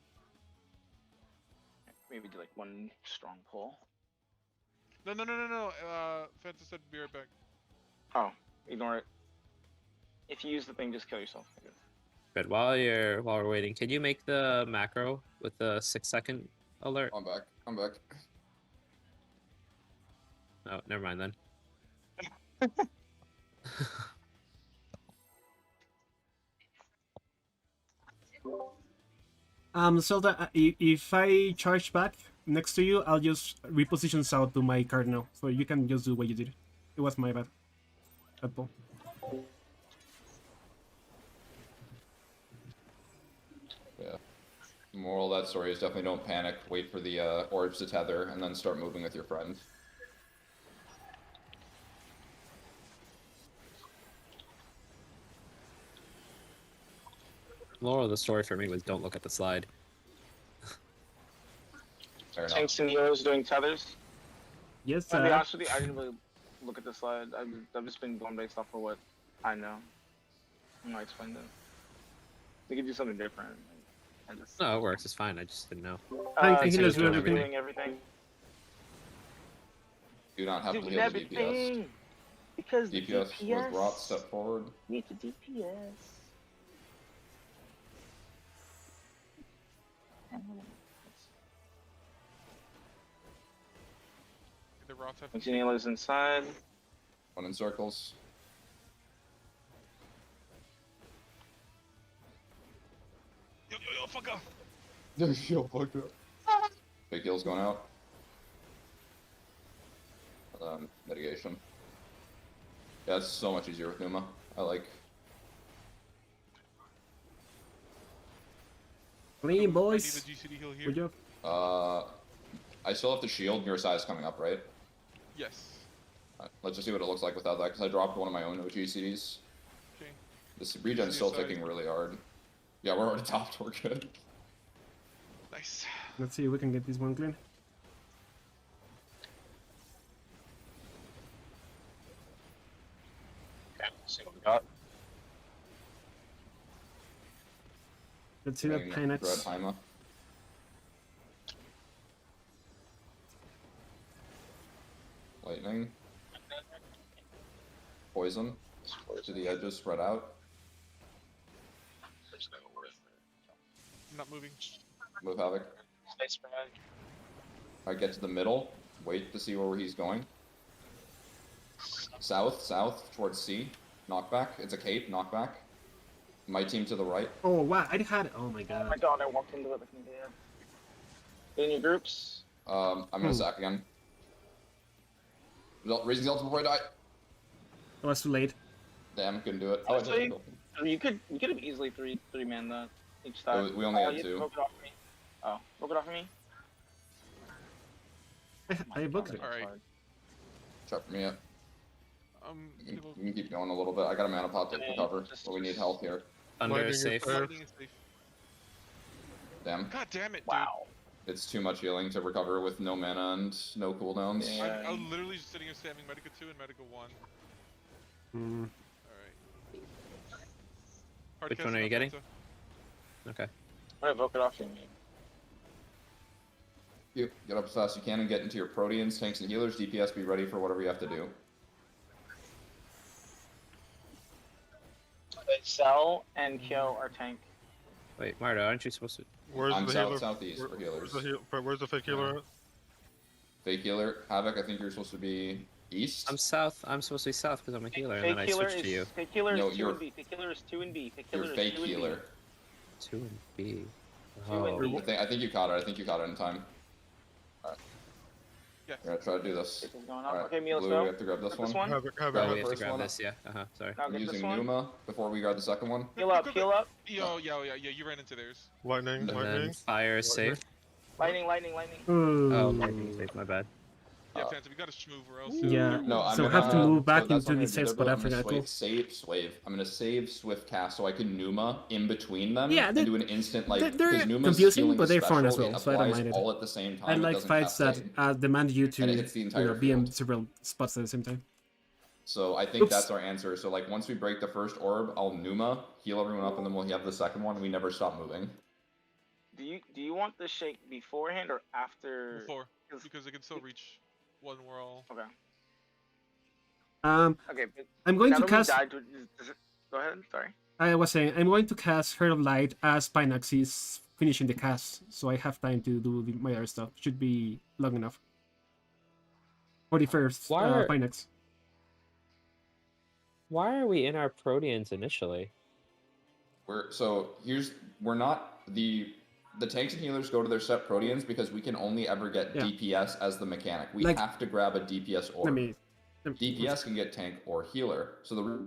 Maybe do like one strong pull. No. Fences said be right back. Oh, ignore it. If you use the thing, just kill yourself. I guess. Good. While we're waiting, can you make the macro with the 6-second alert? I'm back. Oh, never mind then. Zelda, if I charge back next to you, I'll just reposition south to my cardinal, so you can just do what you did. It was my bad. Apple. Yeah. Moral of that story is definitely don't panic. Wait for the orbs to tether, and then start moving with your friend. Moral of the story for me was don't look at the slide. Fair enough. Tanks and healers doing tethers. Yes, To be honest with you, I didn't really look at the slide. I've just been going based off of what I know. I'm not explaining it. They could do something different. And just, No, it works. It's fine. I just didn't know. Tanks and so healers you're do doing everything. doing everything. Do not have to Doing heal the DPS. everything. Because the DPS DPS with Rot, step forward. need to DPS. The Rots have Continuous inside. One in circles. Yo, fuck off! Yo, fuck up. Big heal's going out. Mitigation. Yeah, it's so much easier with Numa. I like. Clean, I boys. need a GCD heal here. Good job. I still have the shield. Your size coming up, right? Yes. Let's just see what it looks like without that, because I dropped one of my own GCDs. Okay. This regen's still Your size. ticking really hard. Yeah, we're already topped. We're good. Nice. Let's see if we can get this one clean. Okay, see what we got. Let's see that Red Pinax. Haima. Lightning. Poison. To the edges, spread out. I'm not moving. Move Havoc. Stay spread. Alright, get to the middle. Wait to see where he's going. South, towards C. Knockback. It's a cape, knockback. My team to the right. Oh wow, I had it. Oh my Oh my god. god, I walked into it like an idiot. In your groups. I'm gonna sack again. Raising the ult before I die. It was too late. Damn, couldn't do it. Honestly, you could have easily three-man that each side. We only had you two. broke it off of me. Oh, broke it off of me? I booked it. Alright. Chop me up. You People- can keep going a little bit. I got a mana pot to recover, but we need health here. Thunder Lightning is is safe. there. Lightning is safe. Damn. God damn it, dude. Wow. It's too much healing to recover with no mana and no cooldowns. Yeah. I was literally just sitting here spamming Medica 2 and Medica 1. Mm. Alright. Which one are you getting? Okay. I'm gonna broke it off of me. You get up as fast as you can and get into your Proteans, tanks, and healers. DPS, be ready for whatever you have to do. They sell and kill our tank. Wait, Marta, aren't you supposed to? Where's I'm the south, healer? southeast for healers. Where's the fake healer at? Fake healer, Havoc, I think you're supposed to be east. I'm south. I'm supposed to be south because I'm a healer, and then I healer switched to you. Fake healer No, is 2 you're- and B. Fake healer is 2 and B. Fake You're healer fake is 2 and B. healer. 2 and B. 2 and B. I think you caught it. I think you caught it in time. Yes. We're gonna try to do this. This is going on. Alright, Okay, me, let's Blue, we go. have to grab this This one. one? Havoc, Grab Oh, the we have to first grab one. this. Yeah. Sorry. Now I'm get this using one. Numa before we grab the second one. Heal up, heal up. Yo, you ran into theirs. Lightning, And And then lightning. fire is safe. Lightning, lightning, lightning. Ooh. Oh, lightning is safe. My bad. Yeah, Uh, Phantom, you gotta move or else. Yeah. No, I'm So gonna have to move back so that's into what I'm the gonna safe do. spot I'm after gonna that, cool. Swave. I'm gonna save Swift Cast so I can Numa in between them. Yeah, and do an instant like. they're because Numa's confusing, healing but they're fun as special, well, it so I don't applies mind it. all at the same time. I it like doesn't fights that cascade. demand you to And it hits the entire be in field. several spots at the same time. So I think Oops. that's our answer. So like once we break the first orb, I'll Numa, heal everyone up, and then we'll have the second one. We never stop moving. Do you want the shake beforehand or after? Before, 'Cause- because they can still reach one whirl. Okay. Okay. But I'm going now to that we cast. died, go ahead. Sorry. I was saying I'm going to cast Heart of Light as Pinax is finishing the cast, so I have time to do my other stuff. Should be long enough. For the first Why are- Pinax. Why are we in our Proteans initially? We're not the tanks and healers go to their set Proteans because we can only ever get Yeah. DPS as the mechanic. We Like- have to grab a DPS orb. Let me. DPS can get tank or healer. So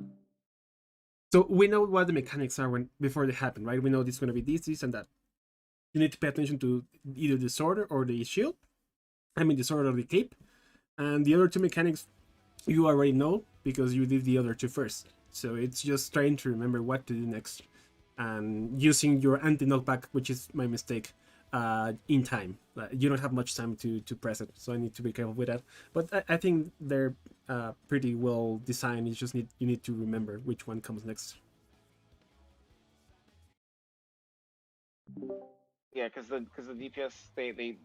we know what the mechanics are before they happen, right? We know this is going to be this, and that. You need to pay attention to either the sword or the shield. I mean, the sword or the cape. And the other two mechanics you already know because you did the other two first. So it's just trying to remember what to do next and using your anti-knockback, which is my mistake, in time. You don't have much time to press it, so I need to be careful with that. But I think they're pretty well designed. You need to remember which one comes next. Yeah, because the DPS they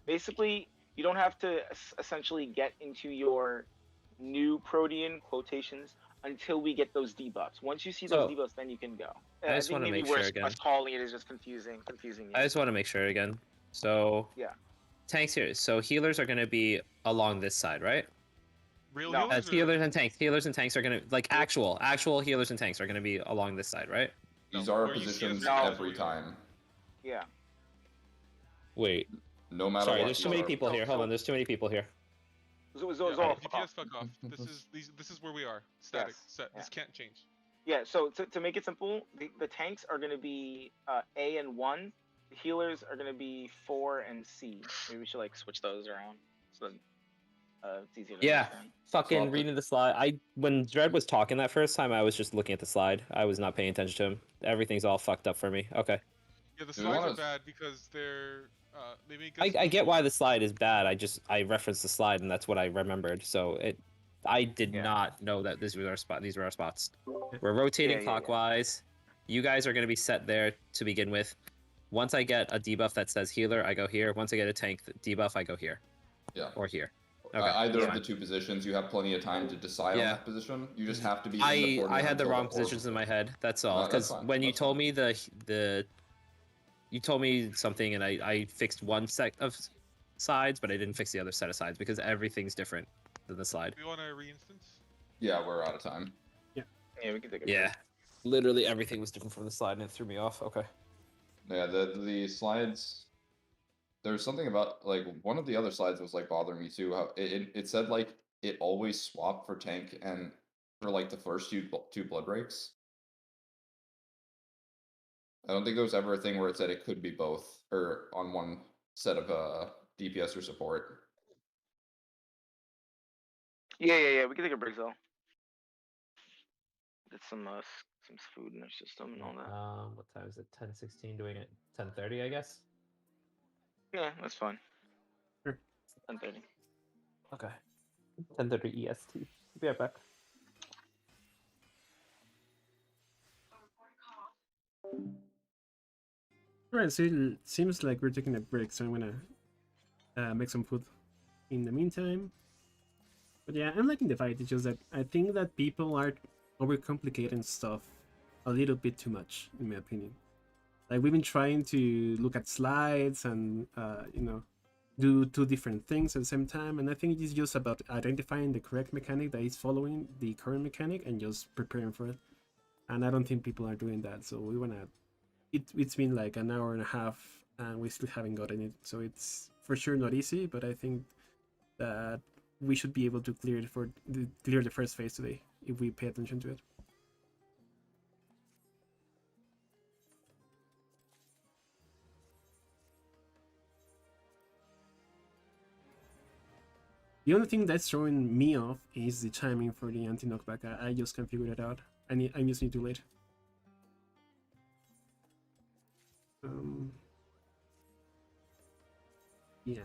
basically, you don't have to essentially get into your new Protean quotations until we get those debuffs. Once you see those So, debuffs, then you can go. I just think wanna maybe make we're sure again. us calling it is just confusing you. I just want to make sure again. So Yeah. tanks here. So healers are gonna be along this side, right? Real No. healers. Healers and tanks. Healers and tanks are gonna like actual healers and tanks are gonna be along this side, right? These No, are where you see us positions right now is every where we are. time, Yeah. Wait. no matter Sorry, what. there's too these many are- people here. Hold so- on, there's too many people here. So, Yeah, Zol, fuck DPS off. fuck off. This is where we are. Static. Yes, Set. yeah. This can't change. Yeah, so to make it simple, the tanks are going to be A and 1. The healers are going to be 4 and C. Maybe we should like switch those around so it's easier to Yeah. understand. Fucking Swap the- reading the slide. When Dread was talking that first time, I was just looking at the slide. I was not paying attention to him. Everything's all fucked up for me. Okay. Yeah, the Do we slides are wanna- bad because they're they make I us get equal. why the slide is bad. I referenced the slide and that's what I remembered. So I did Yeah. not know that these were our spots. We're rotating Yeah. clockwise. You guys are gonna be set there to begin with. Once I get a debuff that says healer, I go here. Once I get a tank debuff, I go here. Yeah. Or here. Okay. Either that's of fine. the two positions, you have plenty of time to decide Yeah. on that position. You just have to be. in the I coordinate had the until wrong orb positions in my is- head. That's all. That's Because fine, when you that's told fine. me you told me something and I fixed one set of sides, but I didn't fix the other set of sides because everything's different than the slide. We want to re-instance. Yeah, we're out of time. Yeah, we can take a Yeah. Literally everything was different from the slide and it threw me off. Okay. Yeah, the slides. There's something about like one of the other slides was like bothering me too. How it said like it always swapped for tank and for like the first two blood breaks. I don't think there was ever a thing where it said it could be both or on one set of DPS or support. Yeah. We can take a break though. Get some food in our system and all that. What time is it? 10:16 doing it 10:30, I guess. Yeah, that's fine. Sure. 10:30. Okay. 10:30 EST. Be right back. Alright, so it seems like we're taking a break, so I'm gonna make some food in the meantime. But yeah, I'm liking the fight. It's just that I think that people are overcomplicating stuff a little bit too much, in my opinion. Like we've been trying to look at slides and do two different things at the same time, and I think it's just about identifying the correct mechanic that is following the current mechanic and just preparing for it. And I don't think people are doing that, so we wanna. It's been like an hour and a half, and we still haven't gotten it, so it's for sure not easy. But I think that we should be able to clear the first phase today if we pay attention to it. The only thing that's throwing me off is the timing for the anti-knockback. I just can't figure it out. I'm just too late. Yeah.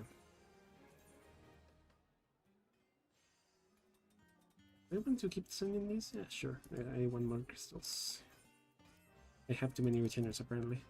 I want to keep sending these? Yeah, sure. I want more crystals. I have too many retainers apparently.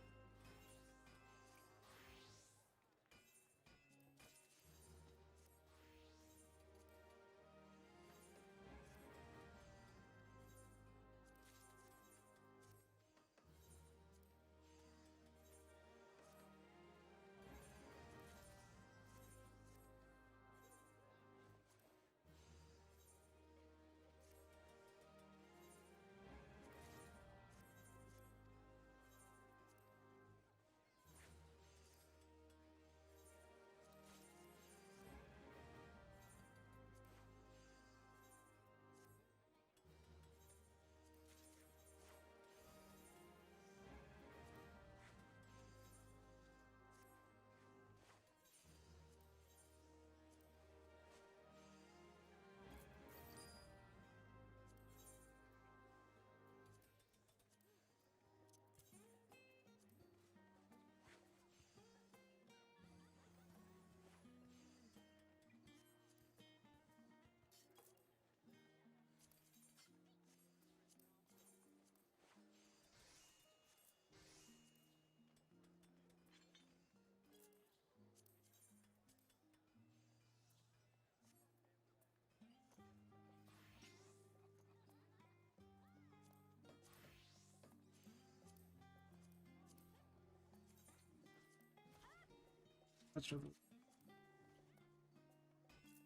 Much of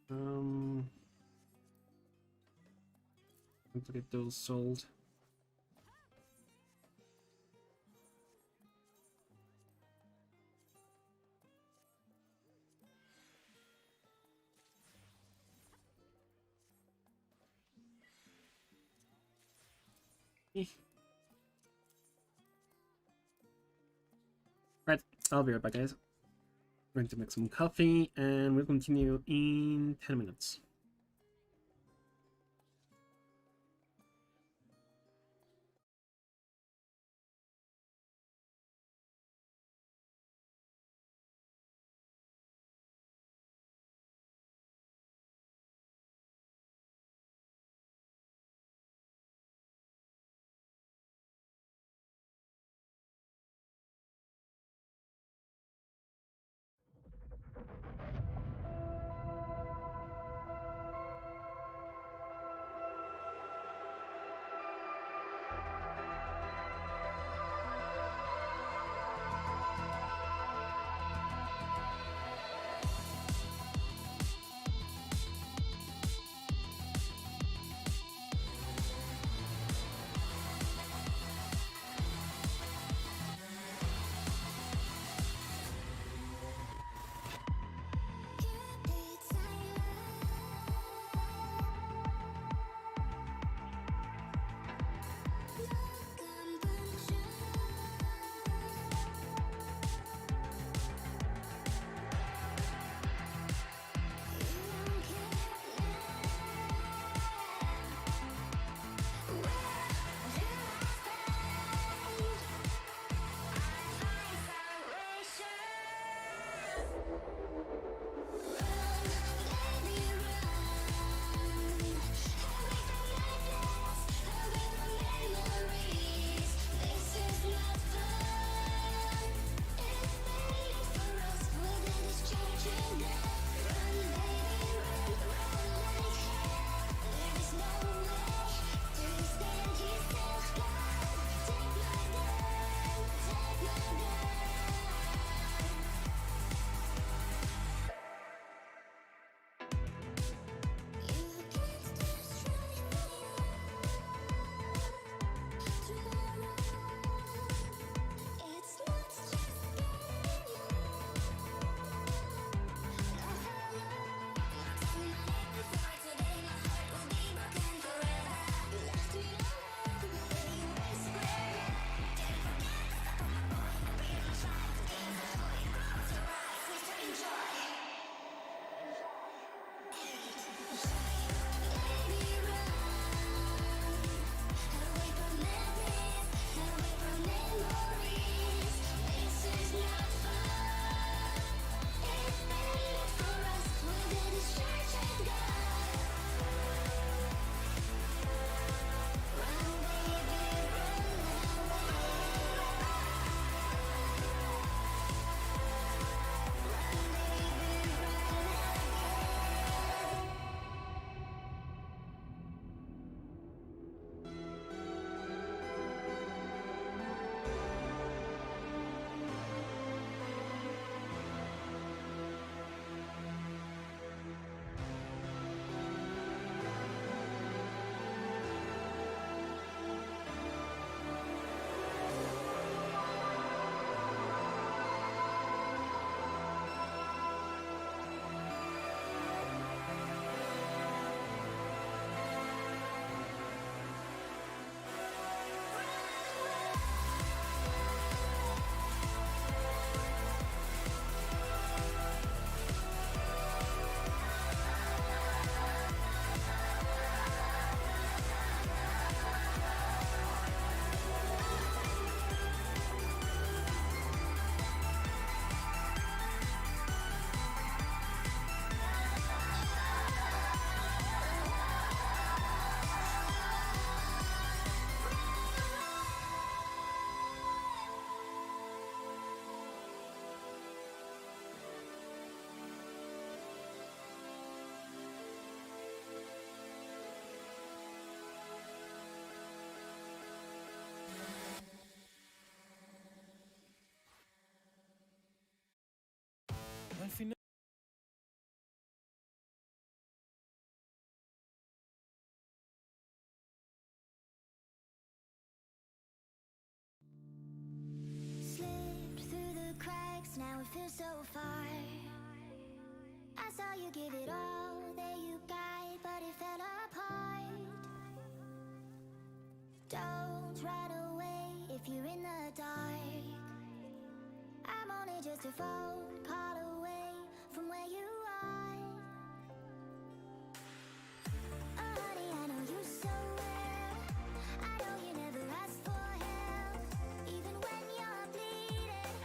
um, to get those sold. Right, I'll be right back, guys. I'm going to make some coffee, and we'll continue in 10 minutes. it feels so far. I saw you give it all that you got, but it fell apart. Don't run away if you're in the dark. I'm only just a phone call away from where you are. Oh honey, I know you so well. I know you never asked for help, even when you're bleeding,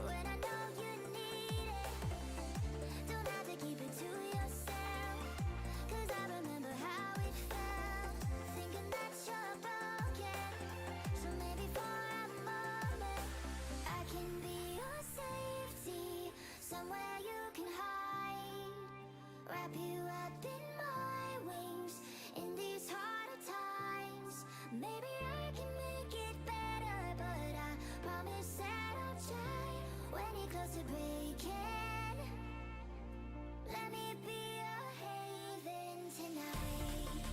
when I know you need it. Don't have to keep it to yourself, 'cause I remember how it felt, thinking that you're broken. So maybe for a moment I can be your safety, somewhere you can hide. Wrap you up in my wings in these harder times. Maybe I can make it better, but I promise that I'll try. When you're close to breaking, let me be a haven tonight.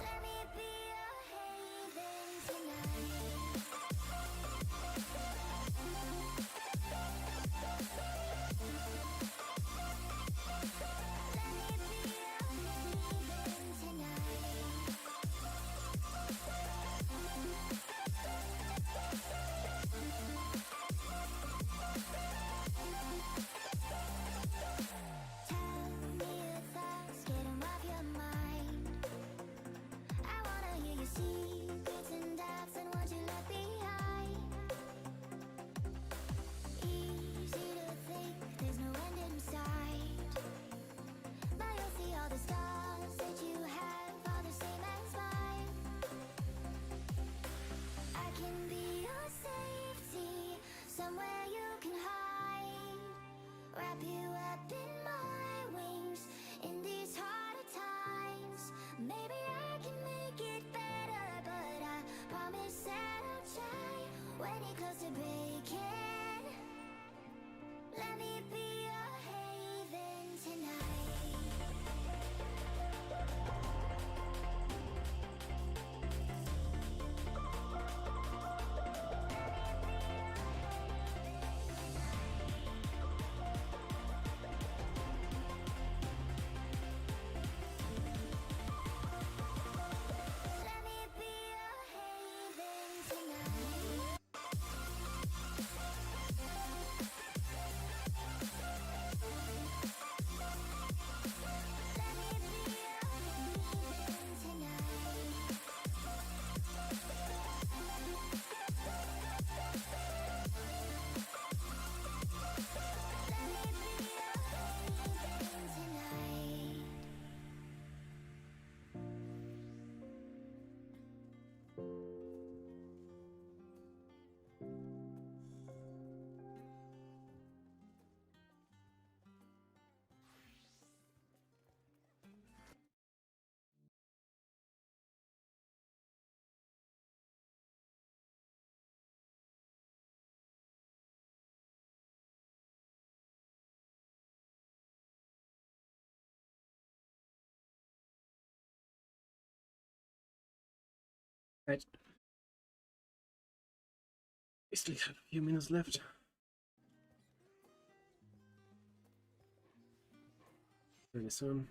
Let me be a haven tonight. Let me be a haven tonight. Tell me your thoughts, get 'em off your mind. I wanna hear your secrets and doubts and what you left behind. Easy to think there's no end in sight, but you'll see all the scars that you have are the same as mine. I can be your safety, somewhere you can hide. Wrap you up in my wings in these harder times. Maybe I can make it better, but I promise that I'll try. When you're close to breaking, let me be a haven tonight. Let me be a haven tonight. Let me be a haven tonight. Let me be a haven tonight. Right. We still have a few minutes left. Pretty soon.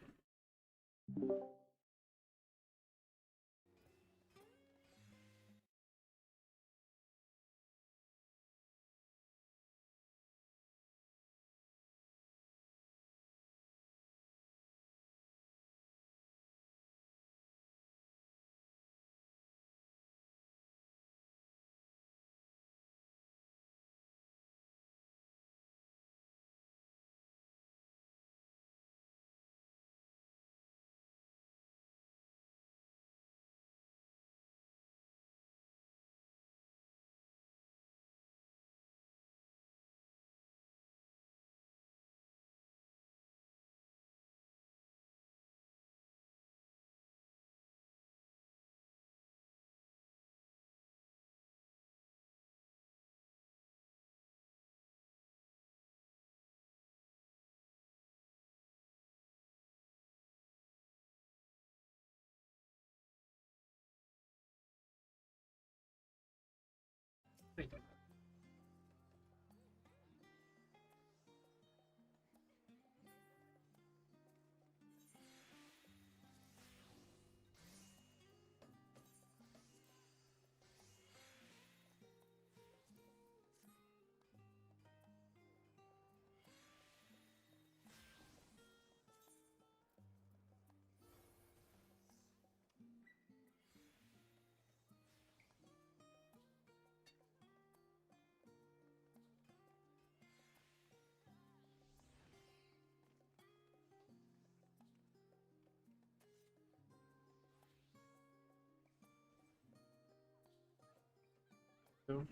So.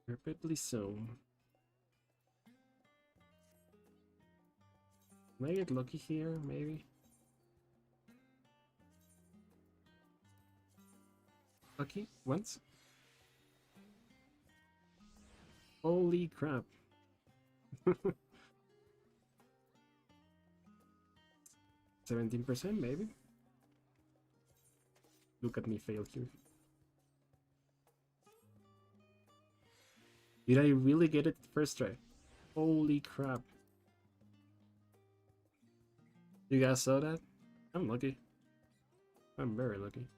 Perfectly so. Can I get lucky here, maybe? Lucky? Once? Holy crap. 17% maybe? Look at me fail here. Did I really get it first try? Holy crap. You guys saw that? I'm lucky. I'm very lucky.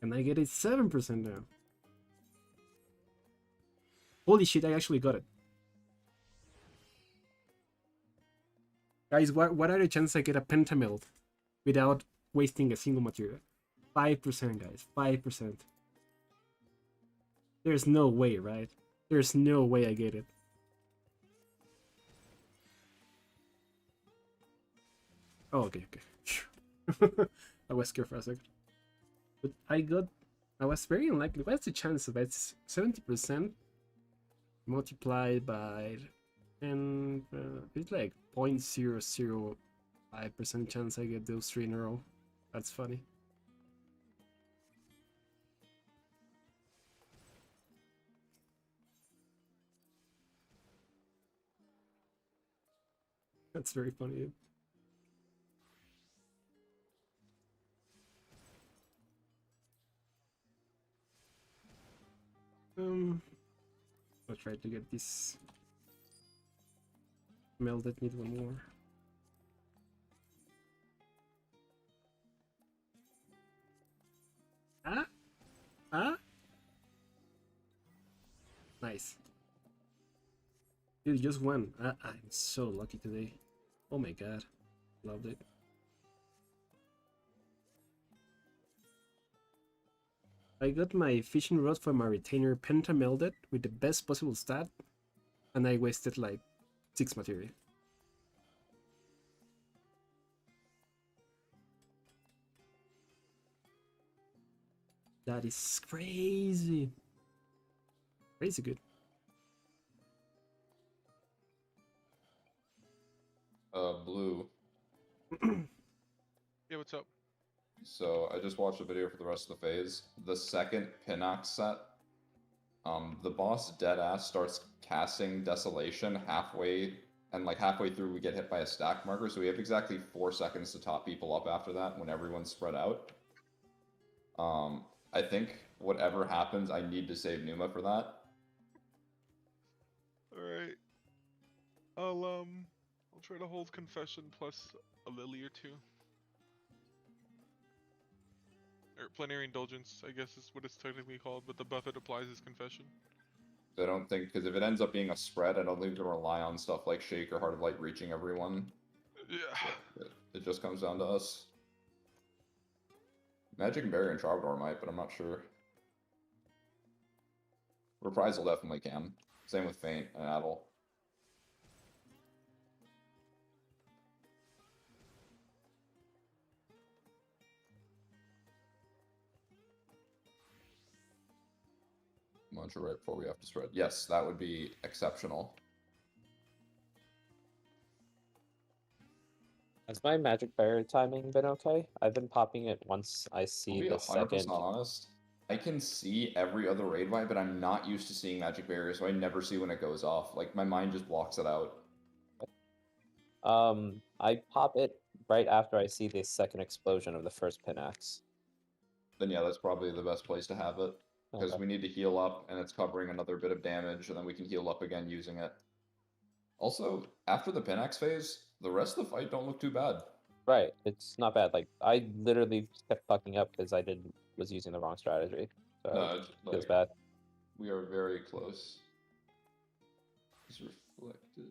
And I get it 7% now. Holy shit, I actually got it. Guys, what are the chances I get a pentameld without wasting a single material? 5%, guys. 5%. There's no way, right? There's no way I get it. Oh, okay. I was scared for a second. But I was very unlikely. What's the chance of it? 70% multiplied by 10. It's like 0.005% chance I get those 3 in a row. That's funny. That's very funny. I'll try to get this melded. Need one more. Nice. Dude, just one. I'm so lucky today. Oh my god. Loved it. I got my fishing rod for my retainer pentamelded with the best possible stat, and I wasted like 6 material. That is crazy. Crazy good. Blue. Yeah, what's up? So I just watched a video for the rest of the phase. The second Pinox set, the boss deadass starts casting Desolation halfway, and like halfway through we get hit by a stack marker, so we have exactly 4 seconds to top people up after that when everyone's spread out. I think whatever happens, I need to save Numa for that. Alright. I'll try to hold Confession plus a Lily or 2. Or Plenary Indulgence, I guess is what it's technically called, but the buff it applies is Confession. I don't think, because if it ends up being a spread, I don't think we can rely on stuff like Shake or Heart of Light reaching everyone. Yeah. It just comes down to us. Magic and Barrier and Troubadour might, but I'm not sure. Reprisal definitely can. Same with Feint and Addle. Muncher right before we have to spread. Yes, that would be exceptional. Has my magic barrier timing been okay? I've been popping it once I I'll see be the 100% second. honest. I can see every other raid vibe, but I'm not used to seeing magic barrier, so I never see when it goes off. Like, my mind just blocks it out. I pop it right after I see the second explosion of the first Pinax. Then yeah, that's probably the best place to have it. Because Okay. we need to heal up, and it's covering another bit of damage, and then we can heal up again using it. Also, after the Pinax phase, the rest of the fight don't look too bad. Right, it's not bad. Like I literally kept fucking up because I was using the wrong strategy. So No, it it's feels like, bad. we are very close. It's reflected.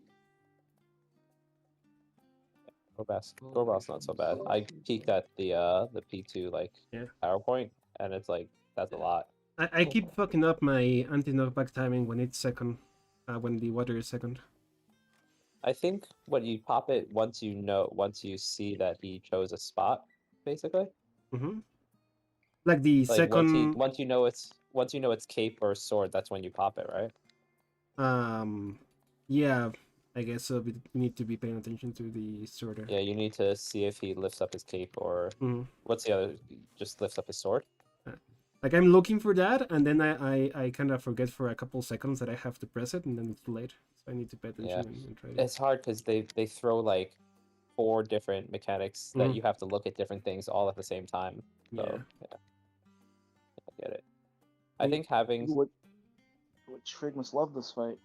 Gorbas not so bad. I peeked at the P2 like Yeah. PowerPoint, and it's like that's a lot. I keep fucking up my anti-knockback timing when it's second. When the water is second. I think when you pop it once you see that he chose a spot, basically. Mm-hmm. Like the Like second. once you know it's cape or sword, that's when you pop it, right? Yeah, I guess so. We need to be paying attention to the sorter. Yeah, you need to see if he lifts up his cape or Mhm. what's the other? Just lifts up his sword. Like I'm looking for that, and then I kind of forget for a couple seconds that I have to press it, and then it's too late. So I need to pay attention and try to. It's hard because they throw like 4 different mechanics that Mhm. you have to look at different things all at the same time. So Yeah. I get it. I think having What Trig must love this fight.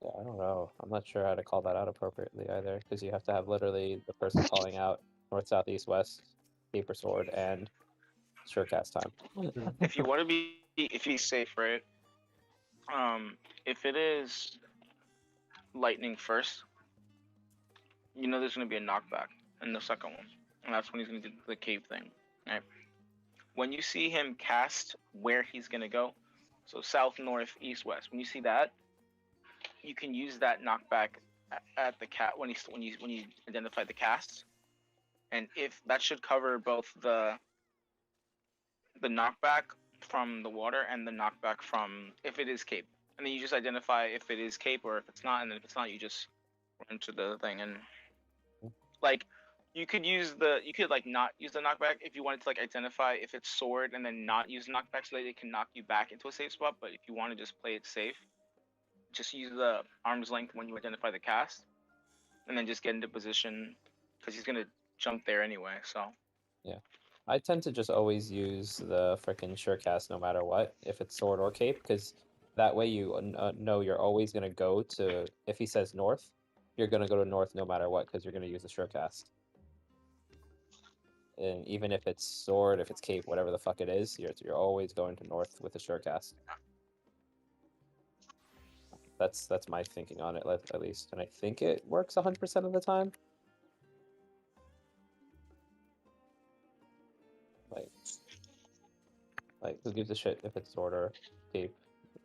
yeah, I don't know. I'm not sure how to call that out appropriately either, because you have to have literally the person calling out north, south, east, west, cape or sword, and surecast time. If you want to if you safe, right? If it is lightning first, you know there's gonna be a knockback in the second one, and that's when he's gonna do the cave thing. Right? When you see him cast where he's gonna go, so south, north, east, west. When you see that, you can use that knockback at the cat when you identify the cast, and if that should cover both the knockback from the water and the knockback from if it is cape, and then you just identify if it is cape or if it's not, and then if it's not, you just run to the thing and like you could like not use the knockback if you wanted to like identify if it's sword and then not use knockback so that it can knock you back into a safe spot. But if you want to just play it safe, just use the arm's length when you identify the cast, and then just get into position because he's gonna jump there anyway. So I tend to just always use the frickin' surecast no matter what, if it's sword or cape, because that way you know you're always gonna go to. If he says north, you're gonna go to north no matter what, because you're gonna use the surecast. And even if it's sword, if it's cape, whatever the fuck it is, you're always going to north with the surecast. That's my thinking on it, at least, and I think it works 100% of the time. Like who gives a shit if it's sword or cape?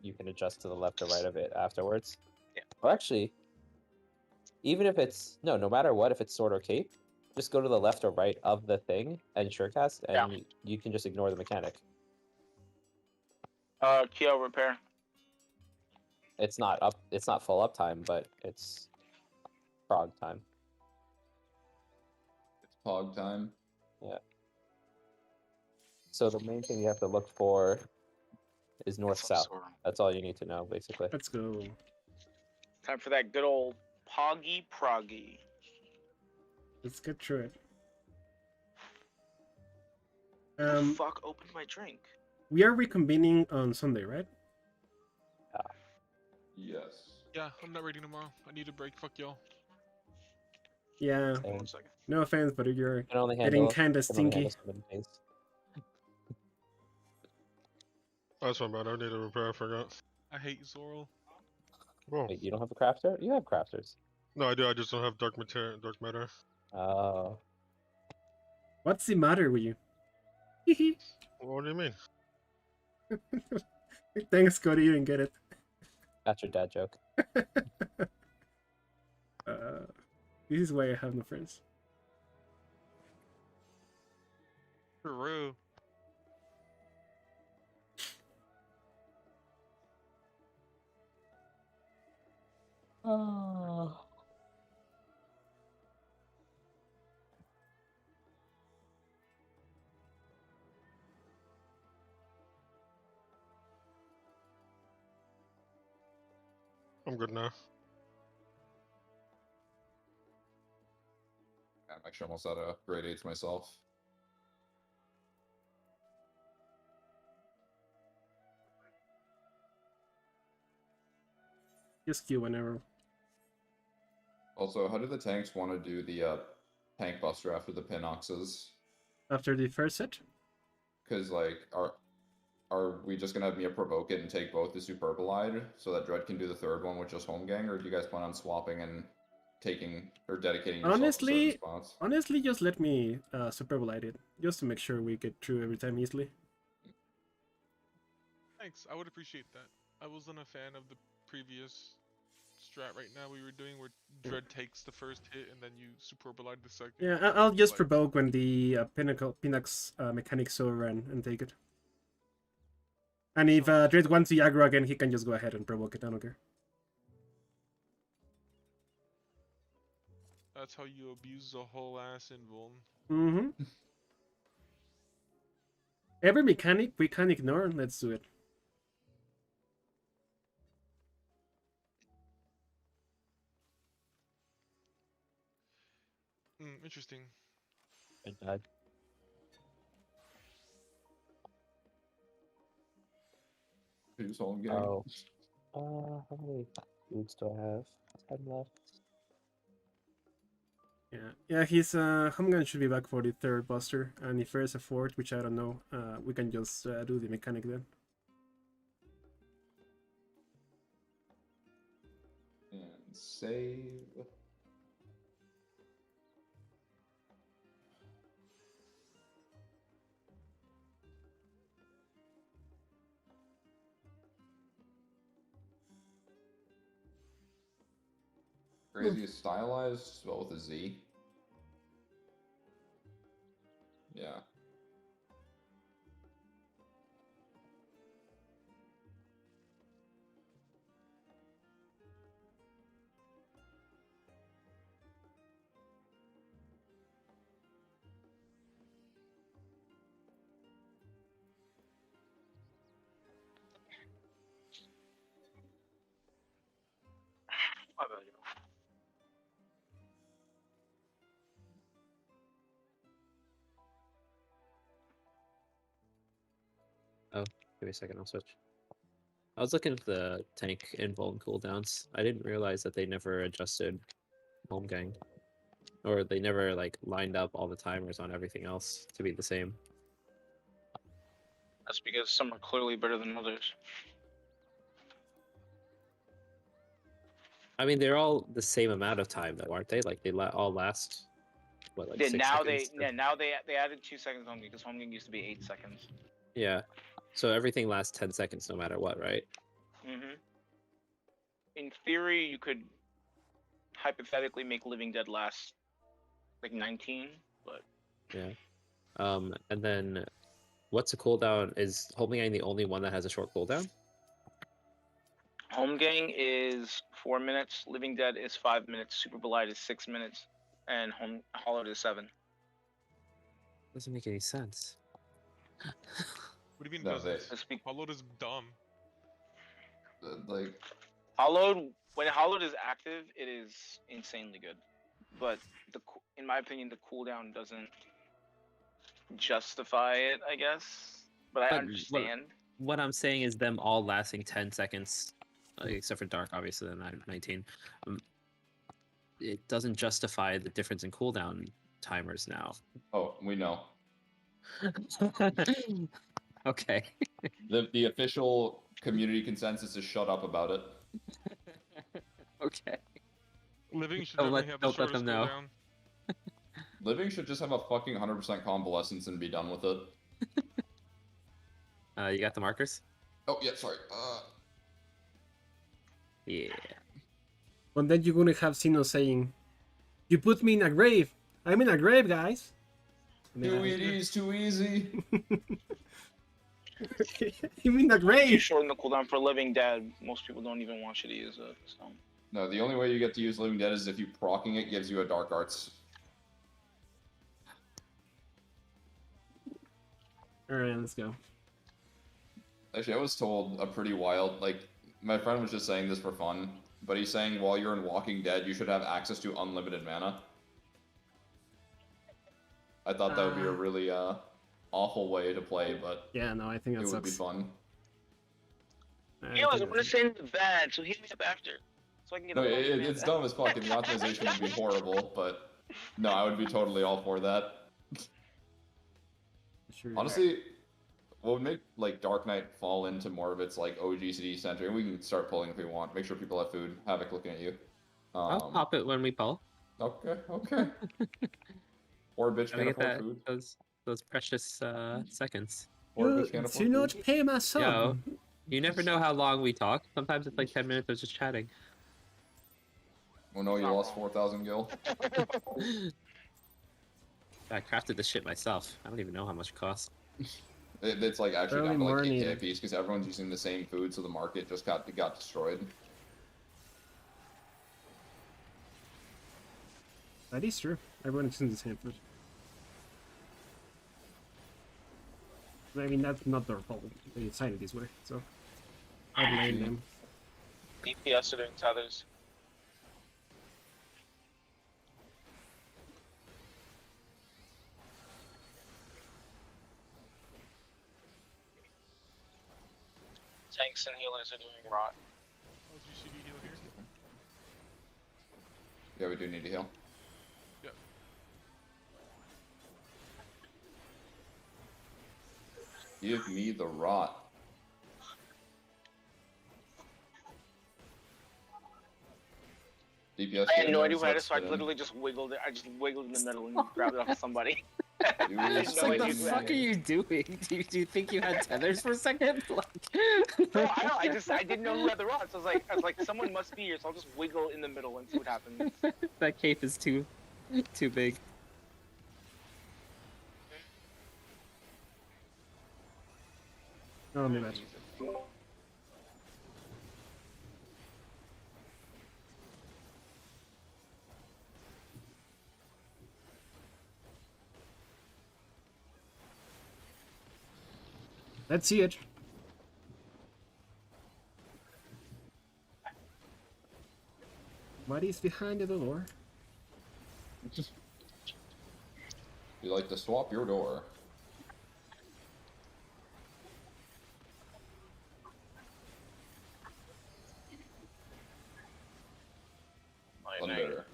You can adjust to the left or right of it afterwards. Yeah. Or actually, even if it's no matter what, if it's sword or cape, just go to the left or right of the thing and surecast, and you can just ignore the mechanic. Kyo repair. It's not full uptime, but it's Prog time. It's Pog time. Yeah. So the main thing you have to look for is north south. That's all you need to know, basically. Let's go. Time for that good old Poggy Proggy. Let's get through it. Who the fuck opened my drink? We are reconvening on Sunday, right? Yes. Yeah, I'm not ready tomorrow. I need a break. Fuck y'all. Yeah. Same. 1 second. No offense, but you're Can only getting handle, kind of can only stinky. handle so many days. That's my bad. I need to repair. I forgot. I hate Zoral. Whoa. Wait, you don't have a crafter? You have crafters. No, I do. I just don't have dark matter. Oh. What's the matter with you? What do you mean? Thanks, Cody. You didn't get it. That's your dad joke. This is why I have no friends. True. Oh. I'm good now. I'm actually almost at a grade 8 myself. Just queue whenever. Also, how do the tanks want to do the tank buster after the Pinoxes? After the first set? Because, like, are we just gonna have Mia provoke it and take both the Superbolide so that Dread can do the third one with just home gang, or do you guys plan on swapping and taking or dedicating yourself to certain spots? Honestly, just let me Superbolide it, just to make sure we get through every time easily. Thanks. I would appreciate that. I wasn't a fan of the previous strat right now we were doing where Dread takes the first hit and then you super blind the second. Yeah, I'll just Like, provoke when the Pinnax mechanic's over and take it. And if Dread wants to aggro again, he can just go ahead and provoke it. I don't care. that's how you abuse the whole ass invuln. Mm-hmm. Every mechanic we can ignore. Let's do it. Interesting. Good bad. Who's home game? Oh. How many foods do I have? 10 left. Yeah, his home gun should be back for the third buster, and if there's a fourth, which I don't know, we can just do the mechanic then. And save. Crazy is stylized, spelled with a Z. Yeah. Oh, give me a second, I'll switch. I was looking at the tank invuln cooldowns. I didn't realize that they never adjusted home gang. Or they never like lined up all the timers on everything else to be the same. That's because some are clearly better than others. I mean, they're all the same amount of time though, aren't they? Like they all last what, like 6 now seconds? now they added 2 seconds on me because home game used to be 8 seconds. Yeah. So everything lasts 10 seconds no matter what, right? Mm-hmm. In theory, you could hypothetically make Living Dead last like 19, but Yeah. And then what's a cooldown? Is home gang the only one that has a short cooldown? Home Gang is 4 minutes, Living Dead is 5 minutes, Super Belite is 6 minutes, and Hollowed is 7. Doesn't make any sense. What do you mean No, doesn't? Hollowed is dumb. Like, Hollowed, when Hollowed is active, it is insanely good, but in my opinion, the cooldown doesn't justify it, I guess. But I understand. What I'm saying is them all lasting 10 seconds, except for Dark, obviously, then 19. It doesn't justify the difference in cooldown timers now. oh, we know. Okay. The official community consensus is shut up about it. Okay. Living should Don't definitely have the let shortest them know. cooldown. Living should just have a fucking 100% convalescence and be done with it. You got the markers? Oh, yeah, sorry. Yeah. But then you're gonna have Sino saying, "You put me in a grave. I'm in a grave, guys." Too easy, too easy. I'm in a You grave. shorten the cooldown for Living Dead. Most people don't even want you to use it. So. No, the only way you get to use Living Dead is if you proccing it gives you a Dark Arts. Alright, let's go. Actually, I was told a pretty wild, like, my friend was just saying this for fun, but he's saying while you're in Walking Dead, you should have access to unlimited mana. I thought that would be a really, awful way to play, but Yeah, no, I think that it would be sucks. fun. I Yo, I think want to that's- send the bad, so hit me up after. So I can get No, a bonus, man. it's dumb as fuck, and the optimization would be horrible, but no, I would be totally all for that. Sure. Honestly, what would make like Dark Knight fall into more of its like OGCD center, and we can start pulling if we want. Make sure people have food. Havoc looking at you. I'll pop it when we pull. Okay, okay. Or bitch Gotta can't get afford that food. those precious seconds. Or You bitch can't do afford not food. pay my sub. Yo, you never know how long we talk. Sometimes it's like 10 minutes of just chatting. Oh no, you Not lost wrong. 4,000 gil. I crafted this shit myself. I don't even know how much it costs. It's like actually Early down to like 8K morning. a piece because everyone's using the same food, so the market just got destroyed. That is true. Everyone's using the same food. I mean, that's not their fault. They decided this way, so I blame them. DPS are doing tethers. Tanks and healers are doing rot. How's UCD heal here? Yeah, we do need to heal. Yeah. Give me the rot. DPS. I had no idea what who had it, so I literally just wiggled it. I just wiggled in the middle and grabbed it off of somebody. You I It's had no like, idea the who had fuck are it. you doing? Do you think you had tethers for a second? Like... No, I know. I didn't know who had the rod, so I was like, someone must be here, so I'll just wiggle in the middle and see what happens. That cape is too big. Oh, my bad. Let's see it. What is behind the door? You like to swap your door. Thunder.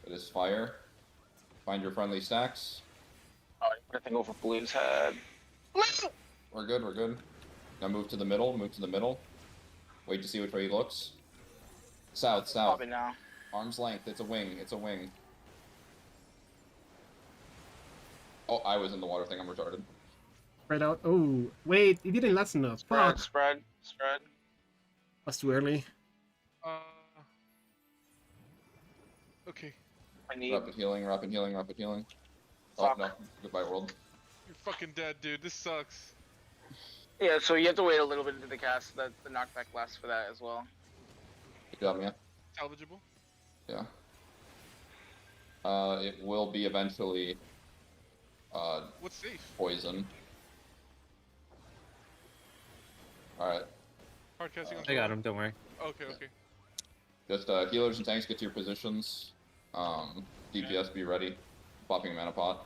It is fire. Find your friendly stacks. Oh, I think over Blue's head. We're good, we're good. Now move to the middle, move to the middle. Wait to see which way he looks. South, south. Pop it now. Arm's length, it's a wing, it's a wing. Oh, I was in the water thing, I'm retarded. Right out. Oh, wait, it didn't last enough. Spread, Fuck. spread, spread. That's too early. Okay. I need. Rapid healing, rapid healing, rapid healing. Fuck. Oh no, goodbye world. You're fucking dead, dude. This sucks. Yeah, so you have to wait a little bit into the cast. That the knockback lasts for that as well. Good job, man. Salvageable. Yeah. It will be eventually What's safe? poison. Alright. Hard casting on I got Torrent? him. Don't worry. Okay, okay. Just healers and tanks get to your positions. DPS be ready. Popping a mana pot.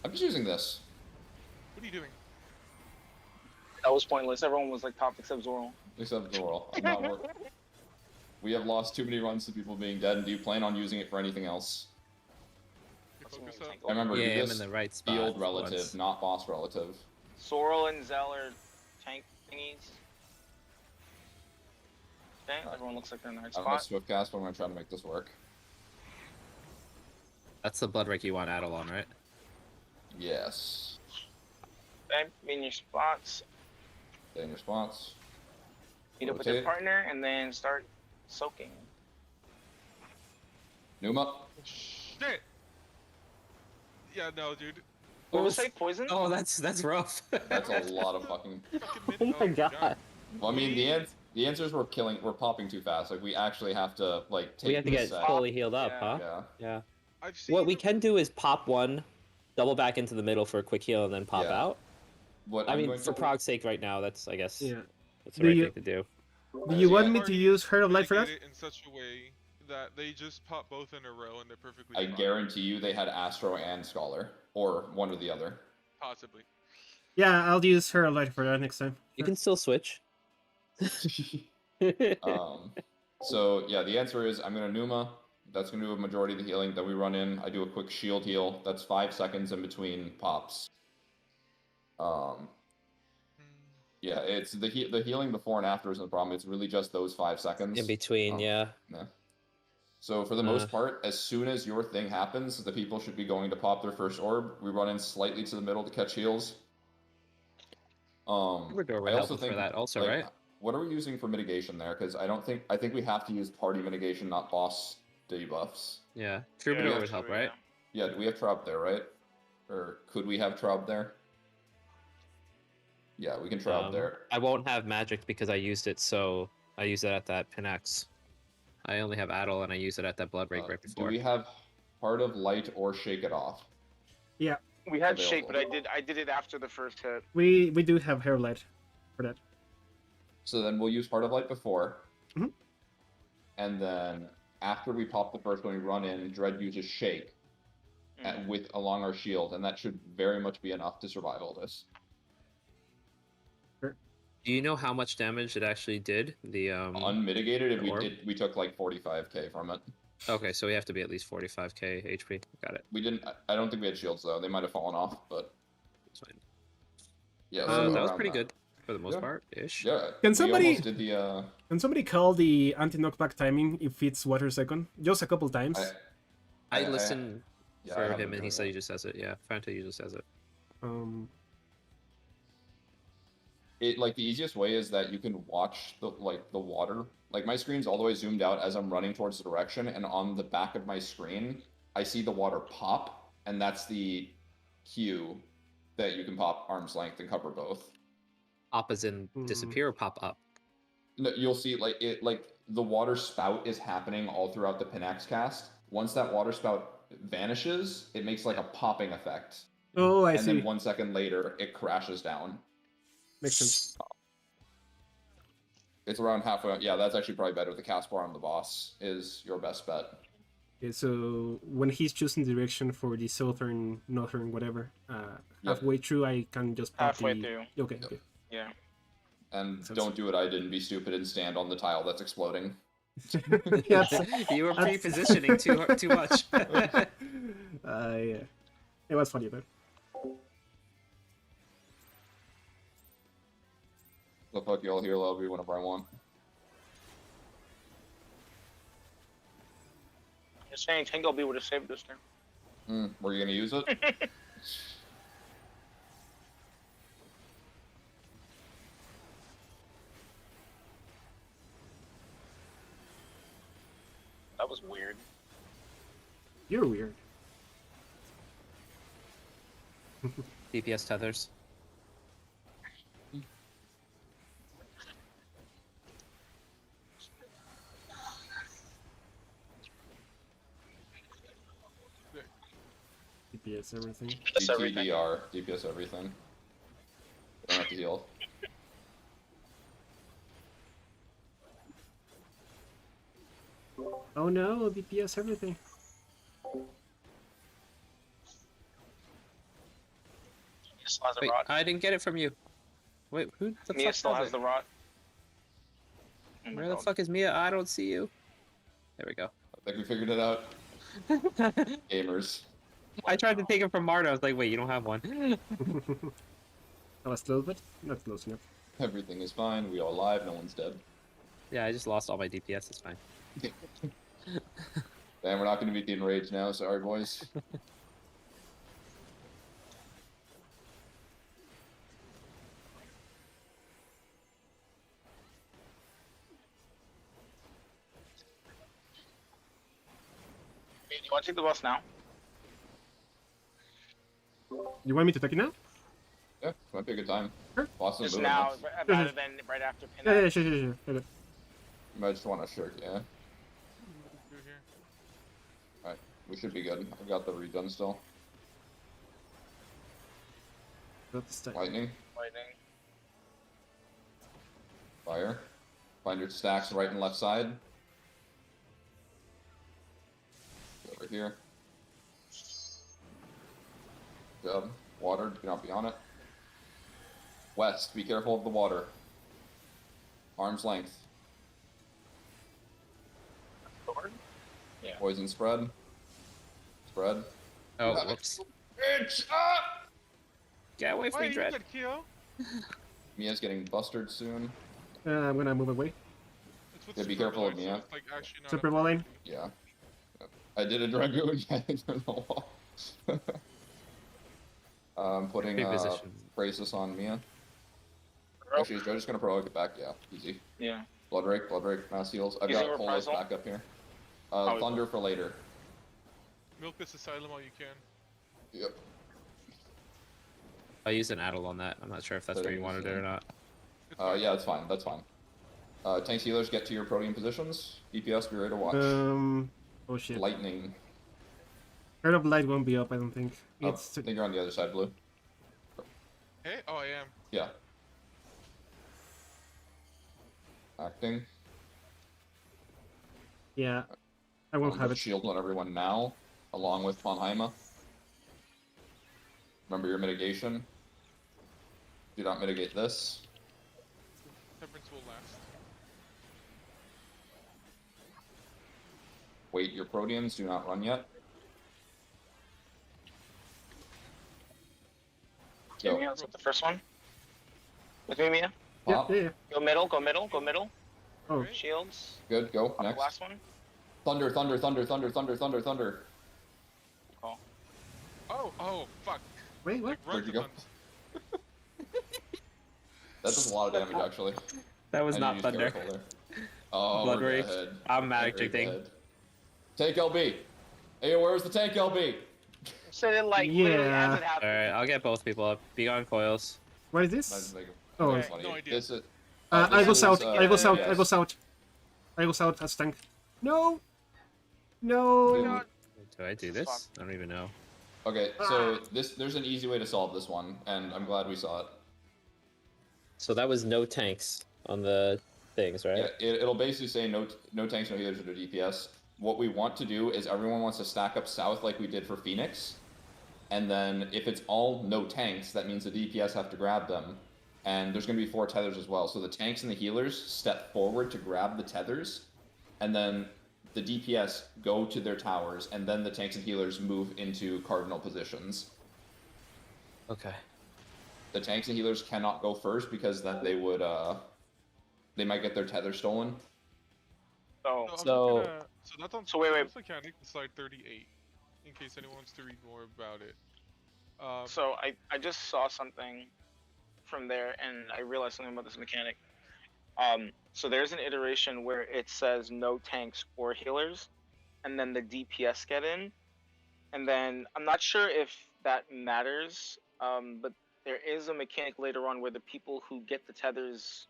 I'm just using this. What are you doing? That was pointless. Everyone was like top except Zoral. Except Zoral. I'm not working. We have lost too many runs to people being dead, and do you plan on using it for anything else? You focus up. I remember Yeah, do I'm this in the right spot. field relative, once. not boss relative. Zoral and Zell are tank thingies. Okay, everyone looks like they're in the right I don't know spot. Swift cast, but I'm gonna try to make this work. That's the blood rake you want Adelon, right? Yes. Okay, be in your spots. Stay in your spots. Meet up with your Rotate. partner and then start soaking. Numa. Shit! Yeah, no, dude. What was say poison? Oh, that's rough. That's a lot of fucking. Fucking mid- Oh my god. Well, I mean, the answers we're popping too fast. Like, we actually have to, like, take We have to this get set. fully healed up, Yeah. huh? Yeah. Yeah. I've seen What we can do is pop one, double back into the middle for a quick heal, and then pop Yeah. out. What I I'm mean, going for to... Prog's sake, right now, that's I guess Yeah. that's the Do right you- thing to do. Do you Yeah. want me to use Heart of Light for that? mitigate it in such a way that they just pop both in a row and they're perfectly I fine. guarantee you they had Astro and Scholar. Or one or the other. Possibly. Yeah, I'll use Heart of Light for that next time. You can still switch. So, yeah, the answer is I'm going to Numa. That's going to do a majority of the healing. Then we run in. I do a quick shield heal. That's 5 seconds in between pops. Yeah, it's the healing before and after isn't the problem. It's really just those 5 seconds. In between, yeah. Yeah. So for the most part, as soon as your thing happens, the people should be going to pop their first orb. We run in slightly to the middle to catch heals. Corridor would I help also for think that also, like, right? What are we using for mitigation there? Because I think we have to use party mitigation, not boss debuffs. Yeah, Troubadour Yeah, would help, right? Yeah, do we have Traub there, right? Or could we have Traub there? Yeah, we can Traub there. I won't have magic because I used it, so I used it at that Pinax. I only have Addle and I used it at that Blood Break right Do before. we have Heart of Light or Shake It Off? Yeah, We had Available. shake, but I did it after the first hit. we do have hair light for that. So then we'll use Heart of Light before. Mhm. And then after we pop the first one, we run in, Dread uses Shake along our shield, and that should very much be enough to survive all this. Do you know how much damage it actually did? The Unmitigated, orb? we took like 45k from it. Okay, so we have to be at least 45k HP. Got it. We didn't. I don't think we had shields though. They might have fallen off, but That's fine. yeah. That was around pretty good for the most part, ish. Yeah. Can we somebody- almost did the? Can somebody call the anti-knockback timing if it's water second? Just a couple times. I listened yeah, I for haven't him and done he said that. he just says it. Yeah, Fanta usually says it. It like the easiest way is that you can watch the water. Like my screen's all the way zoomed out as I'm running towards the direction, and on the back of my screen, I see the water pop, and that's the cue that you can pop arm's length and cover both. Pop as in disappear or pop up? No, you'll see like the water spout is happening all throughout the Pinax cast. Once that water spout vanishes, it makes like a popping effect. Oh, I and see. then 1 second later, it crashes down. Makes sense. It's around halfway. Yeah, that's actually probably better. The cast bar on the boss is your best bet. Okay, so when he's choosing direction for the southern, northern, whatever, halfway through, I can just pop Halfway the... through. Okay, okay. Yeah. And Sounds- don't do it. I didn't be stupid and stand on the tile that's exploding. Yeah, You were pre-positioning too much. yeah. It was funny though. The fuck y'all here, lobby whenever I want. Just saying, Tango B would have saved this turn. Were you gonna use it? That was weird. You're weird. DPS tethers. DPS everything. That's everything. DTDR, DPS everything. Don't have to heal. Oh no, DPS everything. Mia still has the Wait, rod. I didn't get it from you. Wait, who the Mia fuck still has has it? the rod. Oh my Where the God. fuck is Mia? I don't see you. There we go. I think we figured it out. Gamers. I tried to take it from Marta. I was like, wait, you don't have one. I was close, but not close enough. Everything is fine. We all alive. No one's dead. Yeah, I just lost all my DPS. It's fine. Damn, we're not gonna beat the enrage now. Sorry, boys. Do you want to take the boss now? You want me to take it now? Yeah, might be a good time. Sure. Boss is Just moving now, us. rather than right after pin. Yeah, sure. Okay. You might just want to shirk, yeah. Through here. Alright, we should be good. I've got the redone still. Got the stack. Lightning, Lightning. fire. Find your stacks right and left side. Over here. Good. Water, do not be on it. West, be careful of the water. Arm's length. Sword? Yeah. Poison spread. Spread. Oh, Yeah. whoops. Bitch! Ah! Get away from Why me, you Dread. good, Kyo? Mia's getting busted soon. I'm gonna move away. It's with Yeah, be Super careful of Boy, so Mia. it's, like, actually not Super a- ball lane. Yeah. I did a Dragoon into the wall. I'm putting Big position. Braces on Mia. Actually, is Joe just gonna prog it back? Yeah, easy. Yeah. Blood Rake, mass heals. I've Using got Polis reprisal? back up here. Oh, Thunder for later. Milk this asylum while you can. Yep. I used an addle on that. I'm not sure if that's where you wanted it or not. It's fine. Yeah, that's fine. That's fine. Tanks healers get to your protein positions. DPS, be ready to watch. Oh shit. Lightning. Heart of Light won't be up, I don't think. Oh, I It's think you're on the other side, Blue. Hey, oh I am. Yeah. Acting. yeah. I won't have it. Shield on everyone now, along with Ponheima. Remember your mitigation. Do not mitigate this. Temperance will last. Wait your proteans, do not run yet. Yeah, Mia, is that the first one? With me, Mia? Yeah, Pop. yeah, yeah. Go middle, go middle, go middle. Oh, Shields. Good, go, Pop the next. last one. Thunder, thunder, thunder, thunder, thunder, thunder, thunder. Cool. Oh, fuck. wait, what? Like, run Where'd you to go? hunt. That does a lot of damage, actually. That was I not need to use thunder. careful there. Oh, Blood we're Rage. ahead. I'm magic We're thing. ahead. Tank LB. Hey, where's the tank LB? Said it like literally Yeah. as it happened. Alright, I'll get both people up. Be on coils. What is Nice this? to make it- Oh. that's funny. No idea. This is, I go this south. is, I go south. I yes. go south. I go south as tank. No. No. Do I do this? I don't even know. Okay, so there's an easy way to solve this one, and I'm glad we saw it. So that was no tanks on the things, right? Yeah, it'll basically say no tanks, no healers, or no DPS. What we want to do is everyone wants to stack up south like we did for Phoenix, and then if it's all no tanks, that means the DPS have to grab them, and there's going to be 4 tethers as well. So the tanks and the healers step forward to grab the tethers, and then the DPS go to their towers, and then the tanks and healers move into cardinal positions. Okay. The tanks and healers cannot go first because then they would they might get their tether stolen. So, No, I'm So- looking at, so that's on So wait, wait. this mechanic, slide 38, in case anyone wants to read more about it. so I just saw something from there, and I realized something about this mechanic. So there's an iteration where it says no tanks or healers, and then the DPS get in, and then I'm not sure if that matters. But there is a mechanic later on where the people who get the tethers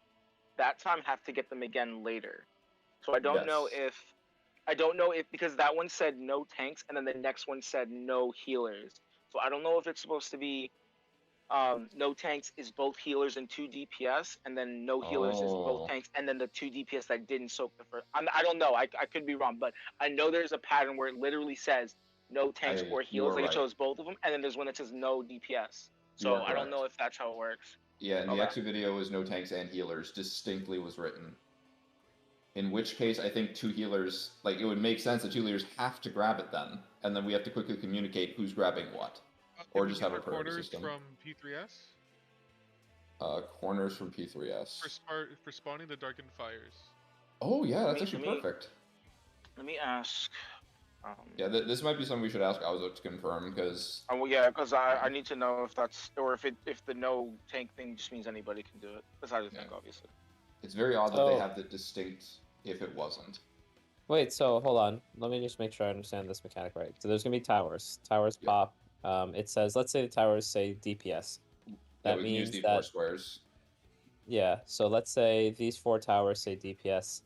that time have to get them again later. So I don't know Yes. if because that one said no tanks, and then the next one said no healers. So I don't know if it's supposed to be no tanks is both healers and 2 DPS, and then no healers is Oh. both tanks, and then the 2 DPS that didn't soak the first. I don't know. I could be wrong, but I know there's a pattern where it literally says no tanks or You healers. are Like right. it shows both of them, and then there's one that says no DPS. You So are I don't know correct. if that's how it works. Yeah, in the Okay. extra video is no tanks and healers distinctly was written. In which case, I think 2 healers, like it would make sense that 2 healers have to grab it then, and then we have to quickly communicate who's grabbing what. Or can we just get have a priority recorders system. from P3S Corners from P3S. for spawning the darkened fires. Oh yeah, that's Let actually me- perfect. Let me ask. Yeah, this might be something we should ask Auzo to confirm, because Well, yeah, because I need to know if that's or if the no tank thing just means anybody can do it. That's how I think, Yeah. obviously. it's very odd that they So- have the distinct if it wasn't. Wait, so hold on. Let me just make sure I understand this mechanic right. So there's gonna be towers. Towers Yeah. pop. It says, let's say the towers say DPS. Yeah, That we can use means these that 4 squares. yeah. So let's say these 4 towers say DPS.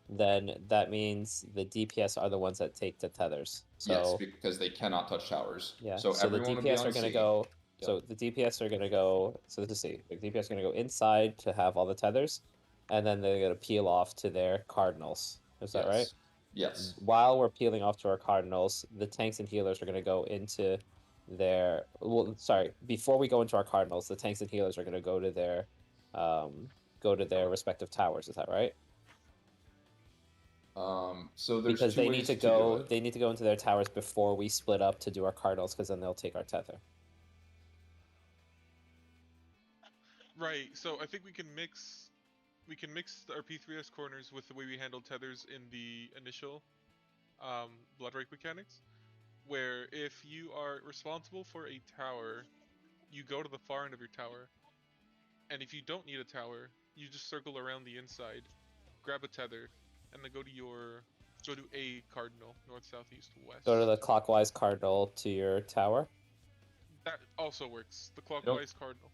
Then that means the DPS are the ones that take the tethers. So Yes, because they cannot touch towers. yeah. So, the everyone would be DPS on are gonna C. go. Yeah. So the DPS are gonna go. So this is C. The DPS are gonna go inside to have all the tethers, and then they're gonna peel off to their cardinals. Is that right? Yes. While we're peeling off to our cardinals, the tanks and healers are going to go into their. Well, sorry. Before we go into our cardinals, the tanks and healers are going to go to their respective towers. Is that right? So there's Because 2 they ways need to do go. it. They need to go into their towers before we split up to do our cardinals, because then they'll take our tether. Right. So I think we can mix our P3S corners with the way we handled tethers in the initial Blood Rake mechanics, where if you are responsible for a tower, you go to the far end of your tower, And if you don't need a tower, you just circle around the inside, grab a tether, and then go to a cardinal, north, south, east, west. Go to the clockwise cardinal to your tower. That also works. The clockwise cardinal.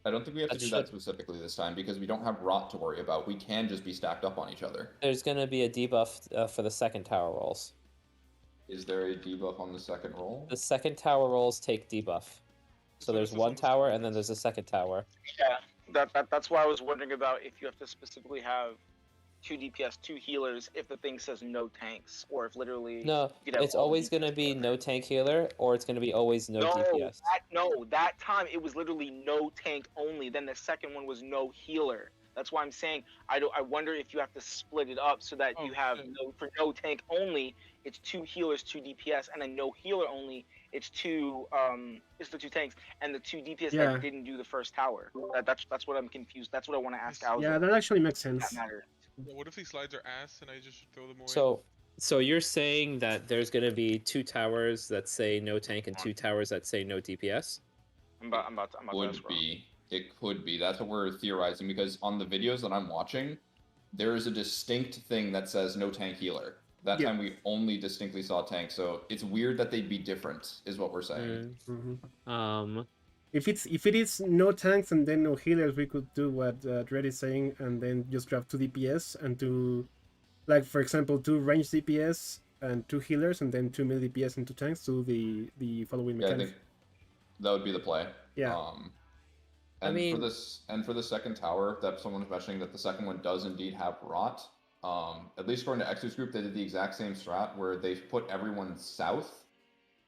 I don't think we have to That do that should- specifically this time because we don't have rot to worry about. We can just be stacked up on each other. There's gonna be a debuff for the second tower rolls. Is there a debuff on the second roll? The second tower rolls take debuff. So So there's this is one on the tower second and then phase. there's a second tower. Yeah, that's why I was wondering about if you have to specifically have 2 DPS, 2 healers, if the thing says no tanks, or if literally No, you could have it's all the always gonna DPS be together. no tank healer, or it's gonna be always no DPS. That time it was literally no tank only. Then the second one was no healer. That's why I'm saying I wonder if you have to split it up so that Oh, you have shit. for no tank only, it's 2 healers, 2 DPS, and then no healer only, it's the 2 tanks and the 2 DPS Yeah. that didn't do the first tower. That's what I'm confused. That's what I want to ask Alza. Yeah, that actually makes That sense. matter. Well, what if these slides are ass and I just should throw them away? So you're saying that there's gonna be 2 towers that say no tank and 2 towers that say no DPS? I'm about to Would ask Rob. be. It could be. That's what we're theorizing because on the videos that I'm watching, there is a distinct thing that says no tank healer. That Yeah. time we only distinctly saw tank, so it's weird that they'd be different, is what we're saying. Mhm. If it is no tanks and then no healers, we could do what Dredd is saying and then just grab 2 DPS and do, like for example, 2 range DPS and 2 healers and then 2 melee DPS and 2 tanks to the following Yeah, I mechanic. think that would be the play. Yeah. And I mean- for the second tower that someone was mentioning that the second one does indeed have rot. At least according to Exo's group, they did the exact same strat where they put everyone south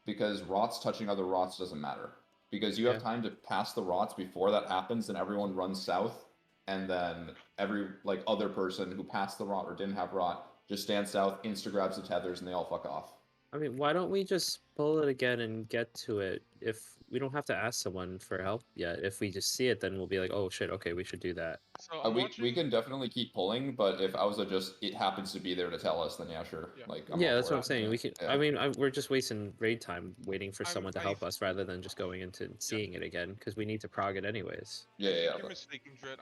because rots touching other rots doesn't matter. Because you have time to pass the rots before that happens, then everyone runs south, and then every other person who passed the rot or didn't have rot just stands south, insta grabs the tethers, and they all fuck off. I mean, why don't we just pull it again and get to it? If we don't have to ask someone for help yet, if we just see it, then we'll be like, oh shit, okay, we should do that. So I'm We watching. can definitely keep pulling, but if Auza it happens to be there to tell us, then yeah, sure. Yeah. I'm Yeah, all that's for what it. I'm saying. We can. Yeah. I mean, we're just wasting raid time waiting for someone to help I- us rather than just going into seeing it again because we need to prog it anyways. Yeah. You're but- mistaken, Dread.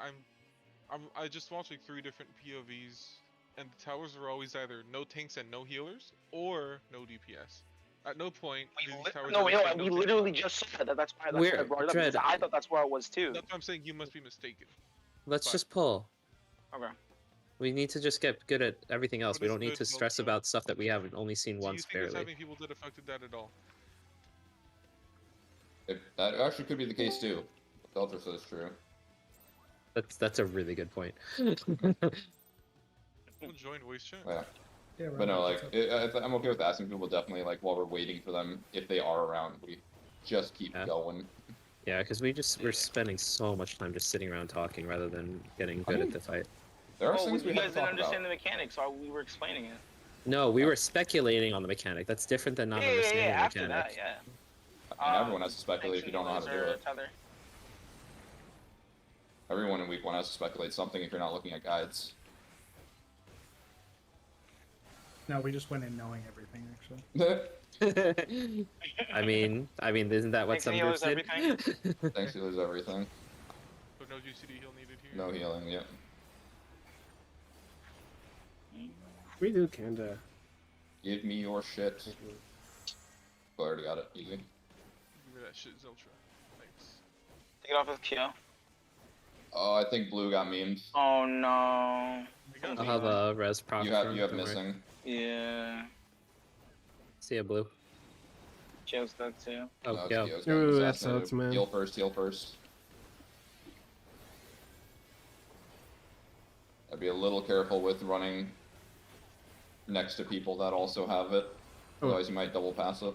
I just watched like 3 different POVs, and the towers are always either no tanks and no healers, or no DPS. At no point do these towers ever say We tanks. literally just saw that. That's why I brought it up. Because I thought that's where I was too. That's what I'm saying. You must be mistaken. Let's But- just pull. Okay. We need to just get good at everything else. What We is don't need good to stress culture? about stuff that we haven't only seen Do you once think there's barely. having people that affected that at all? That actually could be the case too. What Delta says true. That's a really good point. Someone join voice chat. Yeah. Yeah, But no, Robert, I'm okay with asking people definitely, while we're waiting for them, if they are around, we just keep Yeah. going. Yeah, because we're spending so much time just sitting around talking rather than getting good at the fight. There are Oh, things you we guys have to didn't talk understand about. the mechanics, so we were explaining it. No, we were speculating on the mechanic. That's different than not understanding the After mechanic. that, yeah. I mean, everyone has to speculate if you don't know how to do Healer, it. tether. Everyone in week 1 has to speculate something if you're not looking at guides. No, we just went in knowing everything, actually. I mean, isn't that what Thanks, some healers, groups did? Thanks, healers, everything. So no GCD heal needed here. No healing, yeah. We do kinda. Give me your shit. Oh, I already got it. Easy. Give me that shit, Zeltra. Thanks. Take it off with Q. Oh, I think blue got memed. Oh no. We got I'll have a res proc. You have don't worry. missing. Yeah. See ya, blue. Joe's dead too. Oh, No, go. Kyo's Ooh, getting that assassinated. sucks, man. Heal first, heal first. I'd be a little careful with running next to people that also have it. Oh. Otherwise you might double pass it.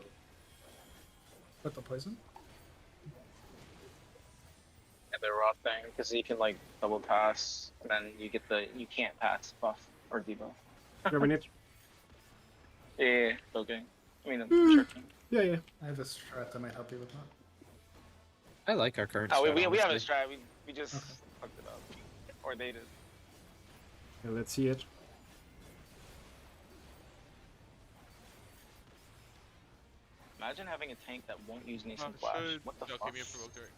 Put the poison. Yeah, the raw thing, because you can double pass, and then you can't pass buff or debuff. Grabbing it. Yeah, okay. I mean, Hmm. tricky. Yeah. I have a strat that might help you with that. I like our current. Oh, strat, we have a honestly. strat. We just Okay. fucked it up, or they did. Yeah, let's see it. Imagine having a tank that won't use Nascent Oh, Flash. should... What the no, fuck? okay, me and provoke, alright.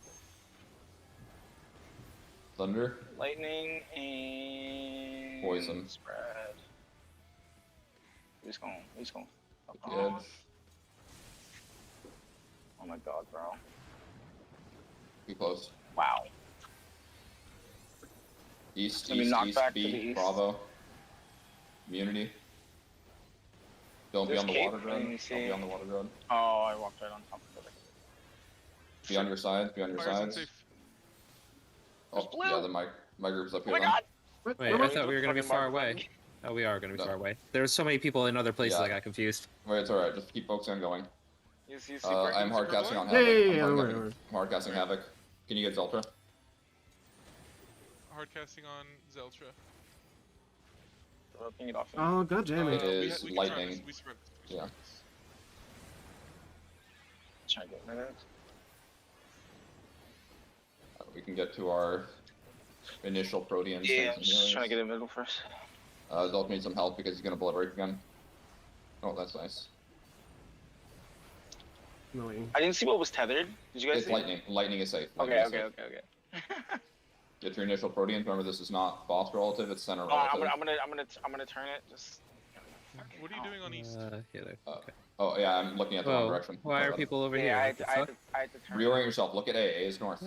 Thunder. Lightning and Poison. Spread. Who's going? At the edge. Oh my god, bro. Be close. Wow. East, Let me east, knock east, back to B, the east. Bravo. Immunity. Don't be There's on the Cape, water drone. and you Don't see- be on the water drone. Oh, I walked right on top of it. Be on your sides. Be on your Fire's sides. unsafe. Oh, blue. yeah, then my group's up Oh here my then. god! What? Wait, Where I was- thought we were gonna be Fucking far Mark, away. Oh, we are gonna be No. far away. There's so many people in other places Yeah. I got confused. Wait, it's alright. Just keep focusing on going. He's super. I'm he's hard super casting on blind. Havoc. Yeah, I'm don't hard worry, casting- I'm hard casting Havoc. Can you get Zeltra? Hard casting on Zeltra. Ripping it off. Oh god damn It it! is we can survive lightning. this, we survive this, we Yeah. survive this. Trying to get rid of it. We can get to our initial Protean. Yeah, I'm just trying to get in the middle first. Zelt needs some help because he's gonna blood break again. Oh, that's nice. Annoying. I didn't see what was tethered. Did you guys It's see? lightning. Lightning is safe. Lightning Okay, is okay, safe. okay, okay. Get your initial Proteans. Remember, this is not boss relative. It's center Oh, relative. I'm gonna turn it. Just. What are you doing on east? Healer. Uh, Okay. Oh yeah, I'm looking at the wrong Whoa, direction. why are people over here? Yeah, I What had, the to, I, had fuck? to, I had to turn. Reorient yourself. Look at A. A is north.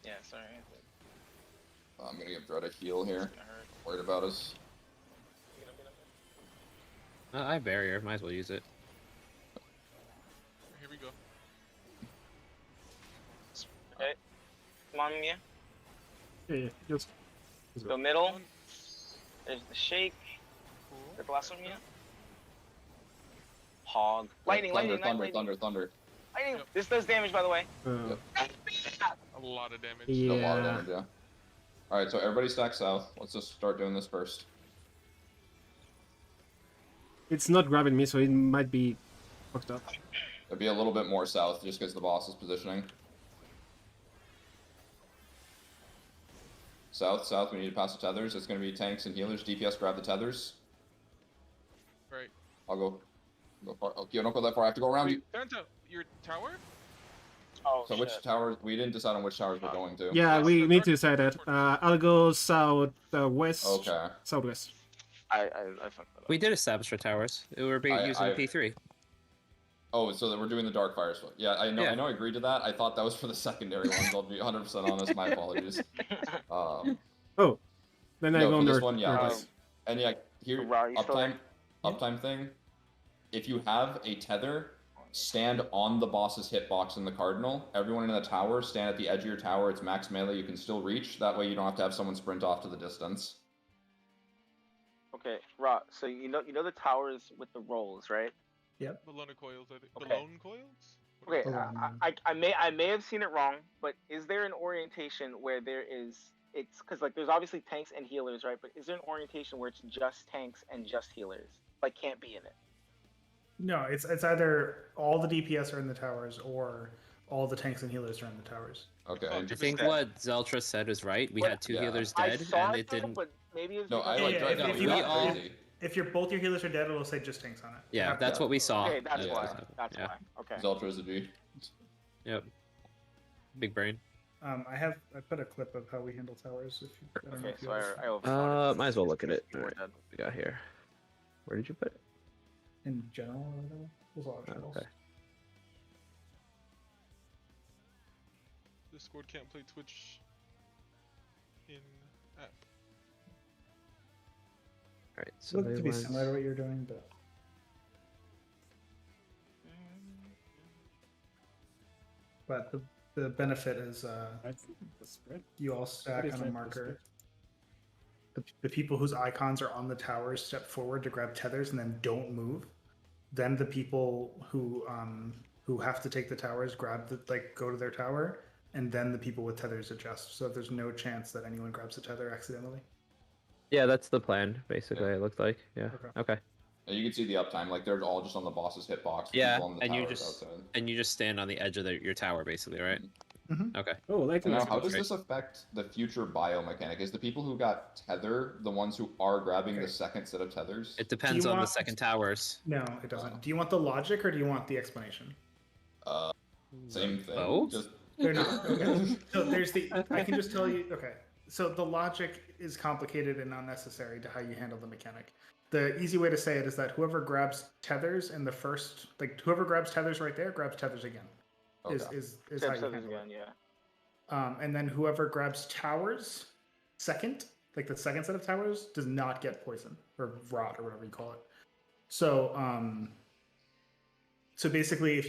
Yeah, sorry. I'm gonna give Dread a heal here. It's gonna hurt. Worried about us. I have barrier. Might as well use it. Here we go. Okay. Come on, Mia. Yeah, just Go middle. One. There's the shake. Cool. The last one, Mia. Hog. Lightning, Thunder, lightning, thunder, lightning. thunder. Lightning. Yep. This does damage, by the way. Yep. A lot of damage. Yeah. Still a lot of damage, yeah. Alright, so everybody stack south. Let's just start doing this first. it's not grabbing me, so it might be fucked up. There'll be a little bit more south just because the boss is positioning. South, we need to pass the tethers. It's going to be tanks and healers. DPS grab the tethers. Right. I'll go far. Okay, don't go that far. I have to go around you. Wait, Santa, your tower? Oh, So shit. which towers? We didn't decide on which towers we're going to. Yeah, Yes, we the need dark- to decide that. I'll go south, west, Okay. southwest. I fucked that up. We did establish our towers. We were being using I- the P3. Oh, so that we're doing the dark fires. Yeah, I know. Yeah. I know. I agreed to that. I thought that was for the secondary ones. I'll be 100% honest. My apologies. Oh, then I No, go for this north. one, yeah. northwest. And yeah, here Right, you still uptime thing. If you have a tether, stand on the boss's hitbox in the cardinal. Everyone in the tower, stand at the edge of your tower. It's max melee. You can still reach. That way, you don't have to have someone sprint off to the distance. Okay, Ra. So you know the towers with the rolls, right? The loner coils, I think. The Okay. lone coils? What Okay, are Hold I may have seen it wrong, but is there an orientation where there is it's because like there's obviously tanks and healers, right? But is there an orientation where it's just tanks and just healers? Like can't be in it. No, it's either all the DPS are in the towers or all the tanks and healers are in the towers. Okay. Oh, and- I think Yeah. what Zeltra said is right. We But- had two Yeah. healers I dead, saw and it it though, didn't. but maybe it's No, I because- like Yeah, Dread. if No, you you're all- crazy. If both your healers are dead, it'll say just tanks on it. Yeah, Have that's to- what we saw. Okay, that's Yeah. why. That's Yeah. why. Okay. Zeltra is a G. Yep. Big brain. I put a clip of how we handle towers. If you, I don't know Okay, if you so guys- I overthought it. Might as well look at it. We're Alright, dead. what we got here. Where did you put it? in general or whatever. There's a lot of channels. Okay. Discord can't play Twitch in app. All right. It So looked they to be went- similar to what you're doing, but the benefit is you all stack on a marker. The people whose icons are on the towers step forward to grab tethers and then don't move. Then the people who have to take the towers grab go to their tower, and then the people with tethers adjust. So there's no chance that anyone grabs a tether accidentally. Yeah, that's the plan. Basically, it looked like. Yeah. Okay. And you can see the uptime. Like they're all just on the boss's hitbox. Yeah, people on the and you towers just- outside. And you just stand on the edge of your tower, basically, right? Mhm. Okay. Oh, lightning. Now, is how good. does this affect the future biomechanic? Is the people who got tether the ones who are grabbing the Okay. second set of tethers? It depends on the want- second towers. No, it doesn't. Do you want the logic or do you want the explanation? Same thing. Both? Just They're not. Okay. So there's I can just tell you. Okay. So the logic is complicated and unnecessary to how you handle the mechanic. The easy way to say it is that whoever grabs tethers in the first, like whoever grabs tethers right there, grabs tethers again. Okay. Is how you Tethers handle again, it. yeah. And then whoever grabs towers second, like the second set of towers, does not get poison or rot or whatever you call it. So so basically, if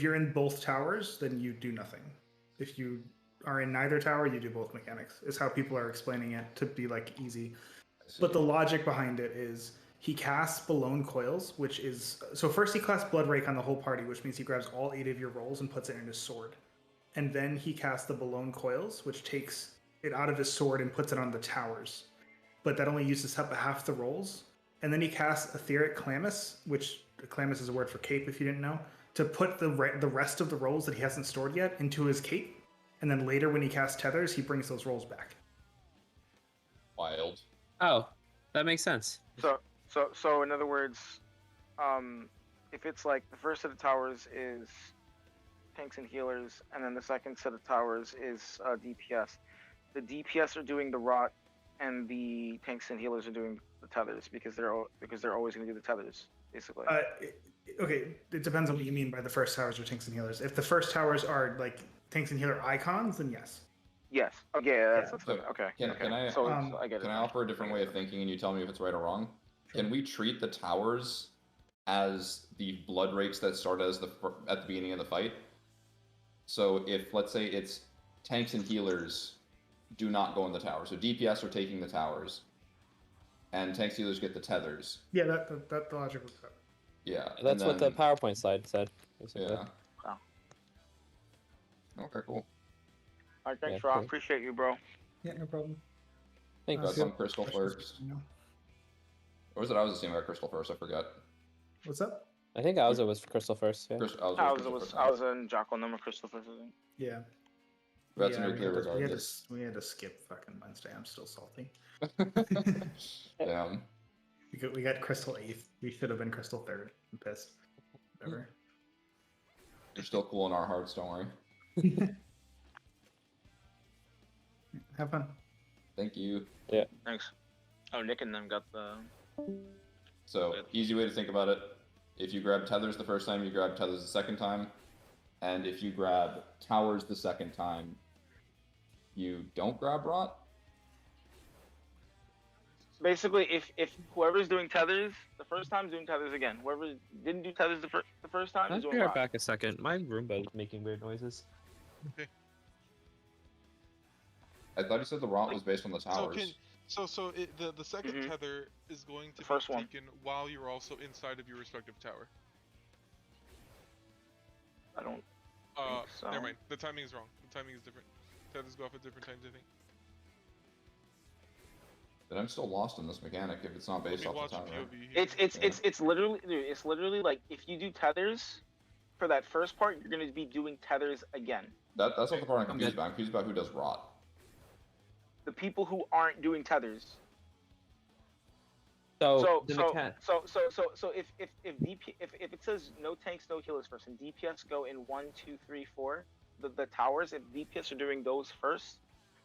you're in both towers, then you do nothing. If you are in neither tower, you do both mechanics. Is how people are explaining it to be like easy. But the logic behind it is he casts Balone Coils, which is so first he casts Blood Rake on the whole party, which means he grabs all 8 of your rolls and puts it in his sword. And then he casts the Balone Coils, which takes it out of his sword and puts it on the towers. But that only uses up half the rolls. And then he casts Etheric Calamus, which Calamus is a word for cape if you didn't know, to put the rest of the rolls that he hasn't stored yet into his cape. And then later when he casts Tethers, he brings those rolls back. Wild. Oh, that makes sense. So in other words, if it's like the first set of towers is tanks and healers, and then the second set of towers is DPS. The DPS are doing the rot, and the tanks and healers are doing the tethers because they're always going to do the tethers, basically. Okay, it depends on what you mean by the first towers or tanks and healers. If the first towers are like tanks and healer icons, then yes. Yes. Okay. Yeah, that's So okay. Can I So I get it. can I offer a different way of thinking, and you tell me if it's right or wrong? Sure. Can we treat the towers as the blood rakes that start as at the beginning of the fight? So if let's say it's tanks and healers do not go in the tower, so DPS are taking the towers, and tanks and healers get the tethers. Yeah, that the logic was that. Yeah. That's what the PowerPoint slide said. Basically. Yeah. Wow. Okay, cool. All right, thanks, Yeah, Rob. cool. Appreciate you, bro. Yeah, no problem. Thanks. That's on Crystal first. No. Or was it I was assuming about Crystal first? I forgot. What's up? I think Alza was Crystal first. Yeah. I was in Jocko number Christopher. Yeah. That's Yeah, nuclear regardless. we had to skip fucking Wednesday. I'm still salty. Damn. We got Crystal 8th. We should have been Crystal 3rd. I'm pissed. Whatever. You're still cool in our hearts, don't worry. Have fun. Thank you. Thanks. Oh, Nick and them got the. So, easy way to think about it. If you grab tethers the first time, you grab tethers the second time. And if you grab towers the second time, you don't grab rot? Basically, if whoever's doing tethers the first time is doing tethers again. Whoever didn't do tethers the first time I'll is be doing right rot. back a second. My Roomba is making weird noises. I thought you said the rot was based on the towers. The second Mhm. tether is going to The first be one. taken while you're also inside of your respective tower. I don't. so. Never mind. The timing is wrong. The timing is different. Tethers go off at different times, I think. But I'm still lost in this mechanic if it's not based Let me off watch the a tower. POV here. It's literally, dude, it's literally like if you do tethers for that first part, you're gonna be doing tethers again. That's not the part I'm confused about. I'm confused about who does rot. The people who aren't doing tethers. So, So the so, mechan- so so so so if it says no tanks, no healers first, and DPS go in 1, 2, 3, 4, the towers, if DPS are doing those first,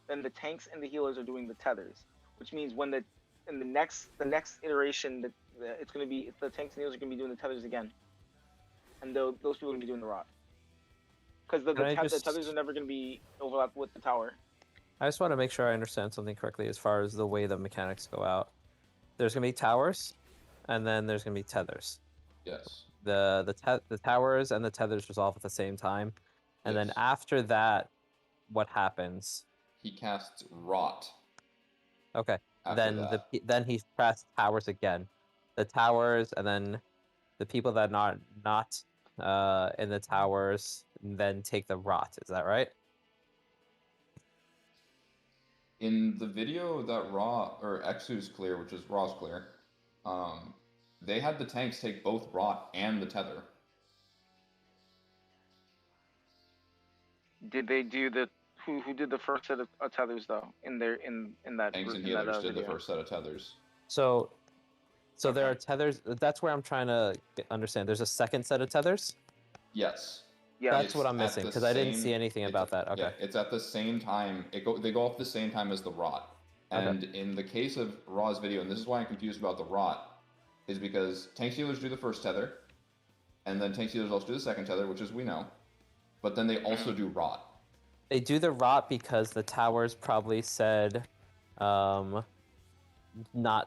then the tanks and the healers are doing the tethers, which means when the next iteration it's gonna be the tanks and healers are gonna be doing the tethers again, and those people are gonna be doing the rot, because the tethers are never gonna be overlapped with the tower. I just want to make sure I understand something correctly as far as the way the mechanics go out. There's gonna be towers, and then there's gonna be tethers. Yes. The towers and the tethers resolve at the same time, and then Yes. after that, what happens? He casts rot. Okay, After then that. then he casts towers again. The towers, and then the people that are not in the towers then take the rot. Is that right? In the video that Raw or Exu's clear, which is Raw's clear, they had the tanks take both rot and the tether. Did they do the who did the first set of tethers though in that Tanks and in that, healers did the video? first set of tethers. So there are tethers. That's where I'm trying to understand. There's a second set of tethers. Yes. Yeah. That's It's what I'm at missing the because I didn't see same- anything it's- about that. Okay. Yeah, it's at the same time. They go off at the same time as the rot. Okay. And in the case of Raw's video, and this is why I'm confused about the rot, is because tank stealers do the first tether, and then tank stealers also do the second tether, which is we know. But then they also do rot. They do the rot because the towers probably said, not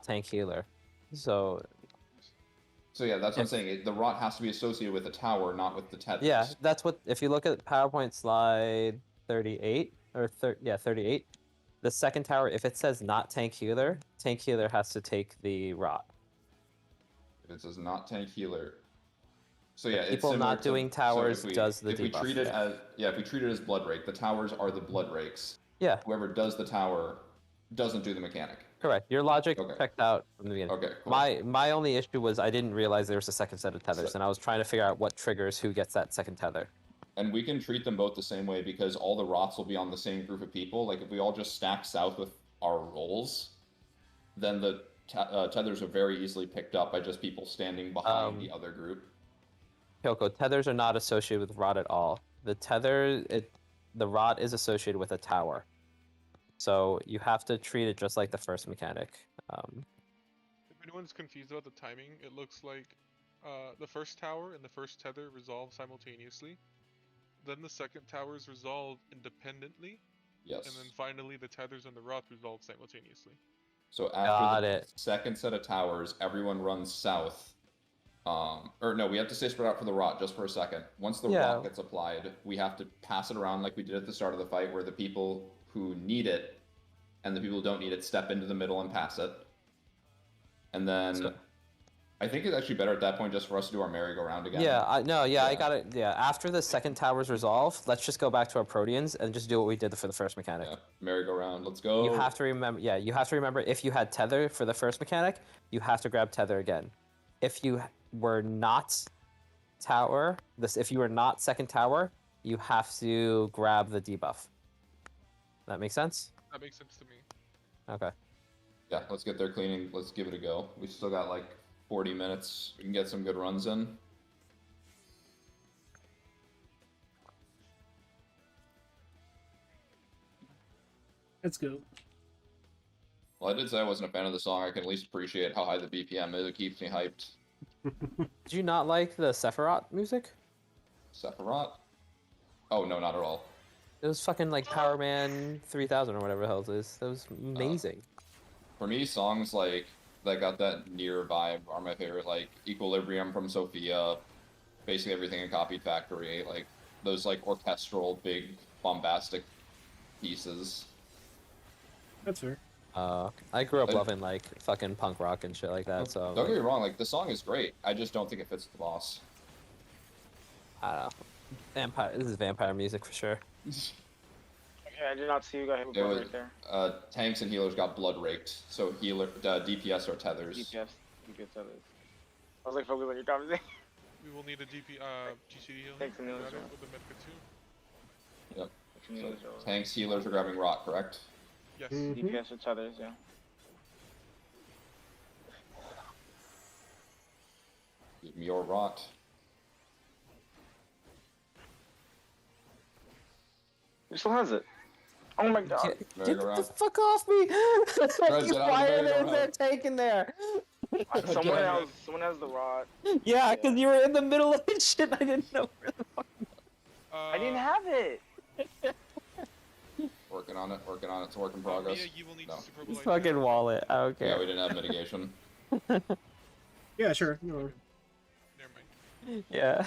tank healer. So So yeah, that's what I'm saying. The rot has to be associated with the tower, not with the tethers. yeah, that's what. If you look at PowerPoint slide 38 or 38, the second tower, if it says not tank healer has to take the rot. If it says not tank healer. So yeah, it's People similar not doing to, towers so if we, does the if we debuff, treat it yeah. as if we treat it as blood rake, the towers are the blood rakes. Yeah, Whoever does the tower doesn't do the mechanic. correct. Your logic Okay. checked out from the beginning. Okay, cool. My only issue was I didn't realize there was a second set of tethers, So- and I was trying to figure out what triggers who gets that second tether. And we can treat them both the same way because all the rots will be on the same group of people. Like if we all just stack south with our rolls, then the tethers are very easily picked up by just people standing behind the other group. Kyoko, tethers are not associated with rot at all. The rot is associated with a tower. So you have to treat it just like the first mechanic. If anyone's confused about the timing, it looks like the first tower and the first tether resolve simultaneously. Then the second towers resolve independently. Yes. And then finally the tethers and the rot resolve simultaneously. So after Got the it. second set of towers, everyone runs south. Or no, we have to stay spread out for the rot just for a second. Once the Yeah. rot gets applied, we have to pass it around like we did at the start of the fight, where the people who need it and the people who don't need it step into the middle and pass it. And then So- I think it's actually better at that point just for us to do our merry-go-round again. Yeah, I Yeah. got it. Yeah, after the second tower's resolve, let's just go back to our Proteans and just do what we did for the first mechanic. Yeah, merry-go-round. Let's go. You have to remember, you have to remember if you had tether for the first mechanic, you have to grab tether again. If you were not tower, if you were not second tower, you have to grab the debuff. That make sense? That makes sense to me. Okay. Yeah, let's get there cleaning. Let's give it a go. We still got like 40 minutes. We can get some good runs in. Let's go. Well, I did say I wasn't a fan of the song. I can at least appreciate how high the BPM is. It keeps me hyped. Did you not like the Sephiroth music? Sephiroth? Oh, no, not at all. It was fucking like Power Man 3000 or whatever the hell it is. That was amazing. For me, songs like that got that near vibe are my favorite. Like Equilibrium from Sophia, basically everything in Copied Factory. Like those like orchestral, big, bombastic pieces. That's fair. I grew up loving like fucking punk rock and shit like that. So Don't get me wrong, like the song is great. I just don't think it fits the boss. I don't know. Vampire. This is vampire music for sure. Okay, I did not see you got hit with It blood was right there. tanks and healers got blood raked, so DPS are tethers. DPS others. I was like focused on your conversation. We will need a GCD heal. Thanks, Emilio. Got it with the Medka too. Yep. So tanks, healers are grabbing rot, correct? Yes. DPS or tethers, yeah. Give me your rot. Who still has it? Oh my god. Get the Merry-go-round. fuck off me! get out Why of the are there merry-go-round. taking there? Someone has the rod. Yeah, because you were in the middle of it shit. I didn't know where the fuck. I didn't have it. Working on it, it's a work in progress. Mia, you will need No. to super This fucking wallet. I don't Yeah, care. we didn't have mitigation. Yeah, sure. No. Never mind. Yeah.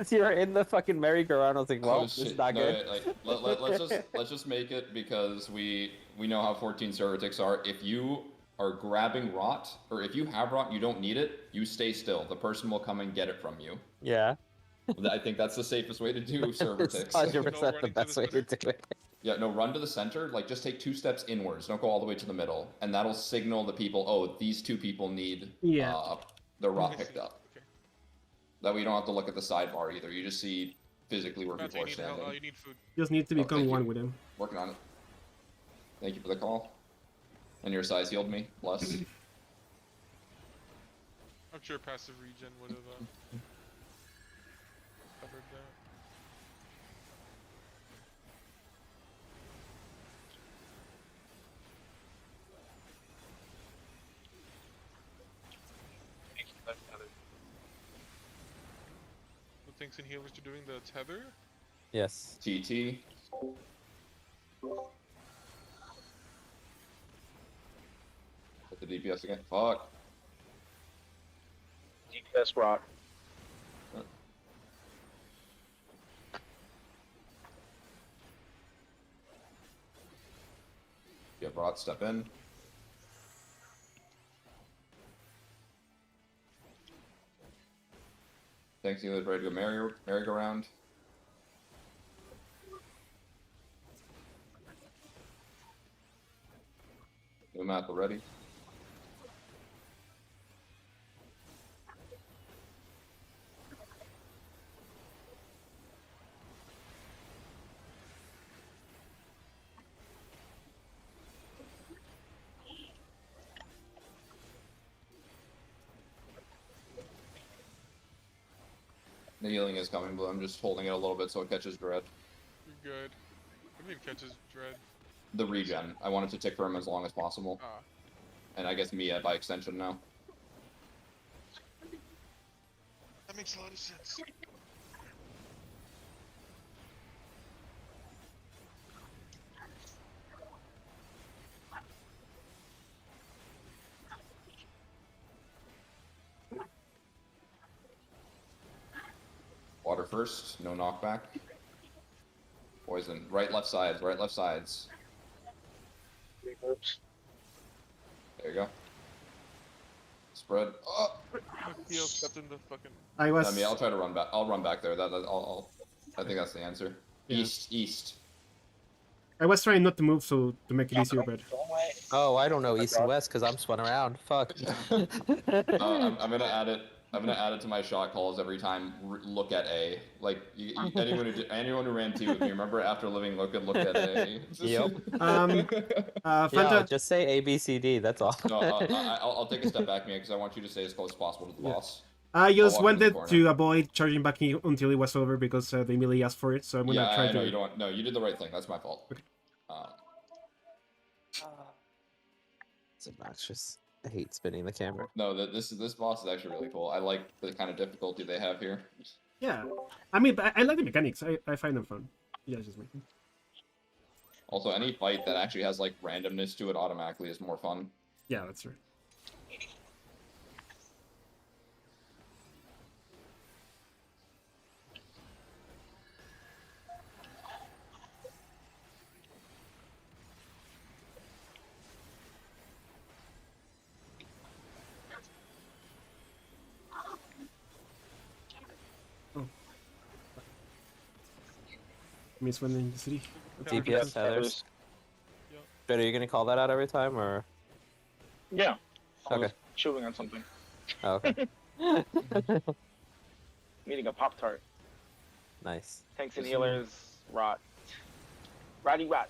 You're in the fucking merry-go-round. I was like, well, Oh, this shit. is not No, good. yeah, like, let's just make it because we know how 14 server ticks are. If you are grabbing rot, or if you have rot and you don't need it, you stay still. The person will come and get it from you. Yeah. I think that's the safest way to do server It's ticks. 100% No the running to best the way to do it. Yeah, no, run to the center. Like, just take 2 steps inwards. Don't go all the way to the middle, and that'll signal the people. Oh, these 2 people need the rot I picked see. up. Okay. That way you don't have to look at the sidebar either. You just see physically where Matt, people you are need help. standing. You need food. Just need to Oh, become thank one you. with him. Working on it. Thank you for the call. And your size healed me. Bless. I'm sure passive regen would have covered that. tanks and healers are doing the tether. Yes. TT. Hit the DPS again. Fuck. DPS rock. Yeah, Rot, step in. Thanks, healers ready to go merry-go-round. New map already. The healing is coming, but I'm just holding it a little bit so it catches Dread. You're good. What do you mean catches dread? The regen. I want it to tick for him as long as possible. Ah. And I guess Mia by extension now. That makes a lot of sense. Water first, no knockback. Poison. Right, left sides, right, left sides. Oops. There you go. Spread. Oh! Heal stepped in the fucking. I was. I mean, I'll try to run back. I'll run back there. I think that's the answer. Yeah. East. I was trying not to move so to make it easier, but Oh, I don't know east and west because I'm spun around. Fuck. I'm gonna add it. I'm gonna add it to my shot calls every time. Look at A. Like anyone who ran T with me, remember after living look at A. Yep. Fanta, Yeah, just say A, B, C, D. That's all. No, I'll take a step back, Mia, because I want you to stay as close as possible to the boss. I just I'll walk into the wanted corner. to avoid charging back until it was over because they immediately asked for it. So I'm gonna Yeah, try I know to. you don't. No, you did the right thing. That's my fault. Okay. It's obnoxious. I hate spinning the camera. No, this boss is actually really cool. I like the kind of difficulty they have here. Yeah, I mean, I like the mechanics. I find them fun. Yeah, just making. Also, any fight that actually has like randomness to it automatically is more fun. Yeah, that's true. Miss one in the city. DPS tethers. Yep. But are you gonna call that out every time or? Yeah. I was Okay. chewing on something. Oh, okay. Eating a Pop Tart. Nice. Tanks and healers, rot. Rotty rot.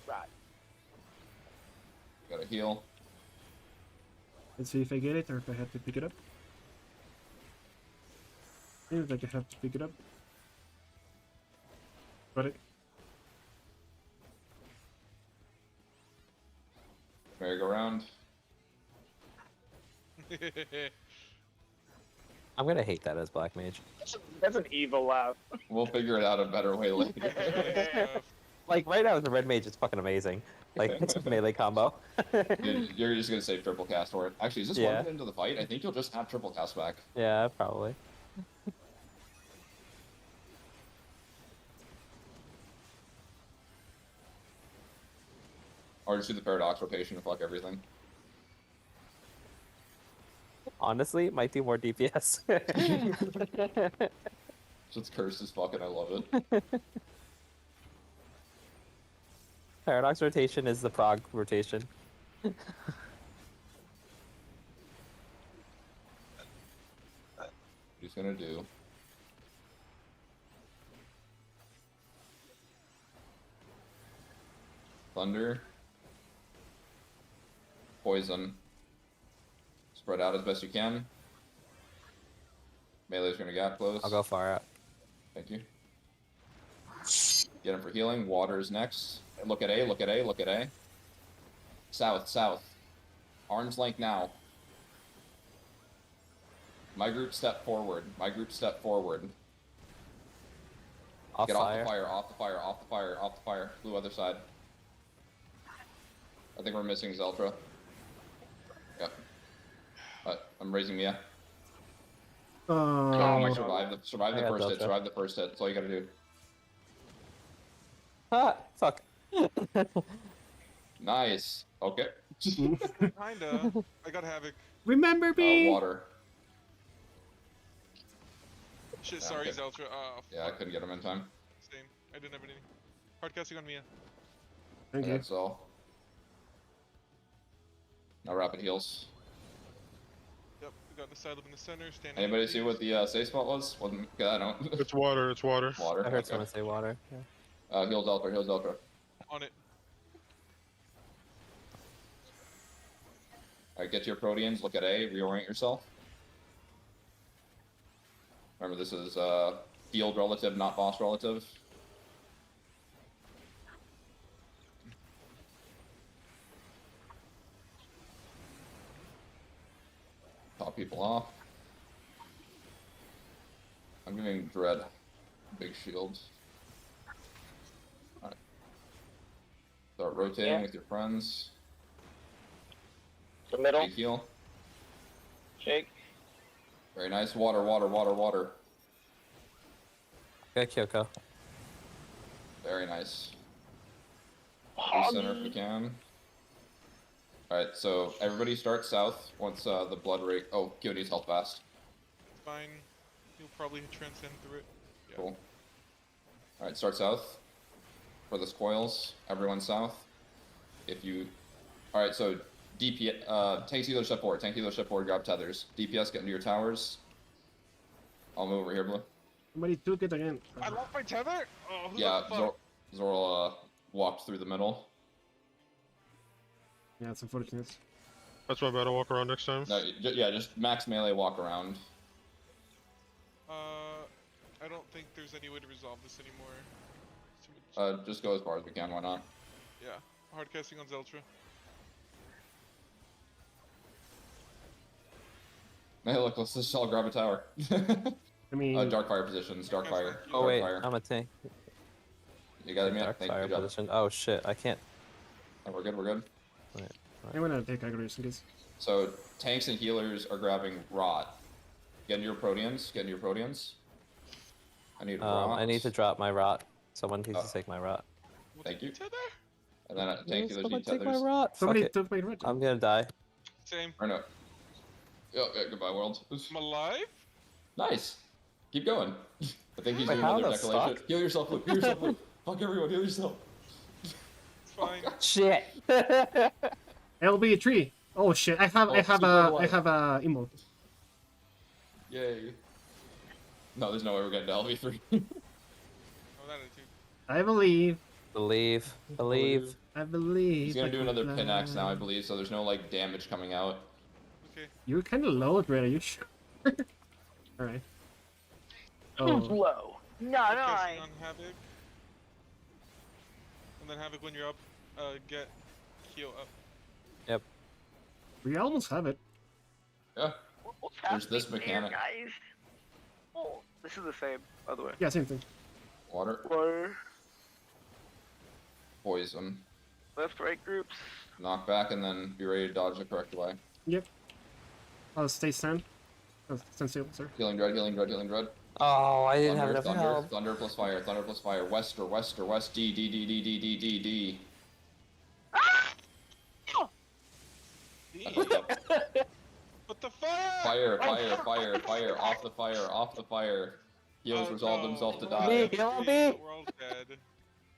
Gotta heal. Let's see if I get it or if I have to pick it up. Seems like I have to pick it up. Got it. Merry-go-round. I'm gonna hate that as Black Mage. That's an evil laugh. We'll figure it out a better way later. Like right now with the Red Mage, it's fucking amazing. Like it's a melee combo. You're just gonna save triple cast for it. Actually, is this Yeah. one into the fight? I think you'll just have triple cast back. Yeah, probably. Or just do the paradox rotation to fuck everything. Honestly, it might do more DPS. Just cursed as fuck and I love it. Paradox rotation is the Prog rotation. He's gonna do. Thunder. Poison. Spread out as best you can. Melee's gonna gap close. I'll go far out. Thank you. Get him for healing. Water is next. Look at A, look at A, look at A. South. Arm's length now. My group step forward. Off Get fire. off the fire, off the fire, off the fire, off the fire. Blue other side. I think we're missing Zeltra. Yep. I'm raising Mia. Oh, Survive the I got first hit. Zeltra. Survive the first hit. That's all you gotta do. Ah, fuck. Nice. Okay. Kinda. I got Havoc. remember me. Water. Shit, Yeah, sorry, okay. Zeltra. Yeah, I couldn't get him in time. Same. I didn't have any. Hard casting on Mia. Thank you. That's all. No rapid heals. Yep, we got the side up in the center. Standing. Anybody see what the safe spot was? Wasn't, I don't. It's water. It's water. Water. I heard okay. someone say water. Yeah. Heals Ultra. Heals Ultra. On it. Alright, get to your Proteans. Look at A. Reorient yourself. Remember, this is field relative, not boss relative. Top people off. I'm giving Dread big shields. Alright. Start rotating with your friends. The middle. Big heal. Shake. Very nice. Water, water, water, water. Got Kyoko. Very nice. Go center if we can. Alright, so everybody start south once the blood rate. Oh, Kyo needs health fast. It's fine. He'll probably transcend through it. Yeah. Cool. Alright, start south. For the spoils, everyone south. If you. Alright, so DP. Tank healer step forward. Tank healer step forward, grab tethers. DPS, get into your towers. I'll move over here, Blue. Somebody took it again. I lost my tether? Oh, who Yeah, the fuck? Zoral walked through the middle. Yeah, it's unfortunate. That's my bad. I'll walk around next time. No, yeah, just max melee walk around. I don't think there's any way to resolve this anymore. Too much- Just go as far as we can, why not? Yeah. Hard casting on Zeltra. Hey, look, let's just all grab a tower. I mean, Dark fire positions, dark fire. Oh dark wait, fire. I'm a tank. You got it, man. Dark Thank fire you. Good job. position. Oh shit, I can't. Oh, we're good, we're good. I'm gonna take aggregation in case. So, tanks and healers are grabbing rot. Get into your Proteans, get into your Proteans. I need rot. I need to drop my rot. Someone needs Oh. to take my rot. We'll Thank take you. Tether? And then tank healers Someone need take my tethers. rot. Fuck Somebody it. took my red. I'm gonna die. Same. Or no. Yeah, goodbye, world. I'm alive? Nice. Keep going. I think he's Wait, doing how another the declaration. fuck? Heal yourself, Luke. Heal yourself, Luke. Fuck everyone, heal yourself. It's fine. Shit. LB3. Oh shit! I have a emote. Yay. No, there's no way we're getting to LV3. Oh, that attitude. I believe. Believe. Believe. I believe. He's gonna I do can another fly. pin axe now, I believe, so there's no like damage coming out. Okay. You're kind of low, Red. Are you sure? All right. Who's Oh, low? No, Hard no, casting on Havoc. And then Havoc when you're up, get Kyo up. we almost have it. Yeah. What's There's this happening here, mechanic. guys? Oh, this is the same, by the way. Yeah, same thing. Water. Water, Poison. left, right groups. Knock back and then be ready to dodge the correct way. Yep. I'll stay stand. Oh, stand still, sir. Healing dread, healing dread, healing dread. Oh, I didn't have enough thunder, help. thunder plus fire, thunder plus fire. West or west or west. D, D, D, D, D, D, D, D. What the fuck? Fire, fire, fire, fire. Off the fire, off the fire. Heals Oh, resolved no. himself to We're all die. Me, heal dead. me. We're all dead.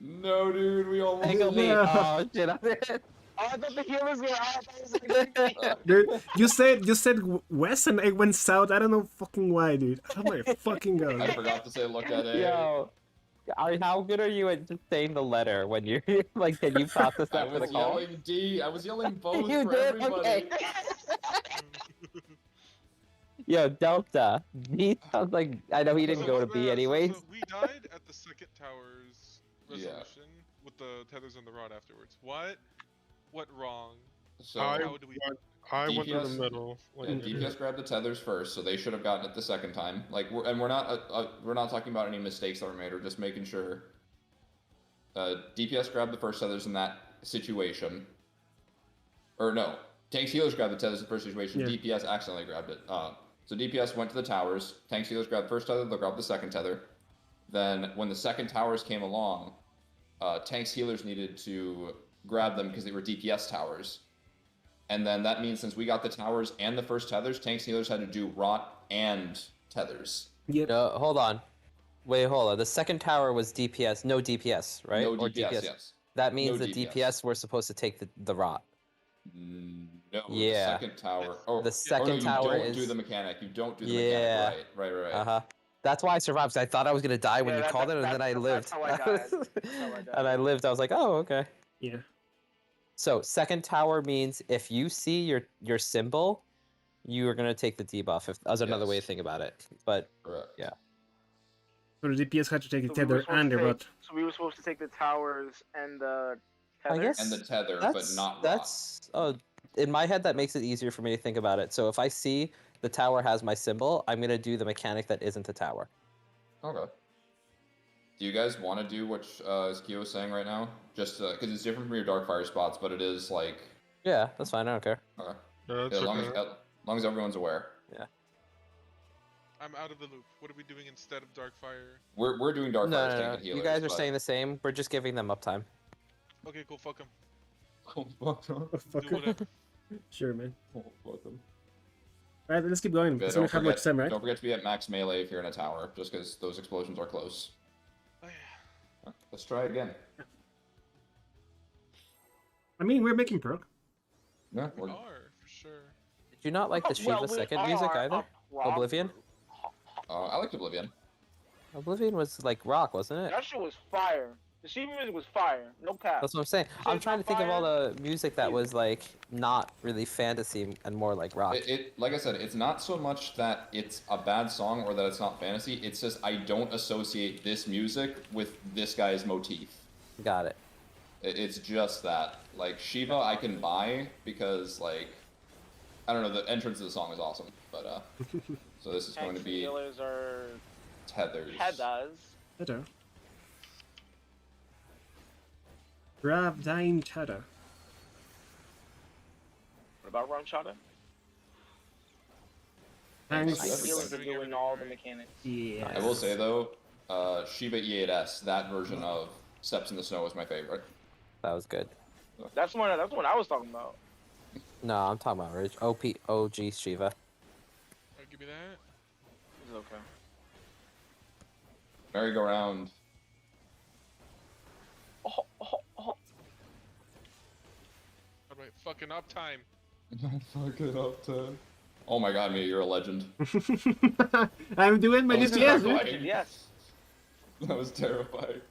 No, dude, we almost Angle me. Yeah. Oh shit, I'm dead. Oh, I thought the healers were out. Dude, you said west and I went south. I don't know fucking why, dude. Oh my fucking I god. forgot to say look at it. Yo. How good are you at just saying the letter when you're like, can you process I that for the was call? yelling D. I was yelling both You for did? everybody. Okay. Yo, Delta. B sounds like I know he didn't go to B anyways. So we died at the second tower's Yeah. resolution with the tethers and the rod afterwards. What? What wrong? So I How do we? I went through the DPS middle. Like Yeah, an idiot. DPS grabbed the tethers first, so they should have gotten it the second time. Like, we're not talking about any mistakes that were made. We're just making sure. DPS grabbed the first tethers in that situation. Or no, tanks healers grabbed the tethers in the first situation. Yeah. DPS accidentally grabbed it. So DPS went to the towers. Tanks healers grabbed the first tether. They'll grab the second tether. Then when the second towers came along, tanks healers needed to grab them because they were DPS towers. And then that means since we got the towers and the first tethers, tanks healers had to do rot and tethers. Yep. No, hold on. Wait, hold on. The second tower was DPS, no DPS, right? No Or DPS, yes. That means No the DPS. DPS were supposed to take the rot. No, Yeah. the second tower. Oh, The second tower you don't is. do the mechanic. You don't do the Yeah. mechanic. Right. Uh huh. That's why I survived. 'Cause I thought I was gonna die when Yeah, you that- called it, and then I that's lived. how I died. That's how I died. And I lived. I was like, oh, okay. Yeah. So second tower means if you see your symbol, you are gonna take the debuff. If as another way to Yes. think about it. But Correct. Yeah. So the DPS had to take the So we were tether supposed and to the rot. So we were supposed to take the towers and the I tether. guess And the tether, that's but not rot. that's in my head that makes it easier for me to think about it. So if I see the tower has my symbol, I'm gonna do the mechanic that isn't the tower. Okay. Do you guys want to do what Skio was saying right now? Just because it's different from your Darkfire spots, but it is like. Yeah, that's fine. I don't care. Okay. Yeah, Yeah, that's as okay. long as everyone's aware. I'm out of the loop. What are we doing instead of Darkfire? We're doing No, Darkfire's no, tank no. and healers. You guys are but- staying the same. We're just giving them uptime. Okay, cool. Fuck him. Oh, fuck them. Oh, fuck Do it. whatever. Sure, man. Oh, fuck them. Alright, let's keep going. Okay, Because we don't have much time, right? Don't forget to be at max melee if you're in a tower, just because those explosions are close. Oh, yeah. Let's try again. I mean, we're making prog. Yeah, We we're, are, for sure. Did you not like the Shiva Well, we second music are either? a prog Oblivion? group. I liked Oblivion. Oblivion was like rock, wasn't it? That shit was fire. The Shiva music was fire. No cap. That's what I'm saying. I'm Shit's trying on to think of all fire. the music that was like not really fantasy and more like rock. It like I said, it's not so much that it's a bad song or that it's not fantasy. It's just I don't associate this music with this guy's motif. Got it. It's just that. Like Shiva, I can buy because like I don't know. The entrance of the song is awesome, but so this is going Tanks to and be healers are tethers. headers. Tether. Gravdine tether. What about Run Shotter? Thanks. That's Tanks healers are doing doing all the mechanics. Yeah. I will say though, Shiva E8S, that version of Steps in the Snow is my favorite. That was good. That's the one I was talking about. No, I'm talking about OG Shiva. Alright, give me that. It's okay. Merry-go-round. Oh. Alright, fucking uptime. Fucking up to. Oh my god, Mia, you're a legend. I'm doing my That was DPS, terrifying. dude. Yes. That was terrifying.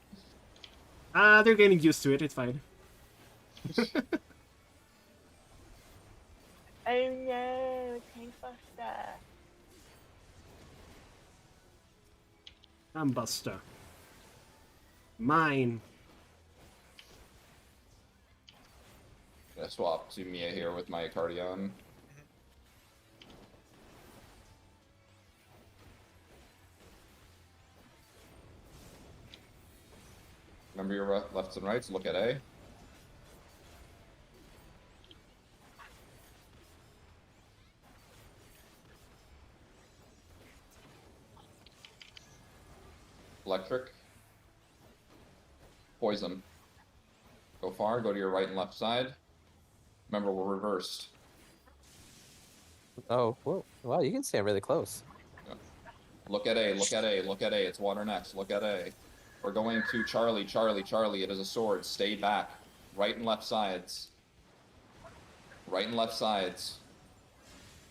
They're getting used to it. It's fine. Oh no, Tank Buster. I'm Buster. Mine. I swap to Mia here with my Cardion. Remember your lefts and rights, look at A. Electric. Poison. Go far, go to your right and left side. Remember, we're reversed. Oh, whoa. Wow, you can stand really close. Look at A, look at A, look at A. It's water next. Look at A. We're going to Charlie, Charlie, Charlie. It is a sword. Stay back. Right and left sides. Right and left sides.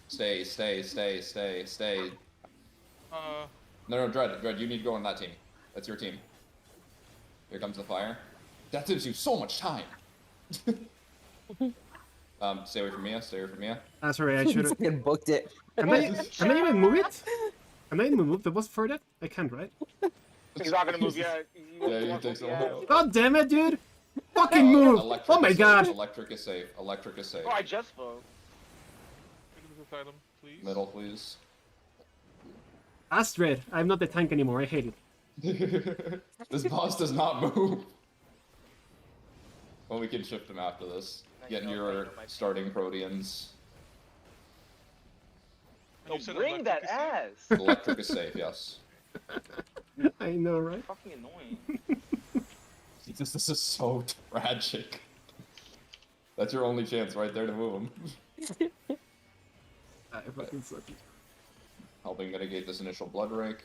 Stay, stay, stay, stay, stay. No, Dread, you need to go on that team. That's your team. Here comes the fire. That gives you so much time. Stay away from Mia. Stay away from Mia. Sorry, I should have. Fucking booked it. Can I even move it? Can I even move the boss for that? I can't, right? He's not gonna move yet. Yeah, you take some while. God damn it, dude! Fucking move! Electric Oh my is safe. god! Electric is safe. Electric is safe. Oh, I just spoke. item, please. Middle, please. Astrid, I'm not the tank anymore. I hate it. This boss does not move. Well, we can shift him after this. Get your starting Proteans. And you said Bring that electric is ass. Electric is safe, yes. I know, right? Fucking annoying. This is so tragic. That's your only chance right there to move him. I fucking suck. Helping mitigate this initial blood rake.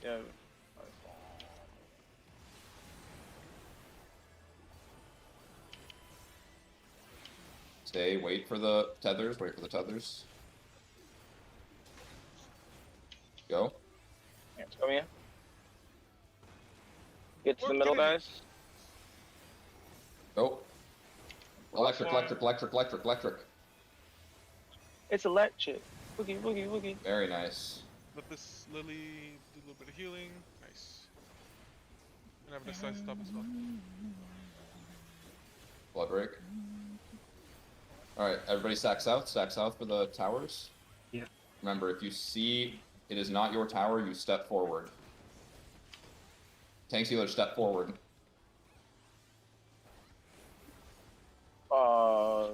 Yeah. Stay, wait for the tethers, wait for the tethers. Go. Yeah, come here. Get to the We're middle, getting it. guys. Go. Electric, electric, electric, electric, electric. It's electric. Boogie, boogie, boogie. Very nice. Let this Lily do a little bit of healing. Nice. And have a side stop as well. Blood rake. Alright, everybody stack south for the towers. Yeah. Remember, if you see it is not your tower, you step forward. Tank healer, step forward. Wait,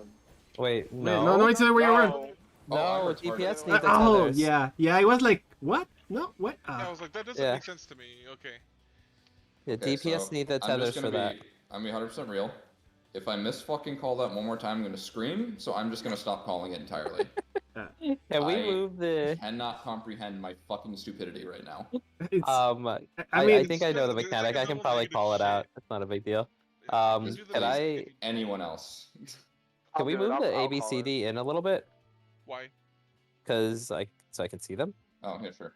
Wait, no. no, it's where you were. No. Oh, I No, heard Spartan. DPS need the Oh, tethers. yeah. Yeah, I was like, what? No, what? Yeah, I was like, that doesn't Yeah. make sense to me. Okay. Yeah, Okay, DPS so need the I'm tethers just for gonna that. be, I'm gonna be 100% real. If I miss fucking call that one more time, I'm gonna scream, so I'm just gonna stop calling it entirely. Can we I- move the? Cannot comprehend my fucking stupidity right now. It's, I mean, think I know the There's like mechanic. a I can double probably negative call it shit. out. It's not a big deal. Yeah, Just do the Can basic I- negative. Anyone else? Can we do it. move the I'll call it. ABCD in a little bit? Why? Cause so I can see them. Oh, yeah, sure.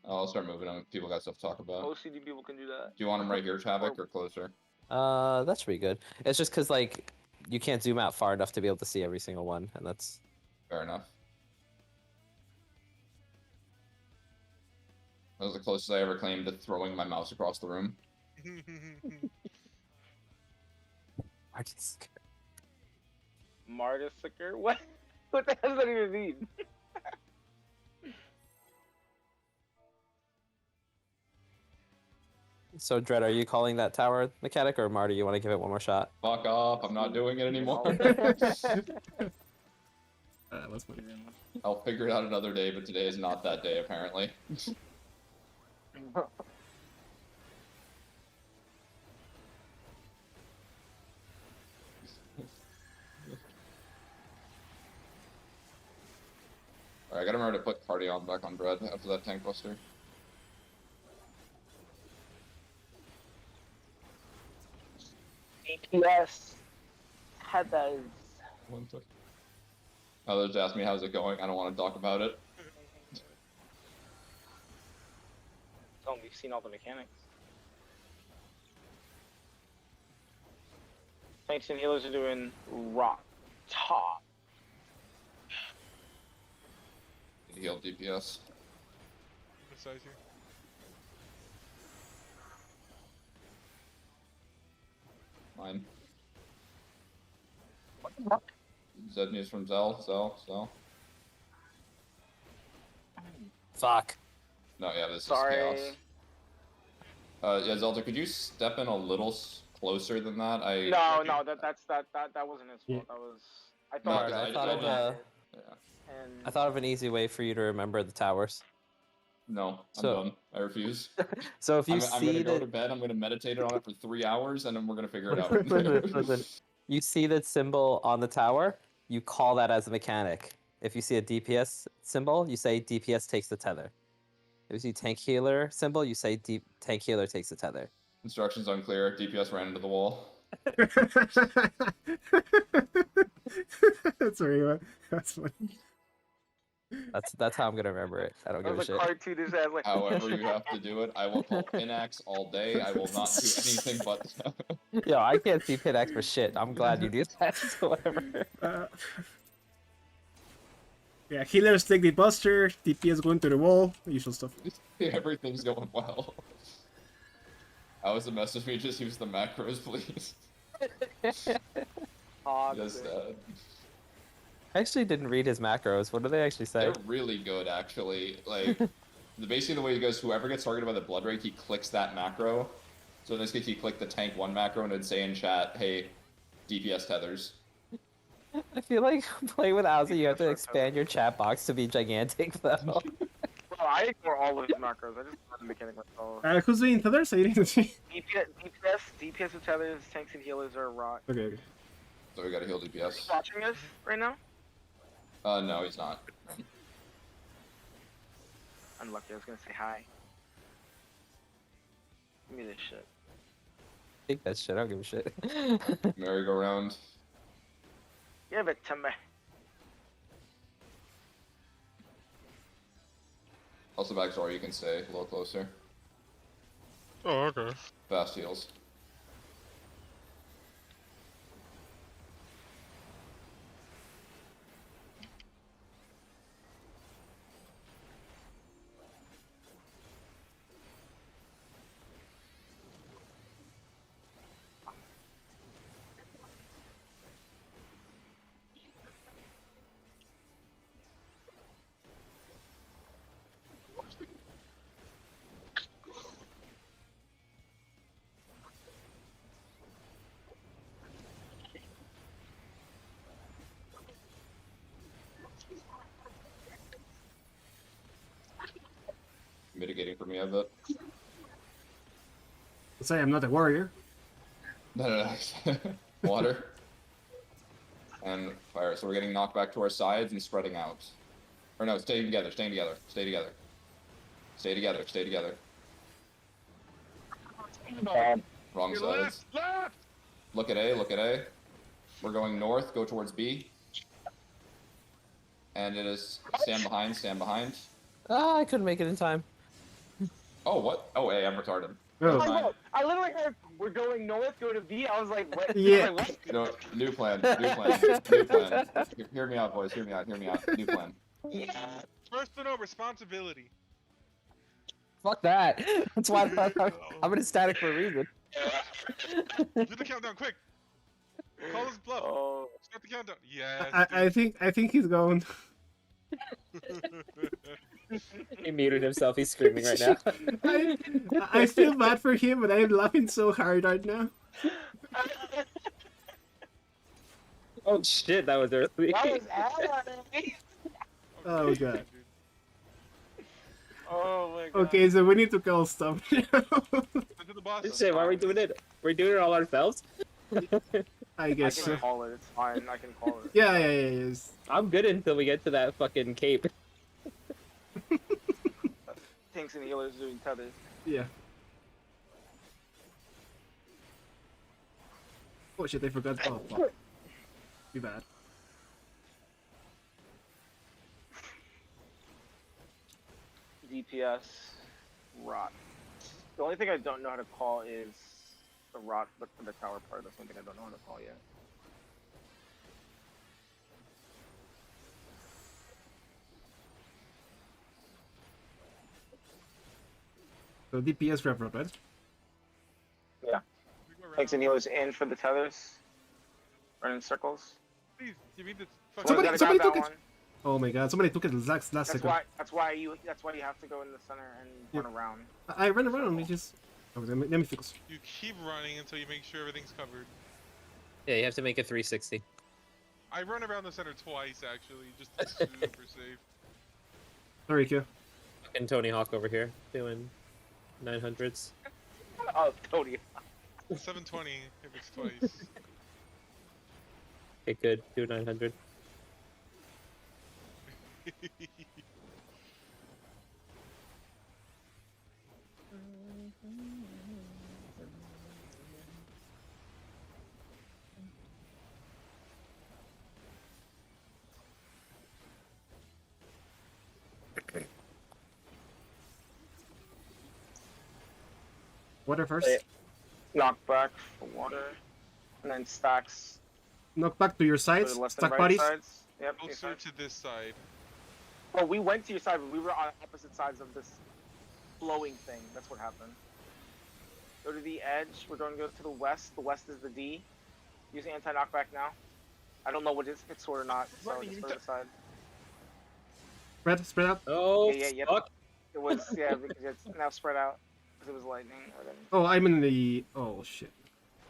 I'll start moving them. People got stuff to talk about. OCD people can do that. Do you want them right here, Havoc, or closer? That should be good. It's just cause like you can't zoom out far enough to be able to see every single one, and that's Fair enough. That was the closest I ever claimed to throwing my mouse across the room. I just Martisiker? What? What the hell does that even mean? So Dread, are you calling that tower mechanic, or Marty? You want to give it one more shot? Fuck off, I'm not doing it anymore. that's funny. I'll figure it out another day, but today is not that day, apparently. Alright, I gotta remember to put party on back on Dread after that tank buster. APS. Heathers. One sec. Others ask me how's it going, I don't want to talk about it. Oh, we've seen all the mechanics. Tanks and healers are doing rock top. Heal DPS. Besides here. Mine. Zed news from Zell. Fuck. No, yeah, this Sorry. is chaos. Yeah, Zelda, could you step in a little closer than that? No, that wasn't his fault. Yeah. That was. I No, thought. 'cause I I thought of don't- Yeah. And I thought of an easy way for you to remember the towers. No, I'm So- done. I refuse. So if you I'm see gonna go that to bed, I'm gonna meditate on it for 3 hours, and then we're gonna figure it out. Listen, you see that symbol on the tower, you call that as a mechanic. If you see a DPS symbol, you say DPS takes the tether. If you see tank healer symbol, you say tank healer takes the tether. Instructions unclear. DPS ran into the wall. That's very that's funny. That's how I'm gonna remember it. I don't that give a was a shit. cartoonish ass like. However you have to do it, I will call Pinax all day. I will not do anything but. Yo, I can't see Pinax for shit. I'm glad you do that. So whatever. Yeah, healers take the buster, DPS going to the wall, the usual stuff. Everything's going well. How was the message me? Just use the macros, please. Just I actually didn't read his macros. What do they actually say? They're really good, actually. Like, basically the way it goes, whoever gets targeted by the Blood Rake, he clicks that macro. So in this case, he clicked the tank 1 macro and it'd say in chat, hey, DPS tethers. I feel like playing with Owzy, you have to expand your chat box to be gigantic, though. Bro, I ignore all of his macros. I just run the mechanic myself. Who's doing tethers? I didn't see. DPS with tethers, tanks and healers are rot. Okay. So we gotta heal Is DPS. he watching us right now? No, he's not. Unlucky, I was gonna say hi. Give me this shit. Take that shit, I don't give a shit. Merry-go-round. Give it to me. Also, Backzor, you can stay a little closer. Oh, okay. Fast heals. Mitigating for me a bit. Let's say I'm not a warrior. No. Water. And fire. So we're getting knocked back to our sides and spreading out. Or no, staying together, staying together, stay together. Stay together, stay together. Wrong sides. Left! Look at A, look at A. We're going north, go towards B. And it is stand behind, stand behind. Ah, I couldn't make it in time. Oh, what? Oh, A, I'm retarded. Oh. I literally heard we're going north, go to B. I was like, what? Yeah. I was like, what? No, new plan, new plan, new plan. Hear me out, boys, hear me out, hear me out. New plan. First to know responsibility. Fuck that. That's why I'm in static for a reason. Do the countdown quick. Call his bluff. Oh. Start the countdown. Yes. I think he's going. He muted himself. He's screaming right now. I feel bad for him, but I'm laughing so hard right now. Oh shit, that was early. That was Alan. Oh god. Oh my god. Okay, so we need to call stuff now. To the boss. Shit, why are we doing it? We're doing it all ourselves? I I guess can so. call it. It's fine. I can call it. Yeah, yes. I'm good until we get to that fucking cape. Tanks and healers doing tethers. Yeah. Oh shit, I forgot. Oh, fuck. Too bad. DPS, rot. The only thing I don't know how to call is the rot, but for the tower part, that's one thing I don't know how to call yet. So DPS rep, right? Yeah. Tanks and healers in for the tethers. Run in circles. Please, give me the So fucking. we gotta somebody grab took that it. one. Oh my god, somebody took it last That's second. why. That's why you have to go in the center and run around. I ran around, we just... Oh, let me focus. You keep running until you make sure everything's covered. Yeah, you have to make a 360. I run around the center twice actually, just to be super safe. Sorry, Q. Fucking Tony Hawk over here doing 900s. Oh, Tony. 720 if it's twice. Okay, good. Do 900. Water first. Knockback for water, and then stacks Knock back to your for sides. the left Stack and right bodies. sides. Yep. two Closer sides. to this side. Oh, we went to your side, but we were on opposite sides of this flowing thing. That's what happened. Go to the edge. We're going to go to the west. The west is the D. Use anti-knockback now. I don't know what it's sword or not, so Lightning, just put it aside. Spread out. Oh, Yeah. fuck. It was because it's now spread out because it was lightning. Or then, Oh, I'm in the. Oh shit.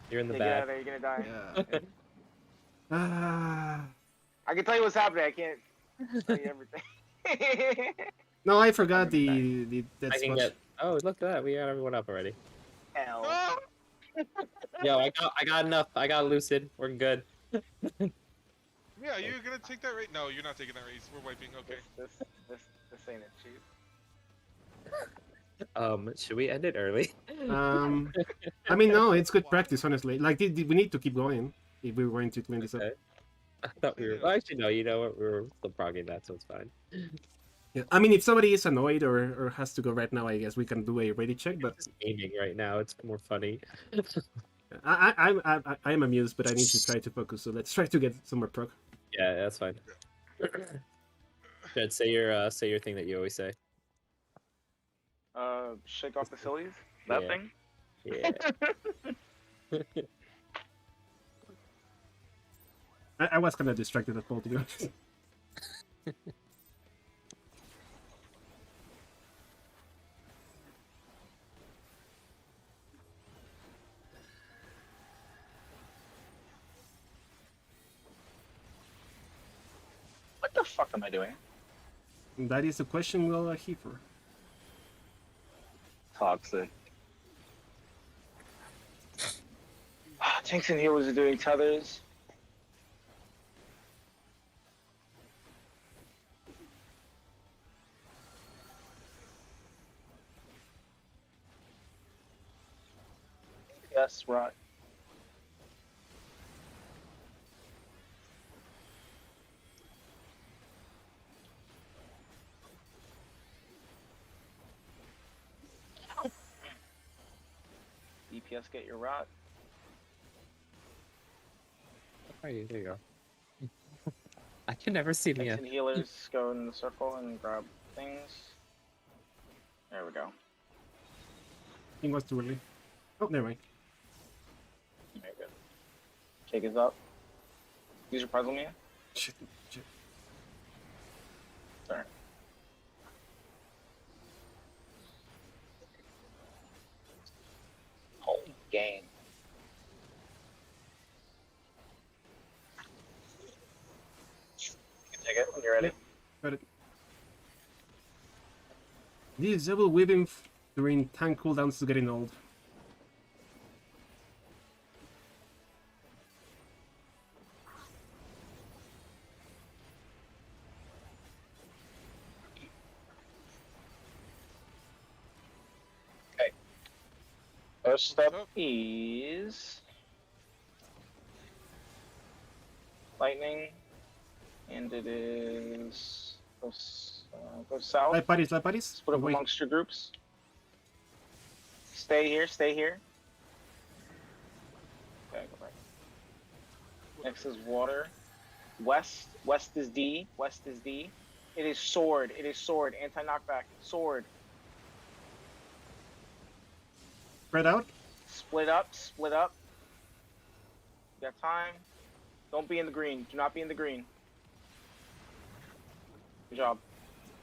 You're in the yeah, get out back. of there. You're gonna die. Yeah. Ah. I can tell you what's happening. I can't tell you everything. No, I forgot I'm gonna the dead I can spot. get. Oh, look at that. We got everyone up already. Hell. Ah! Yo, I got enough. I got lucid. We're good. Yeah, you're gonna take that race? No, you're not taking that race. We're wiping. Okay. This ain't it, chief. Should we end it early? I mean, no, it's good practice, honestly. Like, we need to keep going if we're going to clean this up. Okay. I thought we were. Well, actually, no. You know what? We were still progging that, so it's fine. Yeah. I mean, if somebody is annoyed or has to go right now, I guess we can do a ready check. But Just aiming right now. It's more funny. I'm amused, but I need to try to focus. So let's try to get some more prog. Yeah, that's fine. Jed, say your thing that you always say. Shake off the sillies. That Yeah. thing. Yeah. I was kind of distracted at all, to be honest. What the fuck am I doing? That is a question we'll hear for. Toxic. Tanks and healers are doing tethers. Yes, right. DPS, get your rot. Oh, there you go. I can never see Tanks Mia. and healers go in the circle and grab things. There we go. I think it was too early. Oh, never mind. Very good. Shake is up. Use your puzzle, Mia. Shit. Sorry. Home game. You can take it when you're ready. Got it. This double weaving during tank cooldowns is getting old. First up Up. is lightning, and it is go south. Light parties. Split up Wait. amongst your groups. Stay here. Stay here. Okay, go back. Next is water. West. West is D. West is D. It is sword. It is sword. Anti-knockback. Sword. Spread out. Split up. Split up. You got time. Don't be in the green. Do not be in the green. Good job.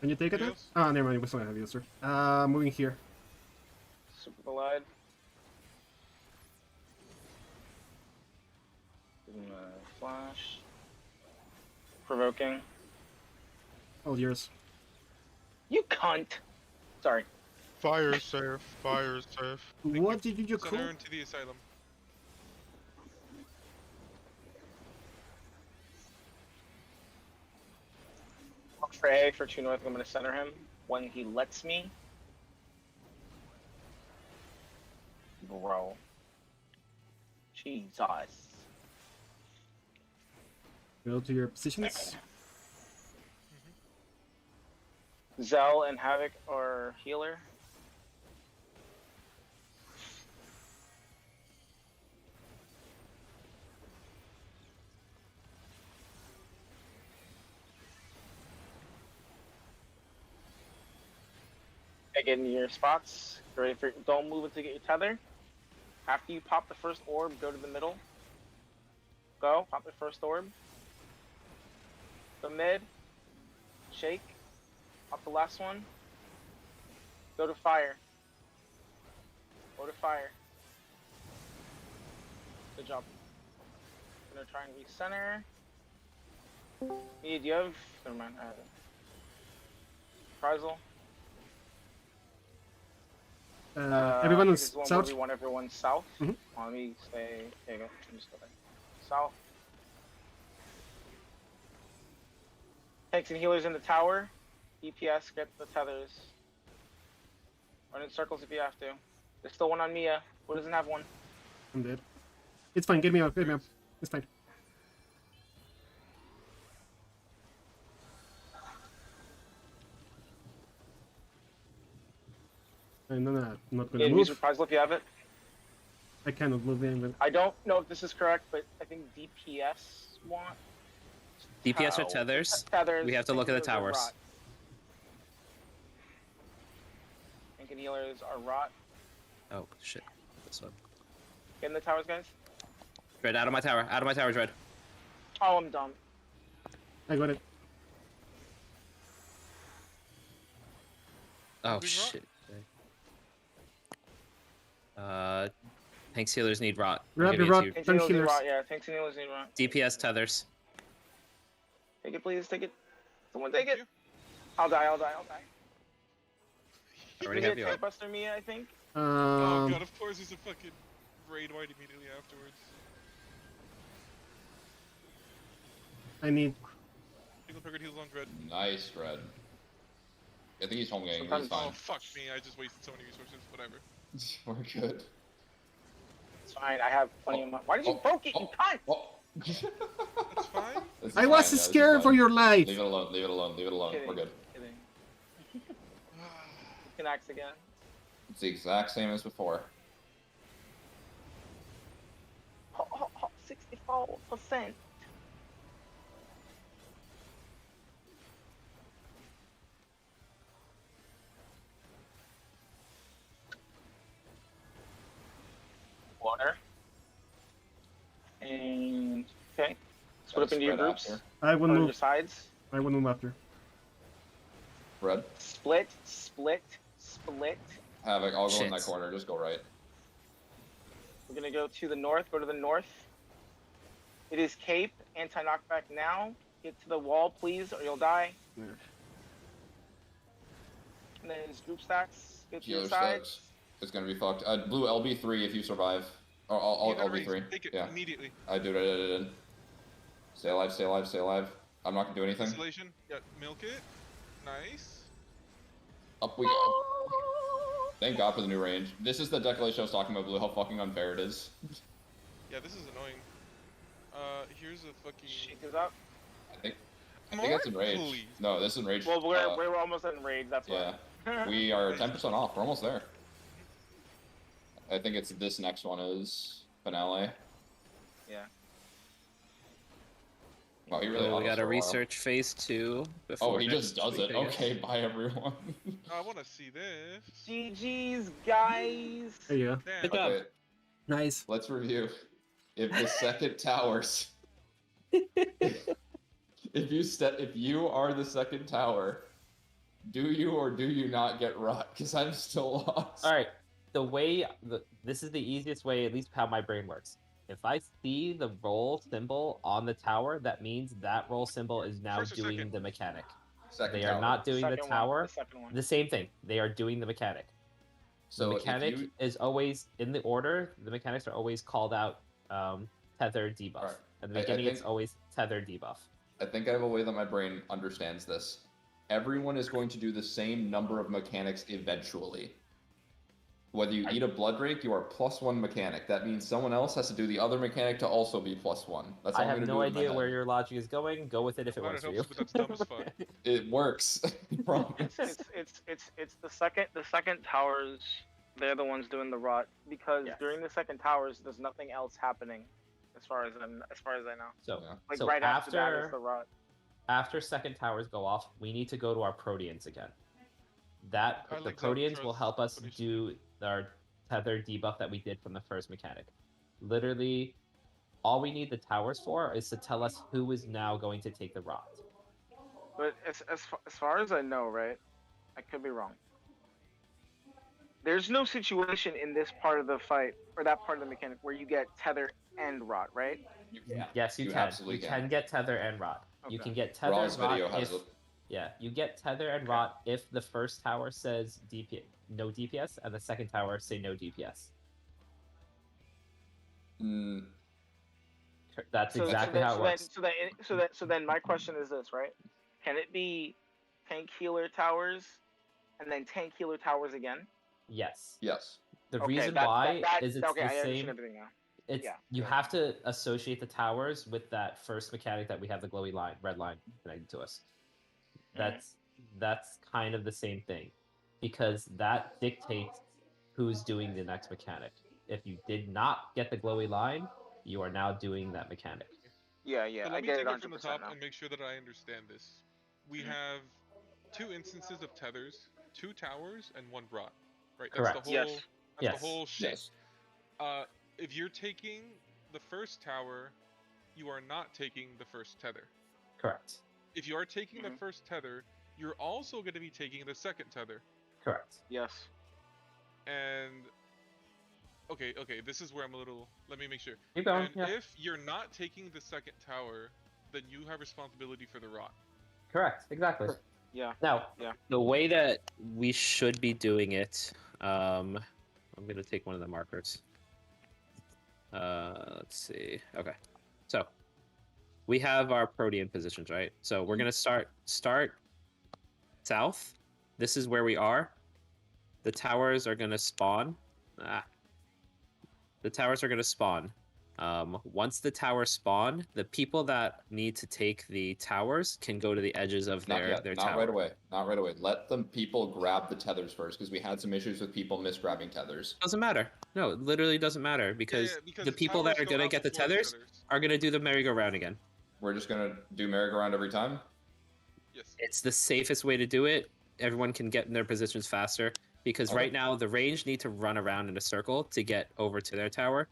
Can you take it? Yes. Ah, never mind. We still have the user. Moving here. Super Collide. Give him a flash. Provoking. All yours. You cunt! Sorry. Fire is safe. Fire is safe. What did you just Send call? her into the asylum. Look for A for 2 north. I'm going to center him when he lets me. Bro. Jesus. Go to your positions. Zell and Havoc are healer. Get in your spots. Get ready for, don't move until you get your tether. After you pop the first orb, go to the middle. Go, pop the first orb. Go mid. Shake. Off the last one. Go to fire. Go to fire. Good job. I'm gonna try and recenter. Do you have? Never mind. I have it. Reprisal. Everyone I is think this one south. where we want everyone south. Mhm. Let me stay. There you go. Just go there. South. Tanks and healers in the tower. DPS, get the tethers. Run in circles if you have to. There's still one on Mia. Who doesn't have one? I'm dead. It's fine. Get me up. Get me up. It's fine. I'm not gonna Yeah, use move. reprisal if you have it. I cannot move in, but I don't know if this is correct, but I think DPS want DPS or Oh, tethers. tethers. We have to look at the Tank and healers are towers. rot. Tank and healers are rot. Oh shit! This one. Get in the towers, guys. Dread, out of my tower. Out of my tower, Dread. Oh, I'm dumb. I got it. Oh Moving rot? shit. Tanks healers need rot. I'm Grab giving your it rot. to you. Tanks and healers need healers. rot. Yeah, tanks and healers need rot. DPS tethers. Take it, please. Take it. Someone take Thank it. you. I'll die. I'll die. I'll die. I already Give me have a you tank up. buster, Mia, I think. Oh god, of course there's a fucking raid white immediately afterwards. I need. Single triggered heals on Dread. Nice, Red. I think he's home gang. He's Sometimes- fine. Oh fuck me, I just wasted so many resources, whatever. We're good. It's fine. I have plenty of money. Why did you poke it, you cunt? Oh. That's fine. This is I fine, was yeah, this is scared fine. for your life. Leave it alone. Leave it alone. Leave it alone. Kidding. We're good. Kidding. You can axe again. It's the exact same as before. 64%. Water. And okay. Split up into your Spread out groups. here. I will Or your move. sides. I will move after. Red. Split, split, split. Havoc, I'll go in that Shit. corner. Just go right. We're gonna go to the north. Go to the north. It is Cape. Anti-knockback now. Get to the wall, please, or you'll die. Yeah. And then it's group stacks. Get to your Healer sides. stacks. It's gonna be fucked. Blue LB3 if you survive. Or I'll You gotta LB3. raise- Take it Yeah. immediately. I did. Stay alive, stay alive, stay alive. I'm not gonna do anything. Installation. Yeah, milk it. Nice. Up we go. Thank God for the new range. This is the declaration I was talking about, Blue, how fucking unfair it is. Yeah, this is annoying. Here's a fucking. Shake is up. I think More? that's in rage. Please. No, this is in rage. Well, we're almost in rage. That's yeah. why. We are 10% off. We're almost there. I think it's this next one is finale. Yeah. Wow, he really So we got autos a for while. research phase 2. Before Oh, he just next does week, it. I guess. Okay, bye everyone. I want to see this. GG's, guys. There you go. Damn. Good job. Okay, Nice. let's review. If the second towers, if you are the second tower, do you or do you not get rot? Because I'm still lost. All right. This is the easiest way, at least how my brain works. If I see the roll symbol on the tower, that means that roll symbol is now First or doing second? the mechanic. Second They tower. are not doing the Second one, tower. the second one. The same thing. They are doing the mechanic. So The if mechanic you- is always in the order. The mechanics are always called out tether debuff. Alright. At the I beginning, it's think- always tether debuff. I think I have a way that my brain understands this. Everyone is going to do the same number of mechanics eventually. Whether you eat a blood rake, you are +1 mechanic. That means someone else has to do the other mechanic to also be +1. That's all I I'm have gonna no do in my idea head. where your logic is going. Go with it if it Glad works it for you. helps, but that's dumb as fuck. It works. I promise. It's the second towers. They're the ones doing the rot because Yes. during the second towers, there's nothing else happening, as far as I know. So, Yeah. Like so right after that is the rot. after second towers go off, we need to go to our Proteans again. That I the like that Proteans will trust help us Proteus. do our tether debuff that we did from the first mechanic. Literally, all we need the towers for is to tell us who is now going to take the rot. But as far as I know, right? I could be wrong. There's no situation in this part of the fight or that part of the mechanic where you get tether and rot, right? You can. Yes, you can. absolutely You can get tether and rot. You Okay. can get tether Raw's and rot video has if it. yeah, you get tether and Okay. rot if the first tower says no DPS and the second tower say no DPS. Mm, That's exactly how it works. So then my question is this, right? Can it be tank healer towers and then tank healer towers again? Yes. yes. The Okay, reason that- why that- is it's okay, the I understand same. everything now. It's Yeah, you yeah. have to associate the towers with that first mechanic that we have the glowy line, red line connected to us. That's kind of the same thing, because that dictates who's doing the next mechanic. If you did not get the glowy line, you are now doing that mechanic. Yeah, So I let me get take it it from the 100% top now. and make sure that I understand this. We have 2 instances of tethers, 2 towers, and 1 rot. Right? That's Correct. the whole. Yes. That's Yes. the whole shit. Yes. If you're taking the first tower, you are not taking the first tether. Correct. If you are taking the Mhm. first tether, you're also going to be taking the second tether. Correct. Yes. And okay, this is where I'm a little. Let me make sure. Keep going. And Yeah. if you're not taking the second tower, then you have responsibility for the rot. Correct. Exactly. Yeah. Now, The way that we should be doing it, I'm gonna take one of the markers. Let's see. Okay, so we have our protean positions, right? So we're gonna start south. This is where we are. The towers are gonna spawn. The towers are gonna spawn. Once the towers spawn, the people that need to take the towers can go to the edges of Not their yet. their Not tower. right away. Not right away. Let the people grab the tethers first, because we had some issues with people misgrabbing tethers. Doesn't matter. No, it literally doesn't matter because, the people that towers are go gonna out get the before tethers are gonna do the merry-go-round again. We're just gonna do merry-go-round every time. Yes. It's the safest way to do it. Everyone can get in their positions faster because Okay. right now the range need to run around in a circle to get over to their tower.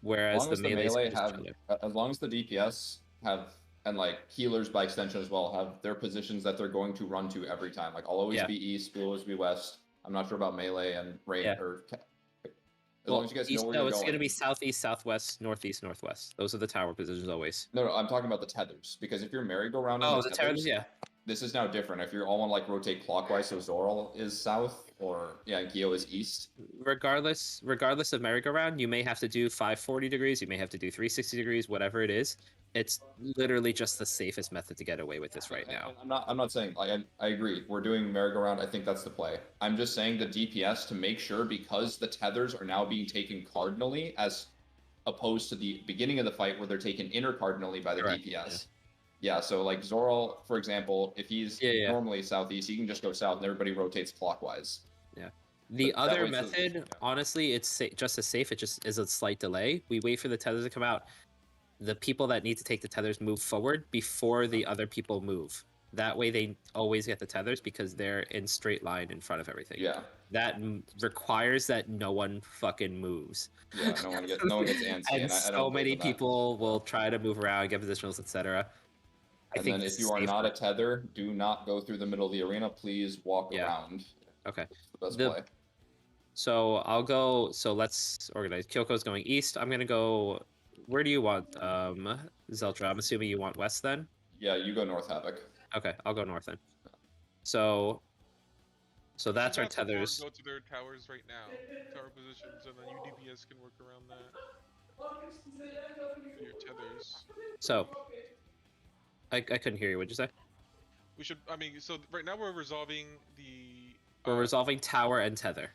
Whereas As long the as melees the melee can just have, chill there. as long as the DPS have, and like healers by extension as well, have their positions that they're going to run to every time. Like I'll always Yeah. be east, we'll always be west. I'm not sure about melee and range Yeah. or. As long as you guys know where no, you're it's going. gonna be southeast, southwest, northeast, northwest. Those are the tower positions always. No, I'm talking about the tethers, because if you're merry-go-round Oh, the tethers, yeah. this is now different. If you all want to like rotate clockwise, so Zoral is south, or Gio is east. Regardless of merry-go-round, you may have to do 540 degrees, you may have to do 360 degrees, whatever it is. It's literally just the safest method to get away with this right now. I'm not saying, like, I agree. We're doing merry-go-round. I think that's the play. I'm just saying the DPS to make sure, because the tethers are now being taken cardinally as opposed to the beginning of the fight where they're taken intercardinally by the Correct, DPS. Yeah, so like Zoral, for example, if he's normally southeast, he can just go south and everybody rotates clockwise. Yeah. The But that other way it's method, honestly, it's just as safe. It just is a slight delay. We wait for the tethers to come out. The people that need to take the tethers move forward before the other people move. That way they always get the tethers because they're in straight line in front of everything. Yeah. That requires that no one fucking moves. Yeah, no one gets antsy. And I so don't many believe in that. people will try to move around, get positionals, etc. And then if you are not a tether, do not go through the middle of the arena. Please walk around. Okay. That's the best play. So I'll go. So let's organize. Kyoko's going east. I'm gonna go. Where do you want, Zeltra? I'm assuming you want west then. Yeah, you go north, Havoc. Okay, I'll go north then. So that's our tethers. Go to their towers right now, tower positions, and then UDPS can work around that. Your tethers. So I couldn't hear you. What'd you say? We should. I mean, so right now we're resolving the. We're resolving tower and tether.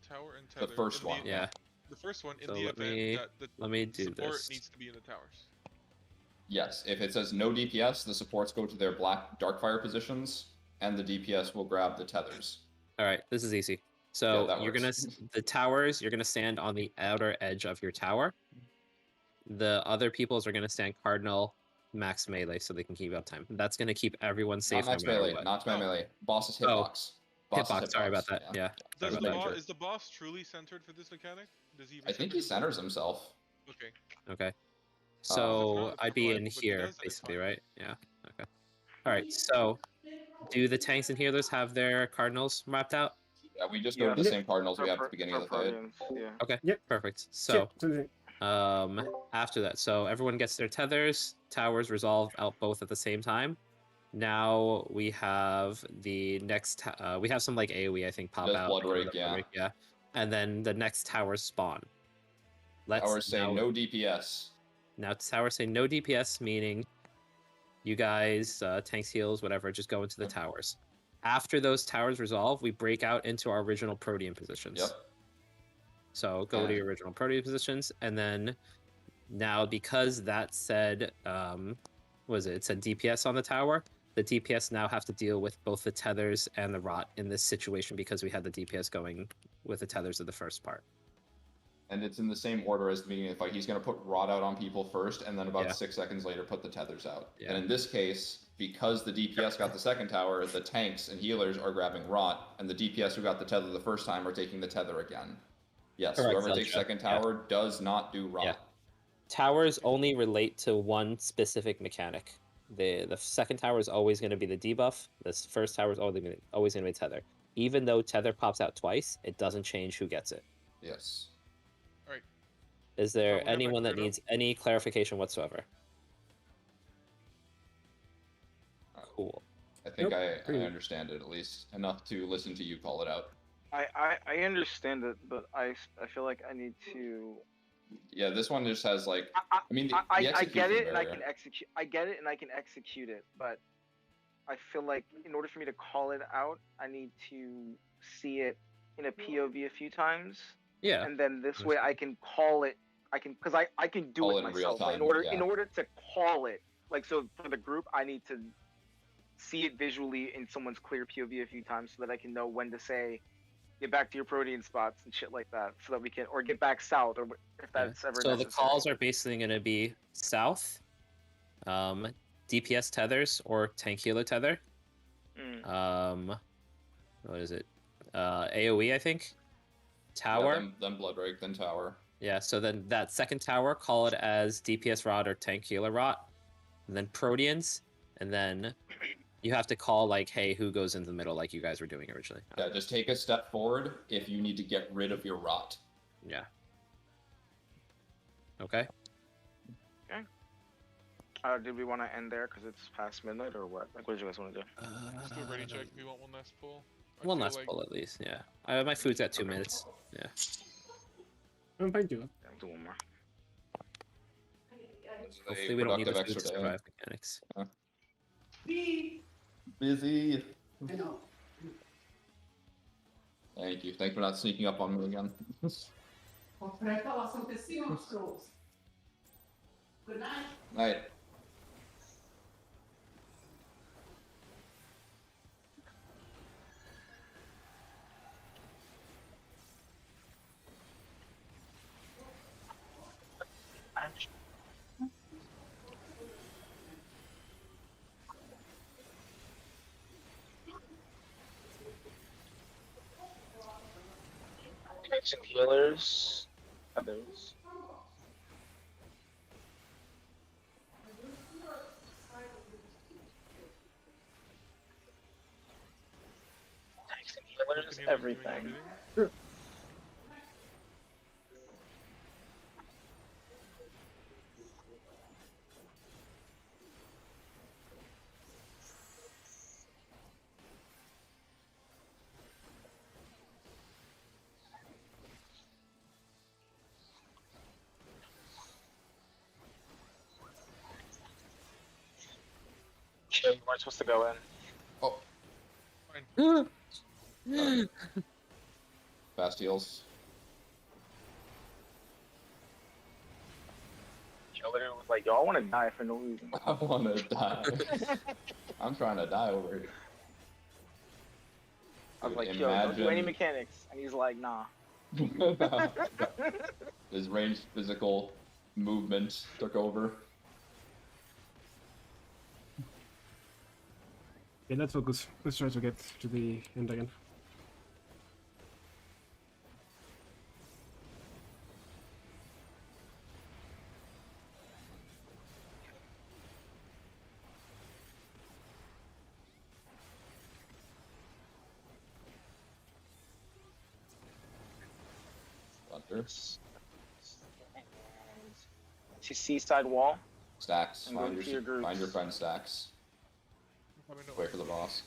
Tower and tether. The first one. Yeah. The first one in So the event that the let me do support this. needs to be in the towers. Yes, if it says no DPS, the supports go to their black Darkfire positions, and the DPS will grab the tethers. All right, this is easy. So that you're works. the towers. You're gonna stand on the outer edge of your tower. The other peoples are gonna stand cardinal, max melee, so they can keep up time. That's gonna keep everyone safe. Not max no matter melee. what. Not my melee. Boss's hitbox. Hitbox. Sorry about that. Yeah. Does Sorry about that. Is the boss truly centered for this mechanic? Does he? I think he centers himself. Okay. Okay. So If not, I'd be fine, in but he here does, then it's basically, fine. right? Yeah. Okay. All right. So, do the tanks and healers have their cardinals mapped out? Yeah, we just go to the Yeah. same cardinals we have at the beginning of the fight. Yeah. Okay. Yep. Perfect. Yeah, So, after that, so everyone gets their tethers. Towers resolve out both at the same time. Now we have the next. We have some like AOE, I think, pop Does out. blood like, rake, another yeah. blood rake, yeah. And then the next towers spawn. Let's Towers say now, no DPS. Now towers say no DPS, meaning you guys, tanks, heals, whatever, just go into the towers. After those towers resolve, we break out into our original Protean positions. Yep. So go to your original Protean positions, and then now because that said, it said DPS on the tower. The DPS now have to deal with both the tethers and the rot in this situation because we had the DPS going with the tethers of the first part. And it's in the same order as the beginning of the fight. He's going to put rot out on people first, and then about Yeah. 6 seconds later, put the tethers out. Yeah. And in this case, because the DPS got the second tower, the tanks and healers are grabbing rot, and the DPS who got the tether the first time are taking the tether again. Yes, Correct, whoever takes Zelda. second tower does not do rot. Yeah. Towers only relate to one specific mechanic. The second tower is always going to be the debuff. This first tower is always going to be tether. Even though tether pops out twice, it doesn't change who gets it. Yes. Alright. Is there we got that anyone that cleared up? needs any clarification whatsoever? Cool. I think Nope, I pretty- understand it at least enough to listen to you call it out. I understand it, but I feel like I need to. Yeah, this one just has like. I mean, the I get execution it and I barrier. can execute. I get it and I can execute it, but I feel like in order for me to call it out, I need to see it in a POV a few times, Yeah. and then this way I can call it. I can because I can do Call it it in real myself. But time, in yeah. order to call it, like so for the group, I need to see it visually in someone's clear POV a few times so that I can know when to say. Get back to your Protean spots and shit like that, so that we can, or get back south, or if that's ever So necessary. the calls are basically going to be south, DPS tethers or tank healer tether. What is it? AOE, I think. Tower. Yeah, then blood rake, then tower. Yeah, so then that second tower, call it as DPS rot or tank healer rot, and then Proteans, and then you have to call like, hey, who goes into the middle, like you guys were doing originally. Yeah, just take a step forward if you need to get rid of your rot. Yeah. Okay. Did we want to end there because it's past midnight, or what? Like, what did you guys want to do? Let's do a ready check. We want one last pull. I One feel last like- pull at least. Yeah. My food's got 2 minutes. Yeah. I'm fine too. Yeah, I'll do one more. Hopefully we don't need the food to survive mechanics. Busy. Thank you. Thanks for not sneaking up on me again. Good night. Night. Tanks and healers. Others. Tanks and healers, Can you like doing everything. Okay, you weren't supposed to go in. Oh, Fine. fast heals. Joe literally was like, "Yo, I want to die for no reason." I want to die. I'm trying to die over here. I was Dude, like, "Yo, don't do any imagine- mechanics," and he's like, "Nah." His ranged physical movement took over. Okay, let's focus. Let's try to get to the end again. Sure. To seaside wall. Stacks. I'm going to your groups. Find your friend stacks. Coming to Wait for the boss.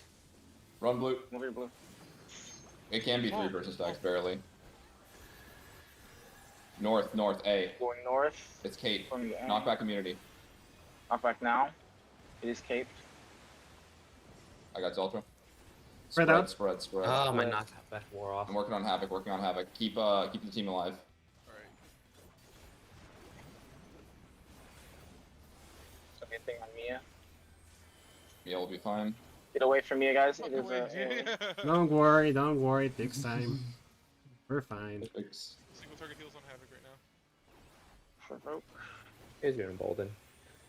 Run blue. Move your blue. It can be 3-person stacks, barely. North, A. Going north. It's Kate. Going to Knockback immunity. Knock back now. It is caped. I got Zeltra. Spread out. Spread. Oh, my knockback wore off. I'm working on Havoc. Keep the team alive. Alright. So anything on Mia. Mia will be fine. Get away from Mia, guys. It is Away. Don't worry, it takes time. We're fine. Single target heals on Havoc right now. for rope. He's doing Bolden.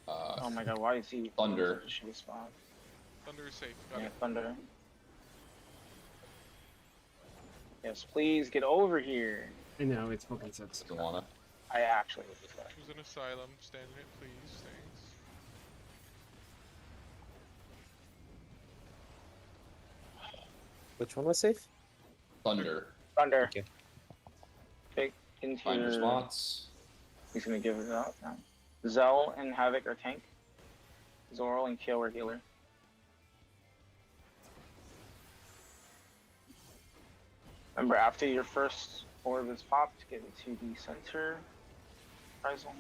Oh my god, why is he Thunder. such a shitty spot? Thunder is safe. Got Yeah, it. Thunder. Yes, please get over here. I know, it's fucking sucks. Doesn't wanna. I actually would be fine. Who's an asylum? Stand in it, please. Thanks. Which one was safe? Thunder. Thunder. Okay. Take into Find your spots. He's gonna give it out now. Zell and Havoc are tank. Zoral and Kill are healer. Remember, after your first orb is popped, get into the center. Horizon.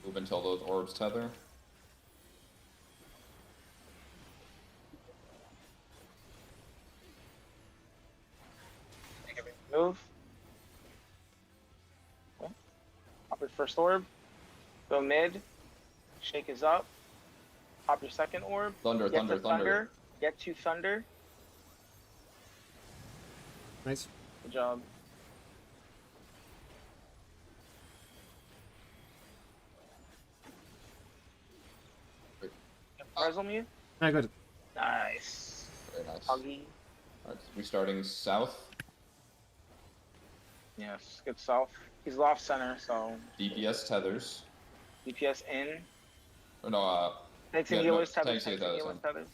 Move until those orbs tether. Take a big move. Okay. Pop your first orb. Go mid. Shake is up. Pop your second orb. Thunder, Get to thunder. Get to Thunder. Nice. Good job. Puzzle me. I got it. Nice. Very nice. Huggy. Alright, restarting south. Yes, good south. He's off center, so DPS tethers. DPS in. Or no, Tanks Yeah, and no, healers tethered. tanks and Tanks and healers, healers tethered.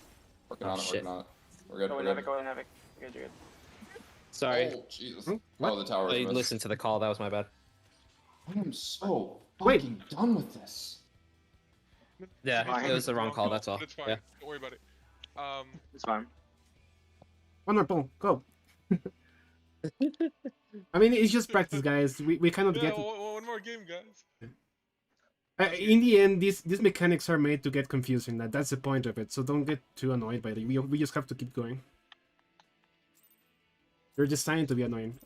working Oh, on it, shit. working on it. We're good, Go we're in good. Havoc, go in Havoc. You're good, you're good. Sorry. Oh, Jesus. Hmm? What? Oh, the tower I was missed. listened to the call. That was my bad. I am so Wait. fucking done with this. Yeah, Fine. it was the wrong call. That's all. But it's fine. Yeah. Don't worry about it. It's fine. One more pull, go. I mean, it's just practice, guys. We cannot Yeah, get. one more game, guys. In the end, these mechanics are made to get confusing. That's the point of it. So don't get too annoyed by it. We just have to keep going. They're designed to be annoying.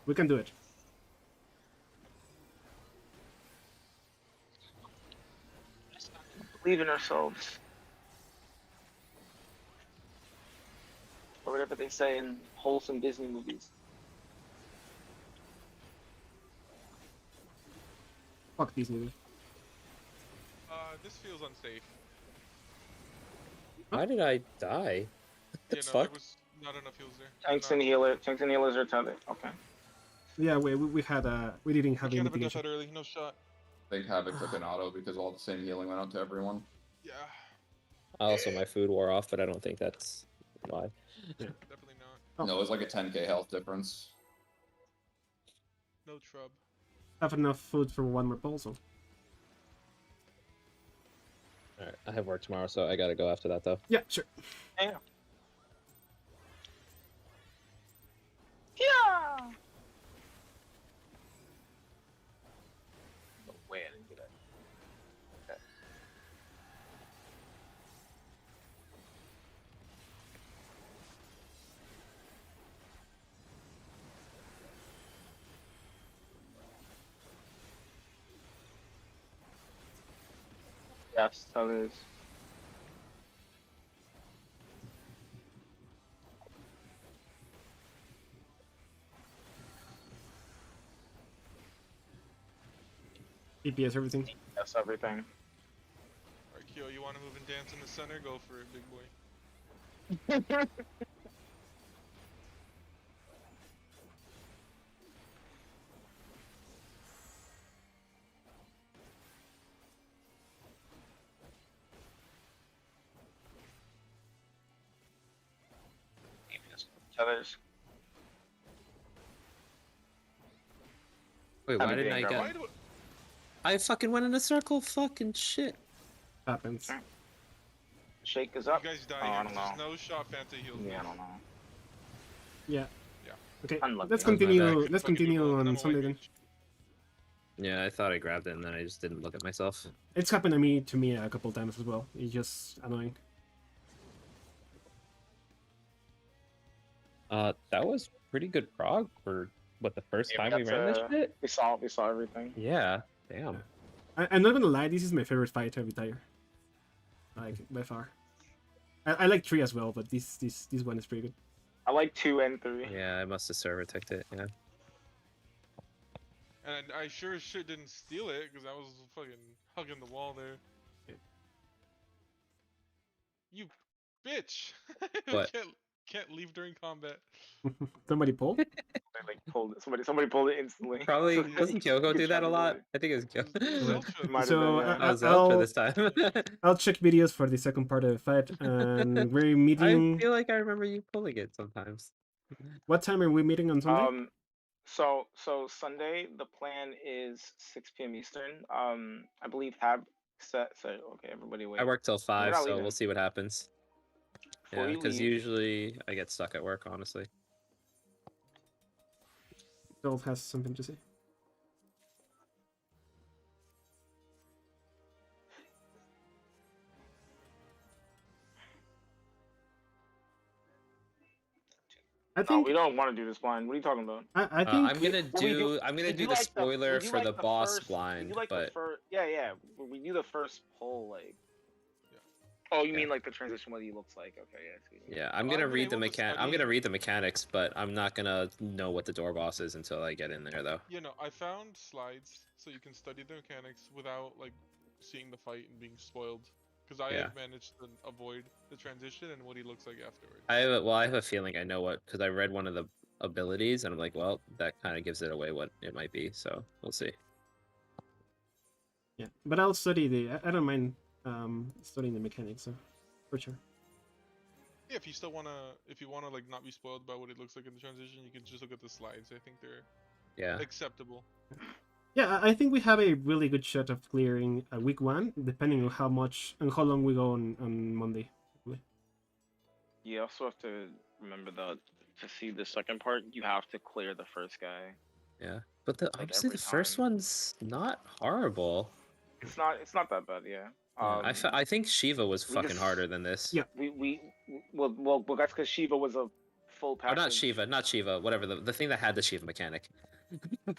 We can do it. Believe in ourselves. Or whatever they say in wholesome Disney movies. Fuck these movies. This feels unsafe. Why did I die? Yeah, no, fuck? there was not enough heals there. Tanks Not- and healers are tethered. Okay. Yeah, we had we didn't have We any can't have been death mitigation. early. No shot. I think Havoc took an auto because all the same healing went out to everyone. Yeah, Also, my food wore off, but I don't think that's why. definitely not. Oh. No, it was like a 10k health difference. No trub. Have enough food for one more pull, so. Alright, I have work tomorrow, so I gotta go after that, though. Yeah, sure. Yeah. Yeah. No way I didn't get it. Okay. Yes, that is. DPS, everything. Yes, everything. Alright, Kyo, you want to move and dance in the center? Go for it, big boy. Tethers. Wait, why didn't I grab get? Why do I fucking went in a circle. Fucking shit. Happens. Shake is you up. guys die Oh, I here? don't There's know. no shot Fanta heals me. Yeah, I don't know. Yeah. Yeah. Okay. Unlucky. Let's That was my continue. bad. Let's Fucking continue move and on I'm a white Sunday then. mage. Yeah, I thought I grabbed it and then I just didn't look at myself. It's happened to me a couple times as well. It's just annoying. That was pretty good prog for what the first Yeah, time we ran this shit. We saw everything. Yeah, damn. I'm not gonna lie. This is my favorite fight to retire. Like by far. I like 3 as well, but this one is pretty good. I like 2 and 3. Yeah, I must have server ticked it. Yeah. And I sure as shit didn't steal it because I was fucking hugging the wall there. You bitch! What? Can't leave during combat. Somebody pull? They like pulled it. Somebody pulled it instantly. Probably So doesn't you Kyoko could do try that a to lot? avoid I think it was Kyoko. Zeltra. Might have So been, yeah. I was Zeltra this time. I'll check videos for the second part of the fight, and we're I meeting. feel like I remember you pulling it sometimes. What time are we meeting on Sunday? So Sunday the plan is 6 p.m. Eastern. I believe Hab said okay. Everybody wait. I work till 5, not so leaving. we'll see what happens. Before Yeah, you because leave- usually I get stuck at work, honestly. Dolph has something to say. I No, think we don't want to do this blind. What are you talking about? I think I'm gonna Well, we do. I'm gonna we do the like spoiler we do for like the boss first, blind, we do like but yeah. We do the first poll like. Oh, you mean like the transition? What he looks like? Okay, yeah. I see. yeah, I'm Well, gonna I've been read the able to I'm study- gonna read the mechanics, but I'm not gonna know what the door boss is until I get in there, though. You know, I found slides so you can study the mechanics without like seeing the fight and being spoiled. Because I Yeah. have managed to avoid the transition and what he looks like afterwards. I have a feeling I know what, because I read one of the abilities and I'm like, well, that kind of gives it away what it might be. So we'll see. yeah, but I'll study I don't mind studying the mechanics, so for sure. Yeah, if you wanna like not be spoiled by what it looks like in the transition, you can just look at the slides. I think they're Yeah. acceptable. Yeah, I think we have a really good shot of clearing week 1, depending on how much and how long we go on Monday. You also have to remember that to see the second part, you have to clear the first guy. Yeah. But the Like, honestly, every the first time. one's not horrible. It's not that bad, yeah. Yeah, I think Shiva was we fucking just- harder than this. Yeah. Well, that's because Shiva was a full Oh, package. not Shiva. Whatever the thing that had the Shiva mechanic.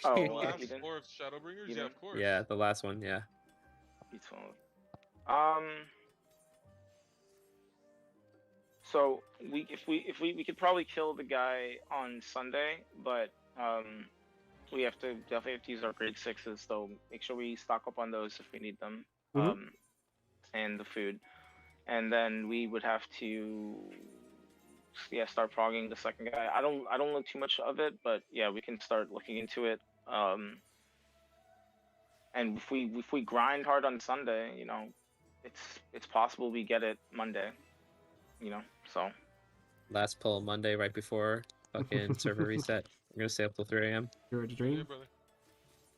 Oh, The yeah, last he didn't. four of Shadowbringers, He yeah, didn't? of course. Yeah, the last one. Yeah. He's fine. So we could probably kill the guy on Sunday, but we definitely have to use our grade 6s. So make sure we stock up on those if we need them. Mhm. And the food, and then we would have to start progging the second guy. I don't know too much of it, but yeah, we can start looking into it. And if we grind hard on Sunday, you know, it's possible we get it Monday. You know, so Last pull Monday right before fucking server reset. We're gonna stay up till 3 a.m. You're the Yeah, dream. brother.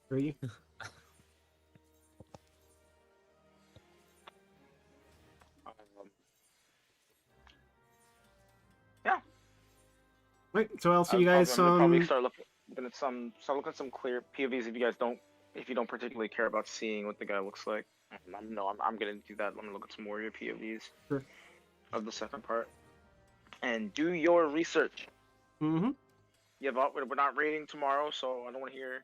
Where are you? yeah. Right, so I'll see you guys I'm gonna probably on. start looking at some clear POVs if you don't particularly care about seeing what the guy looks like. I'm gonna do that. I'm gonna look at some warrior POVs Sure. of the second part, and do your research. Mm-hmm. Yeah, but we're not raiding tomorrow, so I don't want to hear.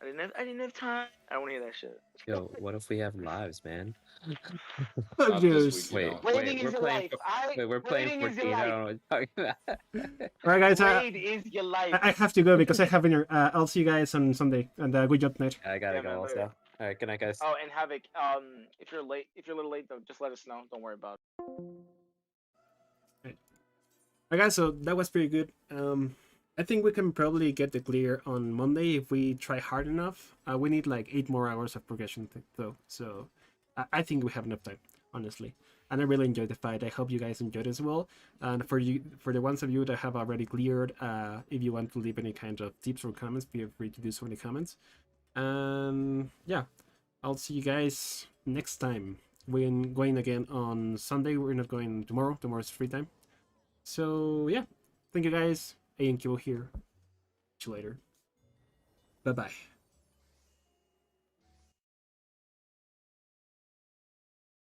I didn't have time. I don't want to hear that shit. Yo, what if we have lives, man? Not this Just... week, you All know. Raiding is your life. We're playing Raiding is your 14. I life. don't know what you're talking about. right, guys. Raid is your life. I have to go because I have your. I'll see you guys on Sunday, and good job tonight. I gotta Yeah, go man, also. later. All right, good night, guys. Oh, and Havoc. If you're a little late, though, just let us know. Don't worry about it. Okay, so that was pretty good. I think we can probably get the clear on Monday if we try hard enough. We need like 8 more hours of progression though, so I think we have enough time, honestly. And I really enjoyed the fight. I hope you guys enjoyed as well. And for the ones of you that have already cleared, if you want to leave any kind of tips or comments, feel free to do so in the comments. And yeah, I'll see you guys next time. We're going again on Sunday. We're not going tomorrow. Tomorrow's free time. So yeah, thank you guys. ANQ here. See you later. Bye bye.